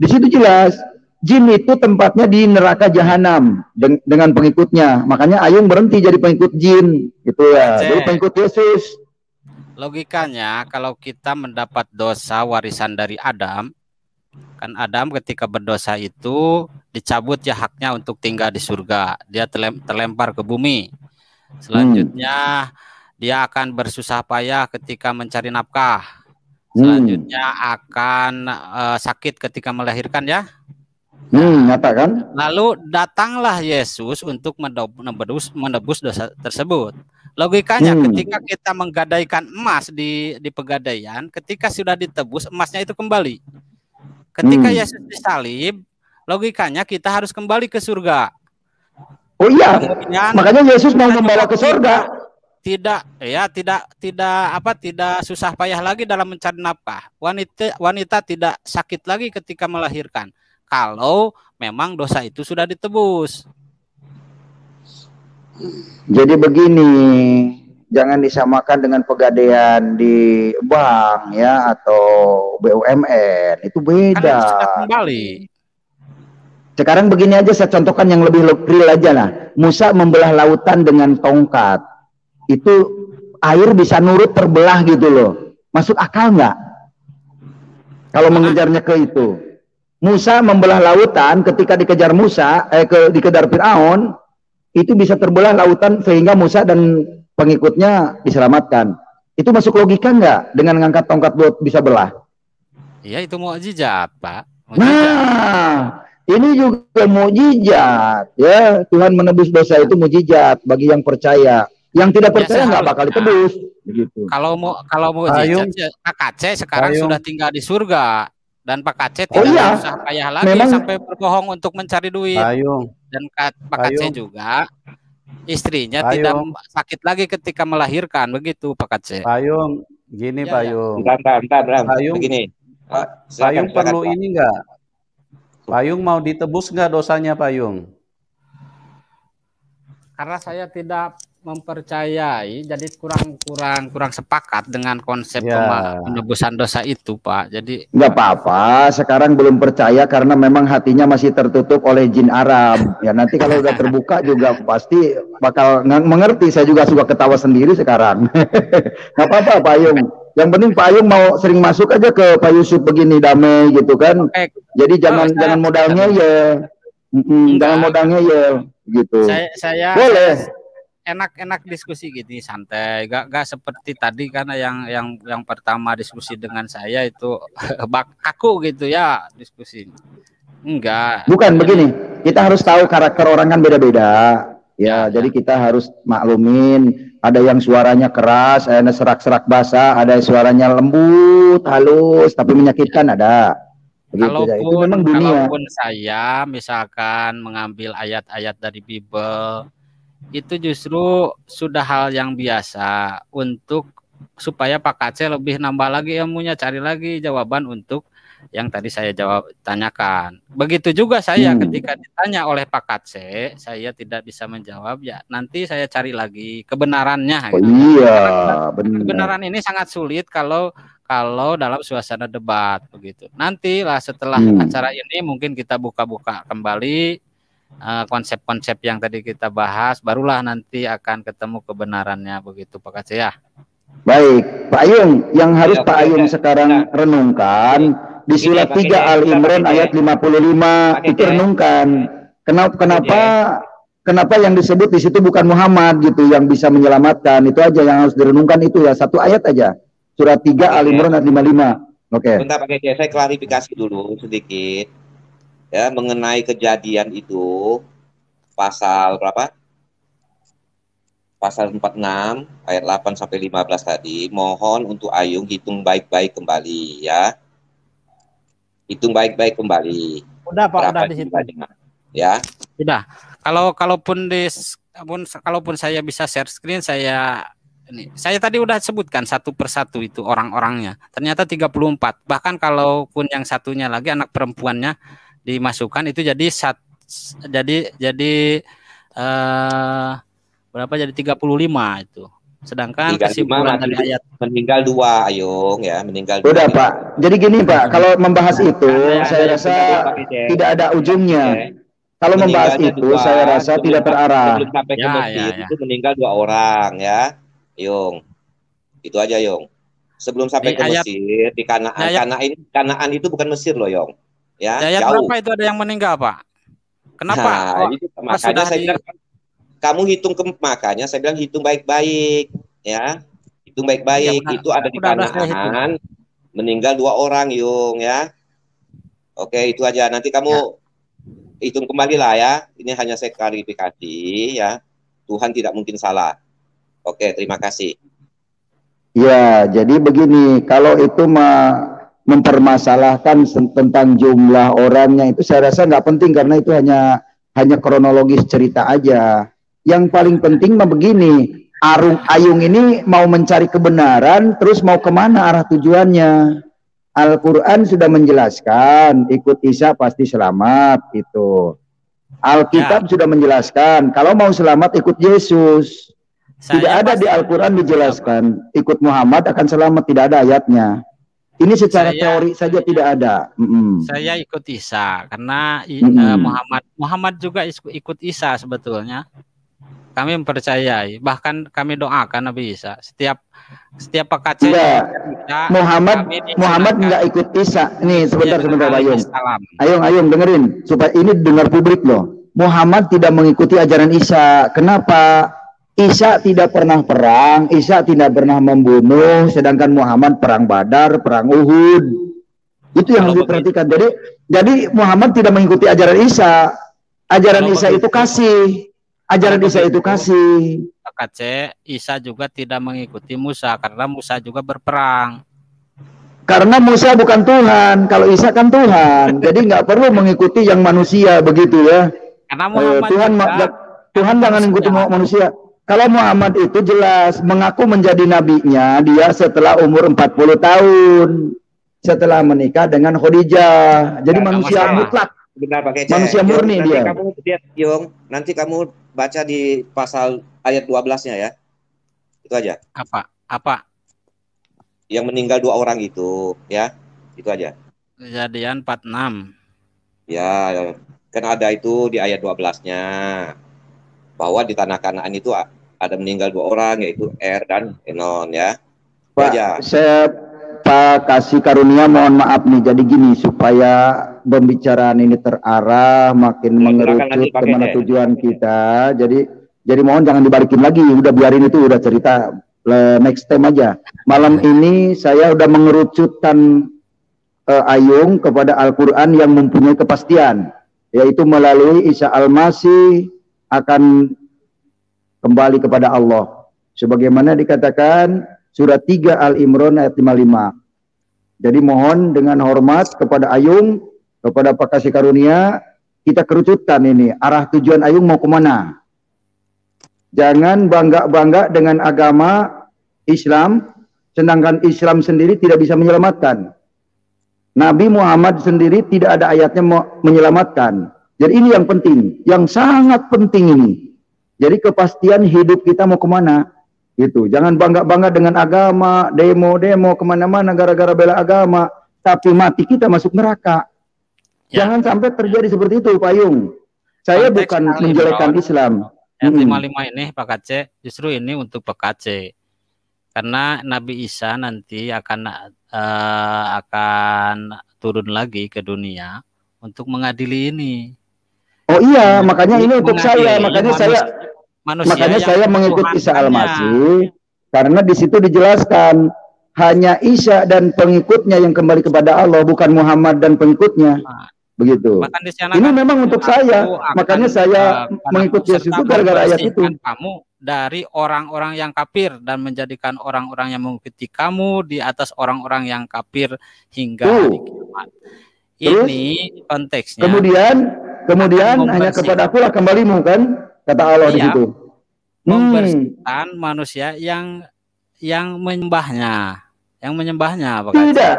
Di situ jelas. Jin itu tempatnya di neraka jahanam dengan pengikutnya. Makanya Ayung berhenti jadi pengikut jin, gitu ya. Jadi pengikut Yesus. Logikanya kalau kita mendapat dosa warisan dari Adam, kan Adam ketika berdosa itu dicabut ya haknya untuk tinggal di surga. Dia terlempar ke bumi. Selanjutnya dia akan bersusah payah ketika mencari nafkah. Selanjutnya akan sakit ketika melahirkan ya. Nyata kan? Lalu datanglah Yesus untuk menebus dosa tersebut. Logikanya ketika kita menggadaikan emas di pegadaian, ketika sudah ditebus emasnya itu kembali. Ketika Yesus disalib, logikanya kita harus kembali ke surga. Oh iya. Makanya Yesus mau membawa ke surga. Tidak susah payah lagi dalam mencari nafkah. Wanita tidak sakit lagi ketika melahirkan. Kalau memang dosa itu sudah ditebus. Jadi begini, jangan disamakan dengan pegadaian di bank ya atau BUMN, itu beda. Kan sudah kembali. Sekarang begini aja, saya contohkan yang lebih real aja lah. Musa membelah lautan dengan tongkat, itu air bisa nurut terbelah gitu loh. Masuk akal nggak? Kalau mengejarnya ke itu. Musa membelah lautan ketika dikejar dikejar Fir'aun, itu bisa terbelah lautan sehingga Musa dan pengikutnya diselamatkan. Itu masuk logika nggak dengan mengangkat tongkat buat bisa belah? Iya, itu mukjizat, Pak. Nah, ini juga mukjizat ya. Tuhan menebus dosa itu mukjizat bagi yang percaya. Yang tidak percaya nggak bakal ditebus. Begitu. Kalau mukjizat, Pak Kace sekarang sudah tinggal di surga. Dan Pak Kace tidak usah payah lagi sampai berbohong untuk mencari duit. Dan Pak Kace juga istrinya tidak sakit lagi ketika melahirkan, begitu Pak Kace. Payung, gini Payung. Bentar, Payung, begini. Payung perlu ini enggak? Payung mau ditebus enggak dosanya Payung? Karena saya tidak mempercayai, jadi kurang sepakat dengan konsep penebusan dosa itu, Pak. Jadi nggak apa-apa. Sekarang belum percaya karena memang hatinya masih tertutup oleh jin Arab. Ya nanti kalau udah terbuka juga pasti bakal mengerti. Saya juga suka ketawa sendiri sekarang. Nggak apa-apa, Payung. Yang penting Payung mau sering masuk aja ke Pak Yusuf begini damai gitu kan. Jadi jangan modalnya ya. Jangan modalnya ya gitu. Saya boleh. enak diskusi gitu, santai, gak seperti tadi karena yang pertama diskusi dengan saya itu kaku gitu ya diskusi. Enggak. Bukan begini, kita harus tahu karakter orang kan beda-beda. Ya, jadi kita harus maklumin, ada yang suaranya keras, ada serak-serak basah, ada suaranya lembut, halus, tapi menyakitkan ada. Begitu, ya. Itu memang dunia. Kalaupun saya misalkan mengambil ayat-ayat dari Bible, itu justru sudah hal yang biasa untuk supaya Pak Kace lebih nambah lagi ilmunya, cari lagi jawaban untuk yang tadi saya tanyakan. Begitu juga saya ketika ditanya oleh Pak Kace, saya tidak bisa menjawab, ya nanti saya cari lagi kebenarannya. Oh, iya, benar. Kebenaran ini sangat sulit kalau dalam suasana debat begitu. Nantilah setelah acara ini mungkin kita buka-buka kembali konsep-konsep yang tadi kita bahas, barulah nanti akan ketemu kebenarannya begitu Pak Kace ya. Baik, Pak Ayung, yang harus Pak Ayung sekarang renungkan di surat 3 Al-Imran ayat 55 itu renungkan. Kenapa yang disebut di situ bukan Muhammad gitu yang bisa menyelamatkan, itu aja yang harus direnungkan, itu ya, satu ayat aja. Surat 3 Al-Imran ayat 55. Oke. Bentar Pak Kece, saya klarifikasi dulu sedikit. Ya, mengenai kejadian itu pasal berapa? Pasal 46 ayat 8 sampai 15 tadi, mohon untuk Ayung hitung baik-baik kembali ya. Hitung baik-baik kembali. Udah Pak, udah di situ. Ya. Sudah. Kalaupun saya bisa share screen, saya tadi udah sebutkan satu persatu itu orang-orangnya. Ternyata 34. Bahkan kalaupun yang satunya lagi anak perempuannya dimasukkan itu jadi berapa, jadi 35 itu. Sedangkan kesimpulan dari ayat meninggal 2 Ayung ya, meninggal 2. Udah Pak. Jadi gini Pak, kalau membahas itu saya rasa tidak ada ujungnya. Kalau membahas itu saya rasa tidak terarah. Sebelum sampai ke Mesir itu meninggal 2 orang ya, Yung. Itu aja Yung. Sebelum sampai ke Mesir di Kanaan. Kanaan itu bukan Mesir loh Yung. Ya, ayat berapa itu ada yang meninggal Pak? Kenapa? Nah, itu makanya saya bilang kamu hitung makanya saya bilang hitung baik-baik ya. Hitung baik-baik, itu ada di Kanaan. Meninggal 2 orang Yung ya. Oke, itu aja. Nanti kamu hitung kembali lah ya. Ini hanya saya klarifikasi ya. Tuhan tidak mungkin salah. Oke, terima kasih. Ya, jadi begini, kalau itu mempermasalahkan tentang jumlah orangnya itu saya rasa nggak penting, karena itu hanya kronologis cerita aja. Yang paling penting mah begini, Ayung ini mau mencari kebenaran, terus mau kemana arah tujuannya? Al-Quran sudah menjelaskan, ikut Isa pasti selamat itu. Alkitab sudah menjelaskan, kalau mau selamat ikut Yesus. Tidak ada di Al-Quran dijelaskan, ikut Muhammad akan selamat, tidak ada ayatnya. Ini secara teori saja tidak ada. Saya ikut Isa karena Muhammad juga ikut Isa sebetulnya. Kami mempercayai, bahkan kami doakan Nabi Isa. Setiap Pak Kace Muhammad nggak ikut Isa. Nih sebentar Pak Ayung dengerin supaya ini dengar publik loh. Muhammad tidak mengikuti ajaran Isa. Kenapa? Isa tidak pernah perang, Isa tidak pernah membunuh, sedangkan Muhammad perang Badar, perang Uhud. Itu yang harus diperhatikan. Jadi Muhammad tidak mengikuti ajaran Isa. Ajaran Isa itu kasih. Ajaran Isa itu kasih. Pak Kace, Isa juga tidak mengikuti Musa karena Musa juga berperang. Karena Musa bukan Tuhan, kalau Isa kan Tuhan. Jadi nggak perlu mengikuti yang manusia begitu ya. Karena Muhammad Tuhan jangan mengikuti manusia. Kalau Muhammad itu jelas mengaku menjadi nabinya dia setelah umur 40 tahun. Setelah menikah dengan Khadijah. Jadi manusia mutlak. Benar pakai manusia murni dia. Kamu lihat Yung, nanti kamu baca di pasal ayat 12-nya ya. Itu aja. Apa? Yang meninggal 2 orang itu ya. Itu aja. Kejadian 46. Ya, kan ada itu di ayat 12-nya. Bahwa di tanah Kanaan itu ada meninggal 2 orang, yaitu Er dan Enon ya. Pak, saya kasih karunia, mohon maaf nih. Jadi gini, supaya pembicaraan ini terarah, makin mengerucut kemana tujuan kita. Jadi Jadi mohon jangan dibalikin lagi, udah biarin itu, udah cerita next time aja. Malam ini saya udah mengerucutkan Ayung kepada Al-Quran yang mempunyai kepastian, yaitu melalui Isa Al-Masih akan kembali kepada Allah. Sebagaimana dikatakan surat 3 Al-Imran ayat 55. Jadi mohon dengan hormat kepada Ayung, kepada Pak Kasih Karunia, kita kerucutkan ini, arah tujuan Ayung mau kemana. Jangan bangga-bangga dengan agama Islam, sedangkan Islam sendiri tidak bisa menyelamatkan. Nabi Muhammad sendiri tidak ada ayatnya menyelamatkan. Jadi ini yang penting, yang sangat penting ini. Jadi kepastian hidup kita mau kemana. Gitu. Jangan bangga-bangga dengan agama, demo-demo kemana-mana gara-gara bela agama, tapi mati kita masuk neraka. Ya. Jangan sampai terjadi seperti itu, Pak Yung. Saya Konteks bukan menjelekkan Islam. Ayat 55 ini Pak Kace, justru ini untuk Pak Kace. Karena Nabi Isa nanti akan turun lagi ke dunia untuk mengadili ini. Oh iya, makanya ini untuk saya, makanya saya mengikuti Isa Al-Masih, karena di situ dijelaskan hanya Isa dan pengikutnya yang kembali kepada Allah, bukan Muhammad dan pengikutnya. Begitu. Ini memang untuk saya, makanya saya mengikuti Yesus itu gara-gara ayat itu. Kamu dari orang-orang yang kafir dan menjadikan orang-orang yang mengikuti kamu di atas orang-orang yang kafir hingga hari kiamat. Ini konteksnya. Kemudian hanya kepada akulah kembalimu, kan kata Allah di situ. Membersihkan manusia yang menyembahnya, Tidak.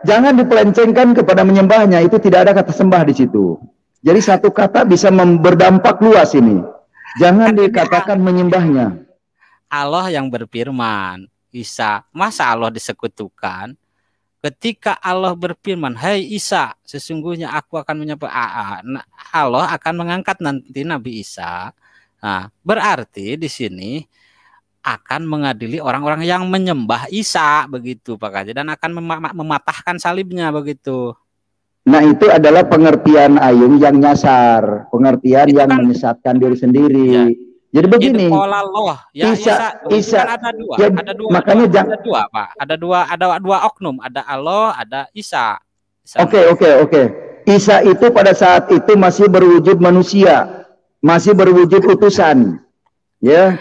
Jangan dipelencengkan kepada menyembahnya, itu tidak ada kata sembah di situ. Jadi satu kata bisa berdampak luas ini. Jangan dikatakan menyembahnya. Allah yang berfirman, Isa, masa Allah disekutukan? Ketika Allah berfirman, hai Isa, sesungguhnya aku akan menyembah Allah akan mengangkat nanti Nabi Isa. Nah, berarti di sini akan mengadili orang-orang yang menyembah Isa, begitu Pak Kaji, dan akan mematahkan salibnya, begitu. Nah, itu adalah pengertian Ayung yang nyasar, pengertian itu yang menyesatkan diri sendiri. Ya. Jadi begini, Isa kan ada dua, ya, makanya ada dua, Pak. Ada dua oknum, ada Allah, ada Isa. Oke. Isa itu pada saat itu masih berwujud manusia, masih berwujud utusan, ya.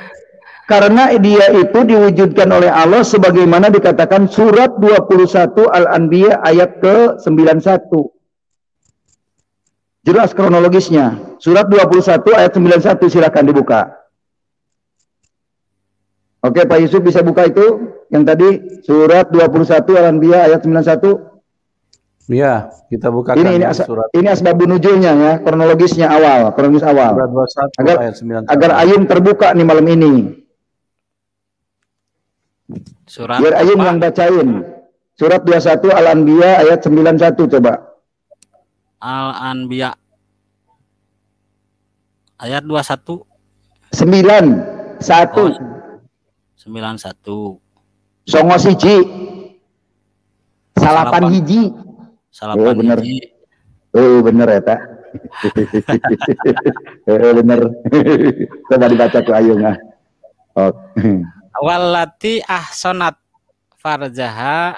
Karena dia itu diwujudkan oleh Allah sebagaimana dikatakan surat 21 Al-Anbiya ayat ke-91. Jelas kronologisnya. Surat 21 ayat 91, silakan dibuka. Oke, Pak Yusuf bisa buka itu yang tadi surat 21 Al-Anbiya ayat 91. Iya, kita bukakan ini asbabun nuzulnya ya, kronologis awal. Surat 21 ayat 91. Agar Ayun terbuka nih malam ini. Biar Ayun yang bacain. Surat 21 Al-Anbiya ayat 91 coba. Al-Anbiya ayat 21 91 songo siji salapan hiji bener hiji. Bener ya tak. Bener. Coba dibaca tuh Ayung. Wallati ahsanat farjaha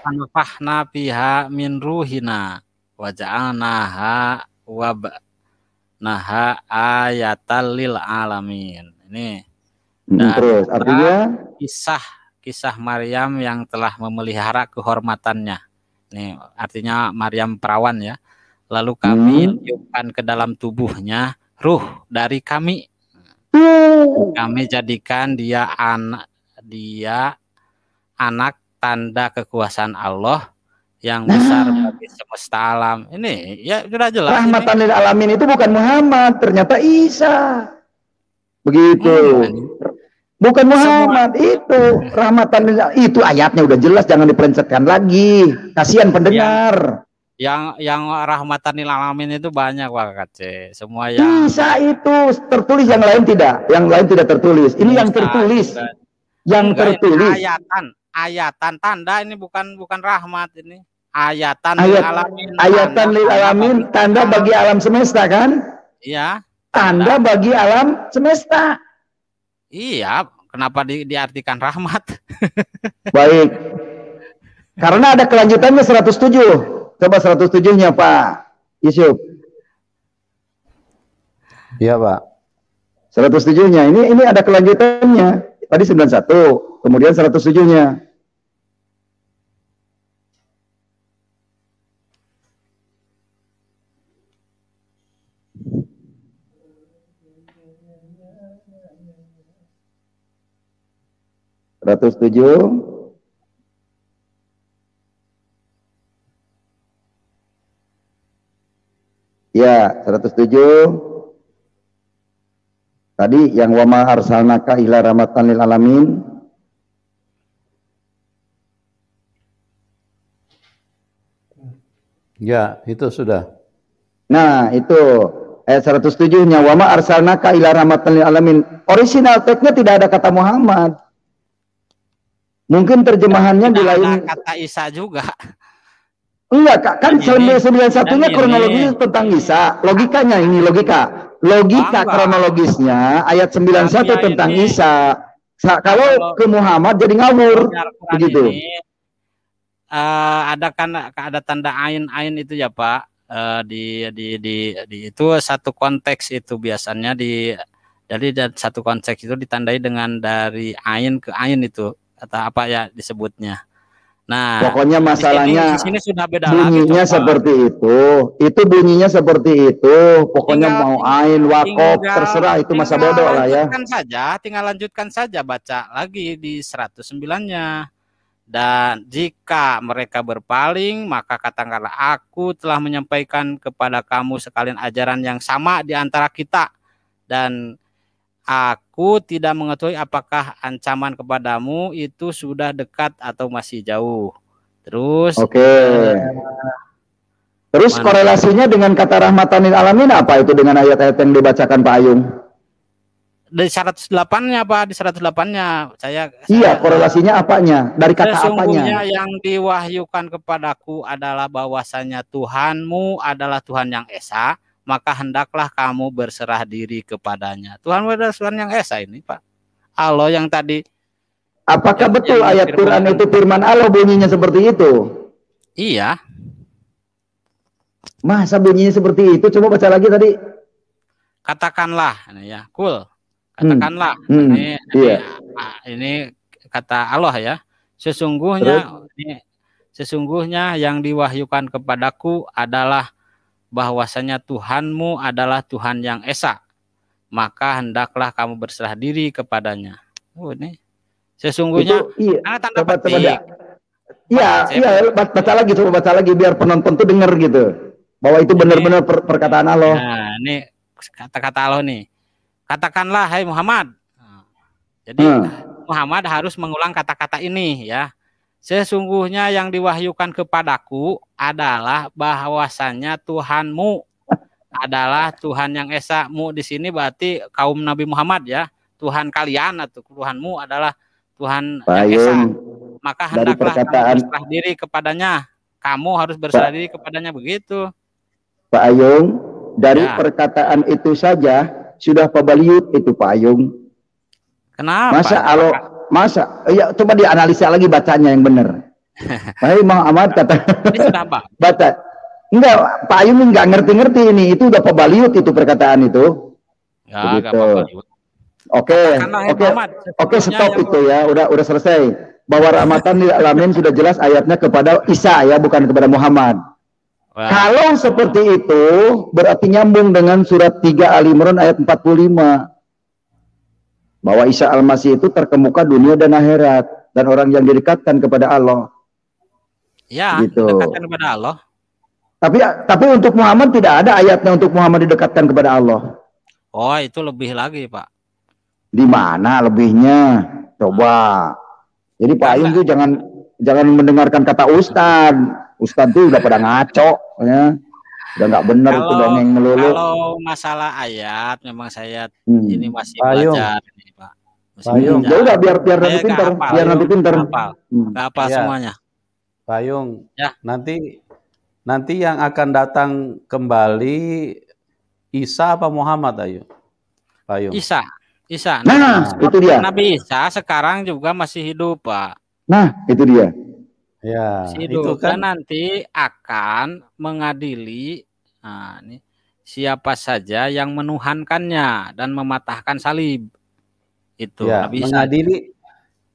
anfahna biha min ruhina wa ja'alnaha wabnaha ayatal lil alamin. Ini terus artinya kisah Maryam yang telah memelihara kehormatannya. Ini artinya Maryam perawan ya. Lalu kami tiupkan ke dalam tubuhnya ruh dari kami. Kami jadikan dia anak tanda kekuasaan Allah yang besar bagi semesta alam. Ini ya sudah jelas. Rahmatan lil alamin itu bukan Muhammad, ternyata Isa. Begitu. Bukan Muhammad itu rahmatan lil, itu ayatnya udah jelas, jangan dipelencetkan lagi. Kasihan pendengar. Yang rahmatan lil alamin itu banyak Pak Kace. Semua yang Isa itu tertulis, yang lain tidak. Yang lain tidak tertulis. Ini yang tertulis. Yang tertulis. Ayatan tanda, ini bukan rahmat ini. Ayatan lil alamin. Ayatan lil alamin, tanda bagi alam semesta kan? Iya. Anda bagi alam semesta. Iya, kenapa diartikan rahmat? Baik. Karena ada kelanjutannya 107. Coba 107-nya Pak Yusuf. Iya Pak. 107-nya ini ada kelanjutannya. Tadi 91, kemudian 107-nya. Ya, 107. Tadi yang wa ma arsalnaka illa rahmatan lil alamin. Ya, itu sudah. Nah, itu ayat 107-nya wa ma arsalnaka illa rahmatan lil alamin. Original teksnya tidak ada kata Muhammad. Mungkin terjemahannya di lain kata Isa juga. Enggak, kan 91-nya kronologisnya tentang Isa. Logikanya ini logika kronologisnya ayat 91 tentang Isa. Kalau ke Muhammad jadi ngawur begitu. Ada tanda ain itu ya Pak. Di itu satu konteks itu biasanya dari satu konteks itu ditandai dengan dari ain ke ain itu atau apa ya disebutnya. Nah, pokoknya masalahnya di sini sudah beda bunyinya lagi, seperti itu bunyinya seperti itu. Pokoknya mau ain wakof terserah itu masa bodoh lah ya. Tinggal lanjutkan saja baca lagi di 109-nya. Dan jika mereka berpaling, maka katakanlah aku telah menyampaikan kepada kamu sekalian ajaran yang sama di antara kita, dan aku tidak mengetahui apakah ancaman kepadamu itu sudah dekat atau masih jauh. Terus Terus korelasinya dengan kata rahmatan lil alamin apa itu dengan ayat-ayat yang dibacakan Pak Ayung? Di 108-nya Pak, di 108-nya saya korelasinya apanya? Dari kata sesungguhnya apanya? yang diwahyukan kepadaku adalah bahwasanya Tuhanmu adalah Tuhan yang esa, maka hendaklah kamu berserah diri kepadanya. Tuhan adalah Tuhan yang esa ini Pak. Allah yang tadi. Apakah betul ayat Quran itu firman Allah bunyinya seperti itu? Iya. Masa bunyinya seperti itu? Coba baca lagi tadi. Katakanlah, ya, katakanlah. Ini kata Allah ya. Sesungguhnya yang diwahyukan kepadaku adalah bahwasanya Tuhanmu adalah Tuhan yang esa, maka hendaklah kamu berserah diri kepadanya. Ini sesungguhnya tanda petik. Baca lagi, coba baca lagi biar penonton tuh dengar gitu bahwa itu benar-benar perkataan Allah. Nah, ini kata-kata Allah nih. Katakanlah hai Muhammad. Jadi Muhammad harus mengulang kata-kata ini ya. Sesungguhnya yang diwahyukan kepadaku adalah bahwasannya Tuhanmu adalah Tuhan yang esa. Mu di sini berarti kaum Nabi Muhammad ya. Tuhan kalian atau Tuhanmu adalah Tuhan yang esa. Maka hendaklah kamu berserah diri kepadanya. Kamu harus berserah diri kepadanya, begitu. Pak Ayung, dari perkataan itu saja sudah pabaliut itu Pak Ayung. Kenapa? Ya coba dianalisa lagi bacanya yang benar. Pak Muhammad kata baca. Enggak, Pak Ayung enggak ngerti-ngerti ini. Itu udah pabaliut itu perkataan itu. Ya, begitu. Oke, stop itu ya. Udah selesai. Bahwa rahmatan lil alamin sudah jelas ayatnya kepada Isa ya, bukan kepada Muhammad. Wah. Kalau seperti itu berarti nyambung dengan surat 3 Al Imran ayat 45. Bahwa Isa Al-Masih itu terkemuka dunia dan akhirat, dan orang yang didekatkan kepada Allah. Ya, gitu. Didekatkan kepada Allah. Tapi untuk Muhammad tidak ada ayatnya untuk Muhammad didekatkan kepada Allah. Oh, itu lebih lagi, Pak. Di mana lebihnya? Coba. Jadi Pak Ayung tuh jangan mendengarkan kata Ustad. Ustad tuh udah pada ngaco, ya. Udah nggak benar itu dongeng melulu. Kalau masalah ayat, memang saya ini masih belajar, nih, Pak. Ya udah biar nanti pintar, biar nanti pintar. Nggak hafal semuanya. Pak Ayung, nanti yang akan datang kembali Isa apa Muhammad, ayo? Payung. Isa. Nah, itu dia. Nabi Isa sekarang juga masih hidup, Pak. Nah, itu dia. Ya, hidup, itu kan nanti akan mengadili siapa saja yang menuhankannya dan mematahkan salib. Itu ya, Nabi Isa. Mengadili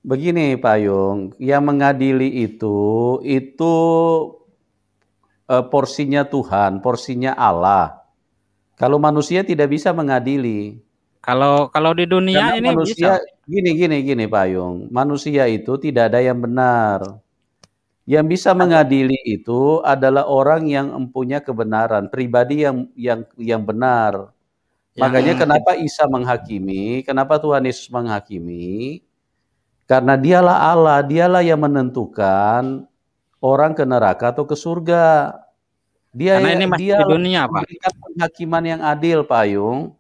begini, Payung, yang mengadili itu porsinya Tuhan, porsinya Allah. Kalau manusia tidak bisa mengadili. Kalau di dunia karena ini manusia, bisa. Gini, Payung. Manusia itu tidak ada yang benar. Yang bisa mengadili itu adalah orang yang mempunyai kebenaran, pribadi yang benar. Makanya kenapa Isa menghakimi, kenapa Tuhan Yesus menghakimi? Karena dialah Allah, dialah yang menentukan orang ke neraka atau ke surga. Dia di dunia, Pak. Memberikan penghakiman yang adil, Pak Ayung.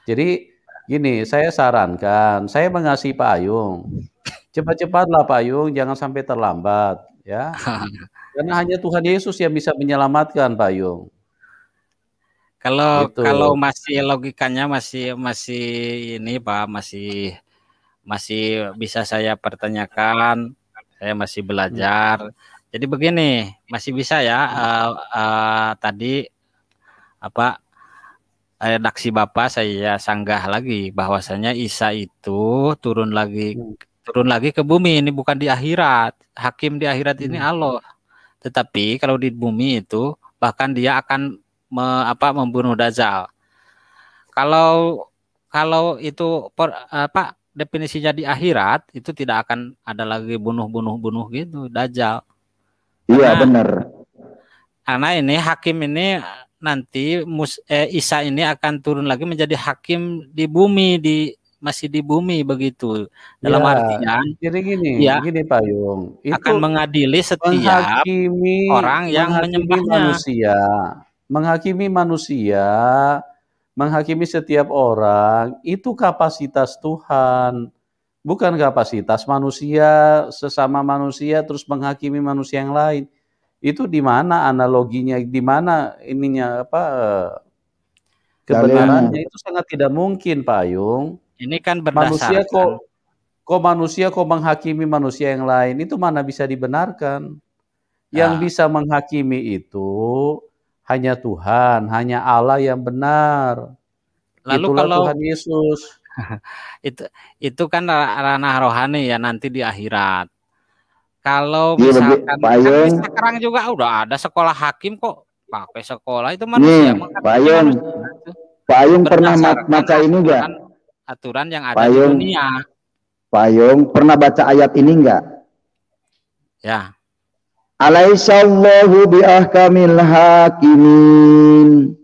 Jadi gini, saya sarankan, saya mengasihi Pak Ayung. Cepat-cepatlah Pak Ayung, jangan sampai terlambat, ya. Karena hanya Tuhan Yesus yang bisa menyelamatkan, Pak Ayung. Kalau masih logikanya masih ini, Pak, masih bisa saya pertanyakan, saya masih belajar. Jadi begini, masih bisa ya. Tadi redaksi Bapak saya sanggah lagi bahwasanya Isa itu turun lagi ke bumi. Ini bukan di akhirat. Hakim di akhirat ini Allah. Tetapi kalau di bumi itu bahkan dia akan membunuh Dajjal. Kalau itu definisinya di akhirat itu tidak akan ada lagi bunuh gitu Dajjal. Iya, benar. Karena ini hakim ini nanti Isa ini akan turun lagi menjadi hakim di bumi, masih di bumi begitu. Dalam artian jadi gini Pak Yung, itu akan mengadili setiap orang yang menyembahnya. Menghakimi manusia, menghakimi setiap orang, itu kapasitas Tuhan, bukan kapasitas manusia, sesama manusia terus menghakimi manusia yang lain. Itu di mana analoginya, di mana ininya kebenarannya? Itu sangat tidak mungkin, Pak Yung. Ini kan berdasarkan manusia kok menghakimi manusia yang lain, itu mana bisa dibenarkan? Yang bisa menghakimi itu hanya Tuhan, hanya Allah yang benar. Lalu itulah kalau Tuhan Yesus. itu kan ranah rohani ya, nanti di akhirat. Kalau misalkan sekarang juga udah ada sekolah hakim kok, pakai sekolah itu manusia. Pak Yung pernah baca ini enggak? Aturan yang ada di dunia. Pak Yung pernah baca ayat ini enggak? Ya. Alaihissallahu biahkamil hakimin.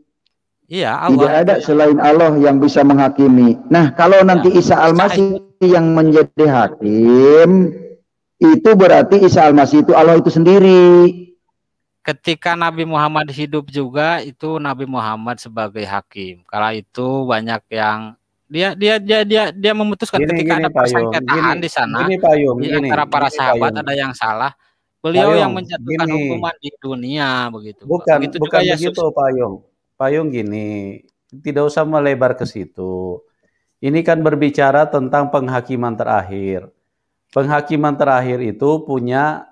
Iya, Allah. Tidak ada selain Allah yang bisa menghakimi. Nah, kalau nanti Isa Al-Masih yang menjadi hakim, itu berarti Isa Al-Masih itu Allah itu sendiri. Ketika Nabi Muhammad hidup juga, itu Nabi Muhammad sebagai hakim. Kala itu banyak yang dia memutuskan ketika ada persengketaan di sana, di antara para sahabat ada yang salah. Beliau yang menjatuhkan hukuman di dunia begitu. Bukan begitu, Pak Yung gini, tidak usah melebar ke situ. Ini kan berbicara tentang penghakiman terakhir. Penghakiman terakhir itu punya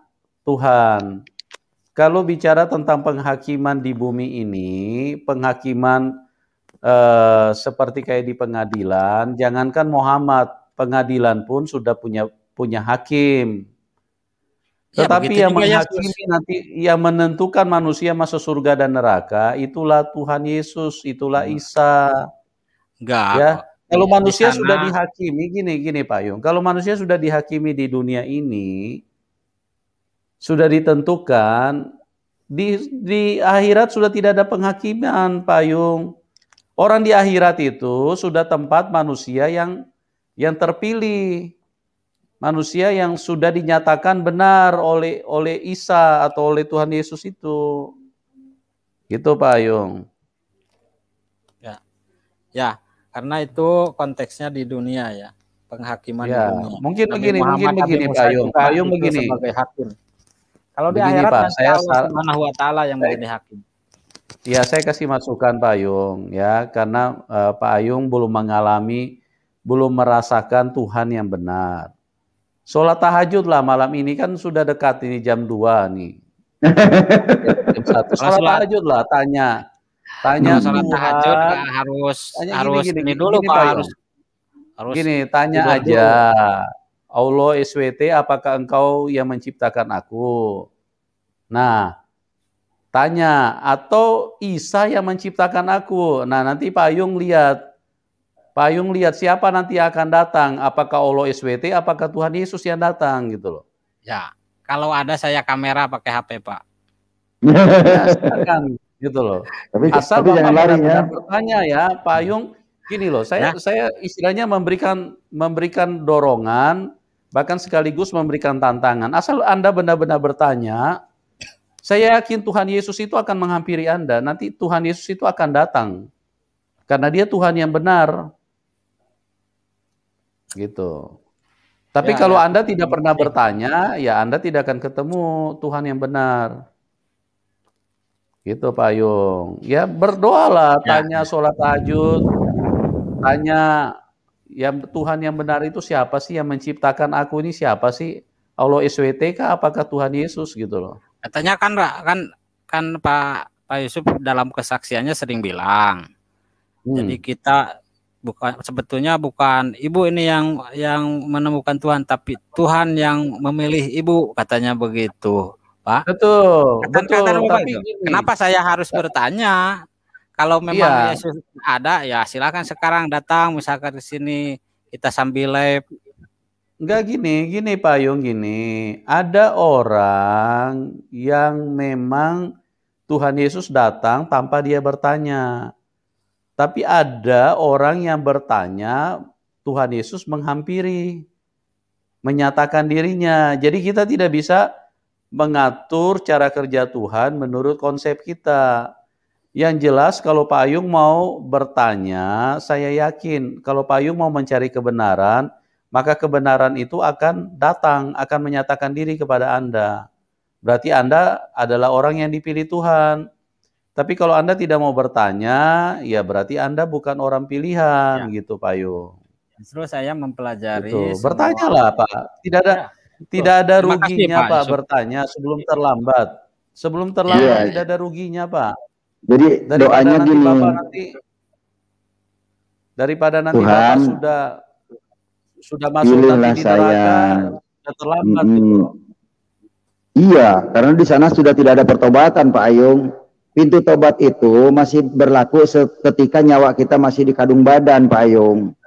Tuhan. Kalau bicara tentang penghakiman di bumi ini, penghakiman seperti kayak di pengadilan, jangankan Muhammad, pengadilan pun sudah punya hakim. Tetapi yang menghakimi nanti, yang menentukan manusia masuk surga dan neraka, itulah Tuhan Yesus, itulah Isa. Enggak. Ya, kalau manusia sudah dihakimi, gini Pak Yung, kalau manusia sudah dihakimi di dunia ini, sudah ditentukan, di akhirat sudah tidak ada penghakiman, Pak Yung. Orang di akhirat itu sudah tempat manusia yang terpilih. Manusia yang sudah dinyatakan benar oleh Isa atau oleh Tuhan Yesus itu. Gitu Pak Yung. Ya, karena itu konteksnya di dunia ya, penghakiman di dunia. Mungkin begini Pak Yung. Pak Yung begini. Sebagai hakim. Kalau di akhirat nanti Allah Subhanahu wa taala yang menjadi hakim. Ya, saya kasih masukan Pak Ayung ya, karena Pak Ayung belum merasakan Tuhan yang benar. Sholat tahajud lah malam ini, kan sudah dekat ini jam 2 nih. Jam 1. Sholat tahajud lah, tanya sholat tahajud harus gini, ini dulu gini, Pak, harus gini, tanya aja. Allah SWT, apakah engkau yang menciptakan aku? Nah, tanya, atau Isa yang menciptakan aku? Nah, nanti Pak Ayung lihat siapa nanti akan datang, apakah Allah SWT, apakah Tuhan Yesus yang datang gitu loh. Ya, kalau ada saya kamera pakai HP Pak. Ya, silakan gitu loh. Asal Bapak benar-benar bertanya ya, Pak Ayung. Gini loh, saya istilahnya memberikan dorongan, bahkan sekaligus memberikan tantangan. Asal Anda benar-benar bertanya, saya yakin Tuhan Yesus itu akan menghampiri Anda. Nanti Tuhan Yesus itu akan datang. Karena dia Tuhan yang benar. Gitu. Tapi kalau Anda tidak pernah bertanya, ya Anda tidak akan ketemu Tuhan yang benar. Gitu Pak Ayung. Ya berdoalah, tanya sholat tahajud, tanya yang Tuhan yang benar itu siapa sih, yang menciptakan aku ini siapa sih? Allah SWT kah, apakah Tuhan Yesus gitu loh. Katanya kan Pak Yusuf dalam kesaksiannya sering bilang. Jadi kita sebetulnya bukan ibu ini yang menemukan Tuhan, tapi Tuhan yang memilih ibu, katanya begitu, Pak. Betul. Tapi kenapa saya harus bertanya? Kalau memang Yesus ada, ya silakan sekarang datang, misalkan ke sini kita sambil live. Enggak, gini Pak Ayung, gini. Ada orang yang memang Tuhan Yesus datang tanpa dia bertanya. Tapi ada orang yang bertanya, Tuhan Yesus menghampiri, menyatakan dirinya. Jadi kita tidak bisa mengatur cara kerja Tuhan menurut konsep kita. Yang jelas kalau Pak Ayung mau bertanya, saya yakin kalau Pak Ayung mau mencari kebenaran, maka kebenaran itu akan datang, akan menyatakan diri kepada Anda. Berarti Anda adalah orang yang dipilih Tuhan. Tapi kalau Anda tidak mau bertanya, ya berarti Anda bukan orang pilihan, gitu Pak Ayung. Justru saya mempelajari. Gitu. Bertanyalah Pak. Tidak ada ruginya Pak bertanya sebelum terlambat. Sebelum terlambat tidak ada ruginya Pak. Jadi doanya nanti gini. Bapak daripada nanti Tuhan, Bapak sudah masuk nanti di neraka, sudah terlambat gitu. Iya, karena di sana sudah tidak ada pertobatan Pak Ayung. Pintu tobat itu masih berlaku ketika nyawa kita masih di kandung badan Pak Ayung.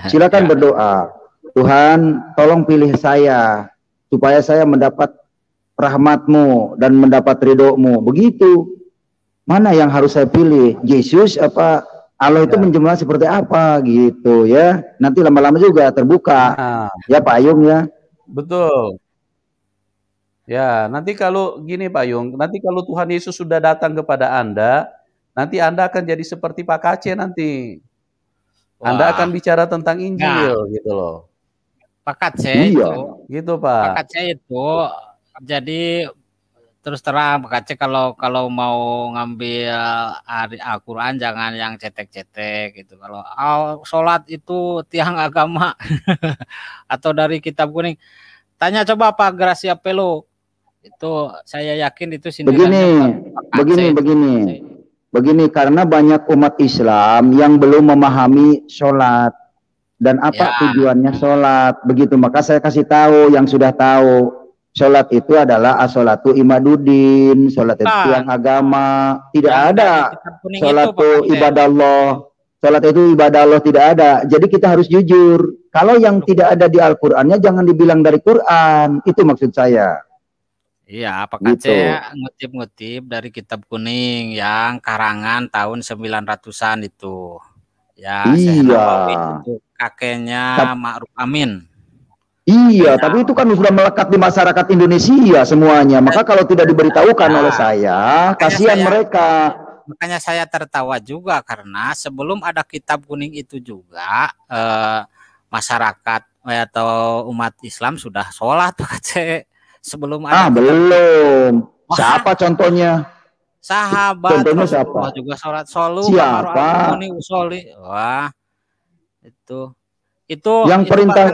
Silakan berdoa. Tuhan, tolong pilih saya supaya saya mendapat rahmat-Mu dan mendapat ridho-Mu. Begitu. Mana yang harus saya pilih? Yesus apa Allah itu menjemah seperti apa gitu ya. Nanti lama-lama juga terbuka. Ya Pak Ayung ya. Betul. Ya, nanti kalau gini Pak Ayung, nanti kalau Tuhan Yesus sudah datang kepada Anda, nanti Anda akan jadi seperti Pak Kace nanti. Anda akan bicara tentang Injil gitu loh. Pak Kace itu, gitu Pak. Pak Kace itu jadi terus terang Pak Kace kalau mau ngambil Al-Quran jangan yang cetek-cetek gitu. Kalau sholat itu tiang agama atau dari kitab kuning, tanya coba Pak Gracia Pelo. Itu saya yakin itu begini karena banyak umat Islam yang belum memahami sholat dan apa tujuannya sholat begitu, maka saya kasih tahu yang sudah tahu. Sholat itu adalah as-sholatu imaduddin, sholat itu yang agama, tidak ada sholat itu ibadah Allah. Sholat itu ibadah Allah, tidak ada. Jadi kita harus jujur. Kalau yang tidak ada di Al-Qur'annya jangan dibilang dari Quran. Itu maksud saya. Iya, Pak Kace ngutip-ngutip dari kitab kuning yang karangan tahun 900-an itu. Ya, iya. Itu kakeknya Ma'ruf Amin. Iya, tapi itu kan sudah melekat di masyarakat Indonesia semuanya. Maka kalau tidak diberitahukan oleh saya, kasihan mereka. Makanya saya tertawa juga karena sebelum ada kitab kuning itu juga masyarakat atau umat Islam sudah sholat Pak Kace. Sebelum ada belum. Siapa contohnya? Sahabat Contohnya Rasulullah siapa? juga sholat solu Siapa? kamaru usoli. Wah, itu Yang perintah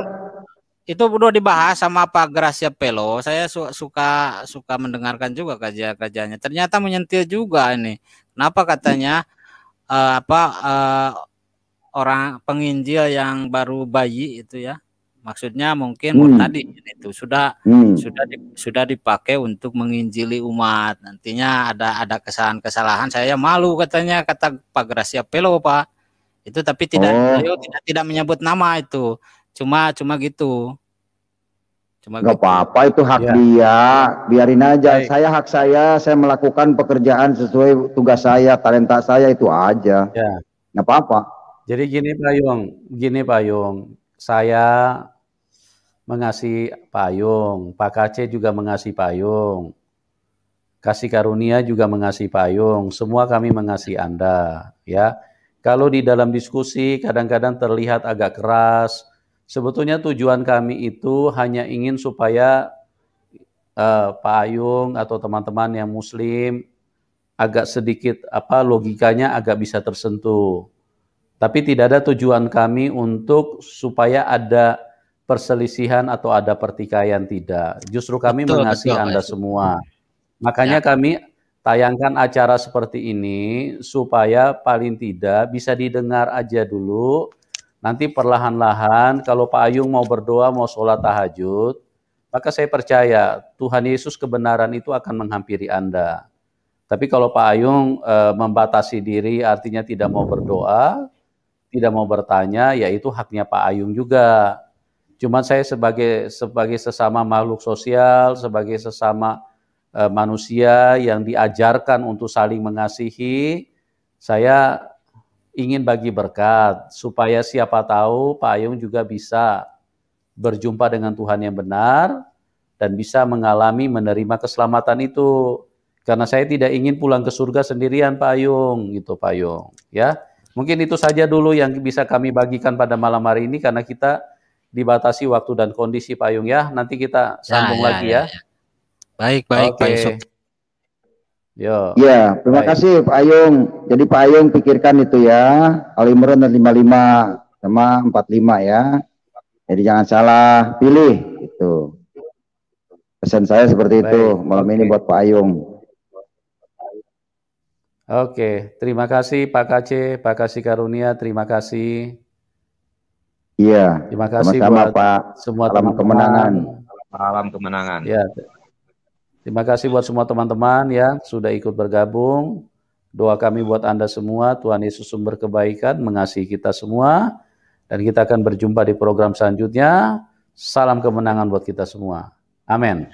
itu udah dibahas sama Pak Gracia Pelo. Saya suka mendengarkan juga kajian-kajiannya. Ternyata menyentil juga ini. Kenapa katanya orang penginjil yang baru bayi itu ya? Maksudnya mungkin murtadin itu sudah dipakai untuk menginjili umat. Nantinya ada kesalahan-kesalahan. Saya malu katanya, kata Pak Gracia Pelo, Pak. Itu tapi beliau tidak menyebut nama itu. Cuma gitu. Nggak apa-apa, itu hak dia, biarin aja. Hak saya melakukan pekerjaan sesuai tugas saya, talenta saya, itu aja. Nggak apa-apa. Jadi gini Pak Yung, saya mengasihi Pak Yung, Pak Kace juga mengasihi Pak Yung, Kasih Karunia juga mengasihi Pak Yung, semua kami mengasihi Anda, ya. Kalau di dalam diskusi kadang-kadang terlihat agak keras, sebetulnya tujuan kami itu hanya ingin supaya Pak Yung atau teman-teman yang Muslim agak sedikit logikanya agak bisa tersentuh. Tapi tidak ada tujuan kami untuk supaya ada perselisihan atau ada pertikaian, tidak. Justru kami mengasihi Anda semua. Makanya kami tayangkan acara seperti ini supaya paling tidak bisa didengar aja dulu. Nanti perlahan-lahan kalau Pak Ayung mau berdoa, mau sholat tahajud, maka saya percaya Tuhan Yesus kebenaran itu akan menghampiri Anda. Tapi kalau Pak Ayung membatasi diri, artinya tidak mau berdoa, tidak mau bertanya, ya itu haknya Pak Ayung juga. Cuman saya sebagai sesama makhluk sosial, sebagai sesama manusia yang diajarkan untuk saling mengasihi, saya ingin bagi berkat supaya siapa tahu Pak Ayung juga bisa berjumpa dengan Tuhan yang benar dan bisa mengalami menerima keselamatan itu. Karena saya tidak ingin pulang ke surga sendirian Pak Ayung, gitu Pak Ayung, ya. Mungkin itu saja dulu yang bisa kami bagikan pada malam hari ini karena kita dibatasi waktu dan kondisi Pak Ayung, ya. Nanti kita sambung lagi ya. Baik Pak Yusuf. Ya, terima kasih Pak Ayung. Jadi Pak Ayung pikirkan itu ya, Al-Imran 55 sama 45 ya. Jadi jangan salah pilih itu. Pesan saya seperti itu malam ini buat Pak Ayung. Oke, terima kasih Pak Kace, Pak Kasih Karunia, terima kasih. Iya, terima kasih sama-sama buat Pak. Semua salam kemenangan. Salam kemenangan. Ya, terima kasih buat semua teman-teman yang sudah ikut bergabung. Doa kami buat Anda semua, Tuhan Yesus sumber kebaikan, mengasihi kita semua. Dan kita akan berjumpa di program selanjutnya. Salam kemenangan buat kita semua. Amin.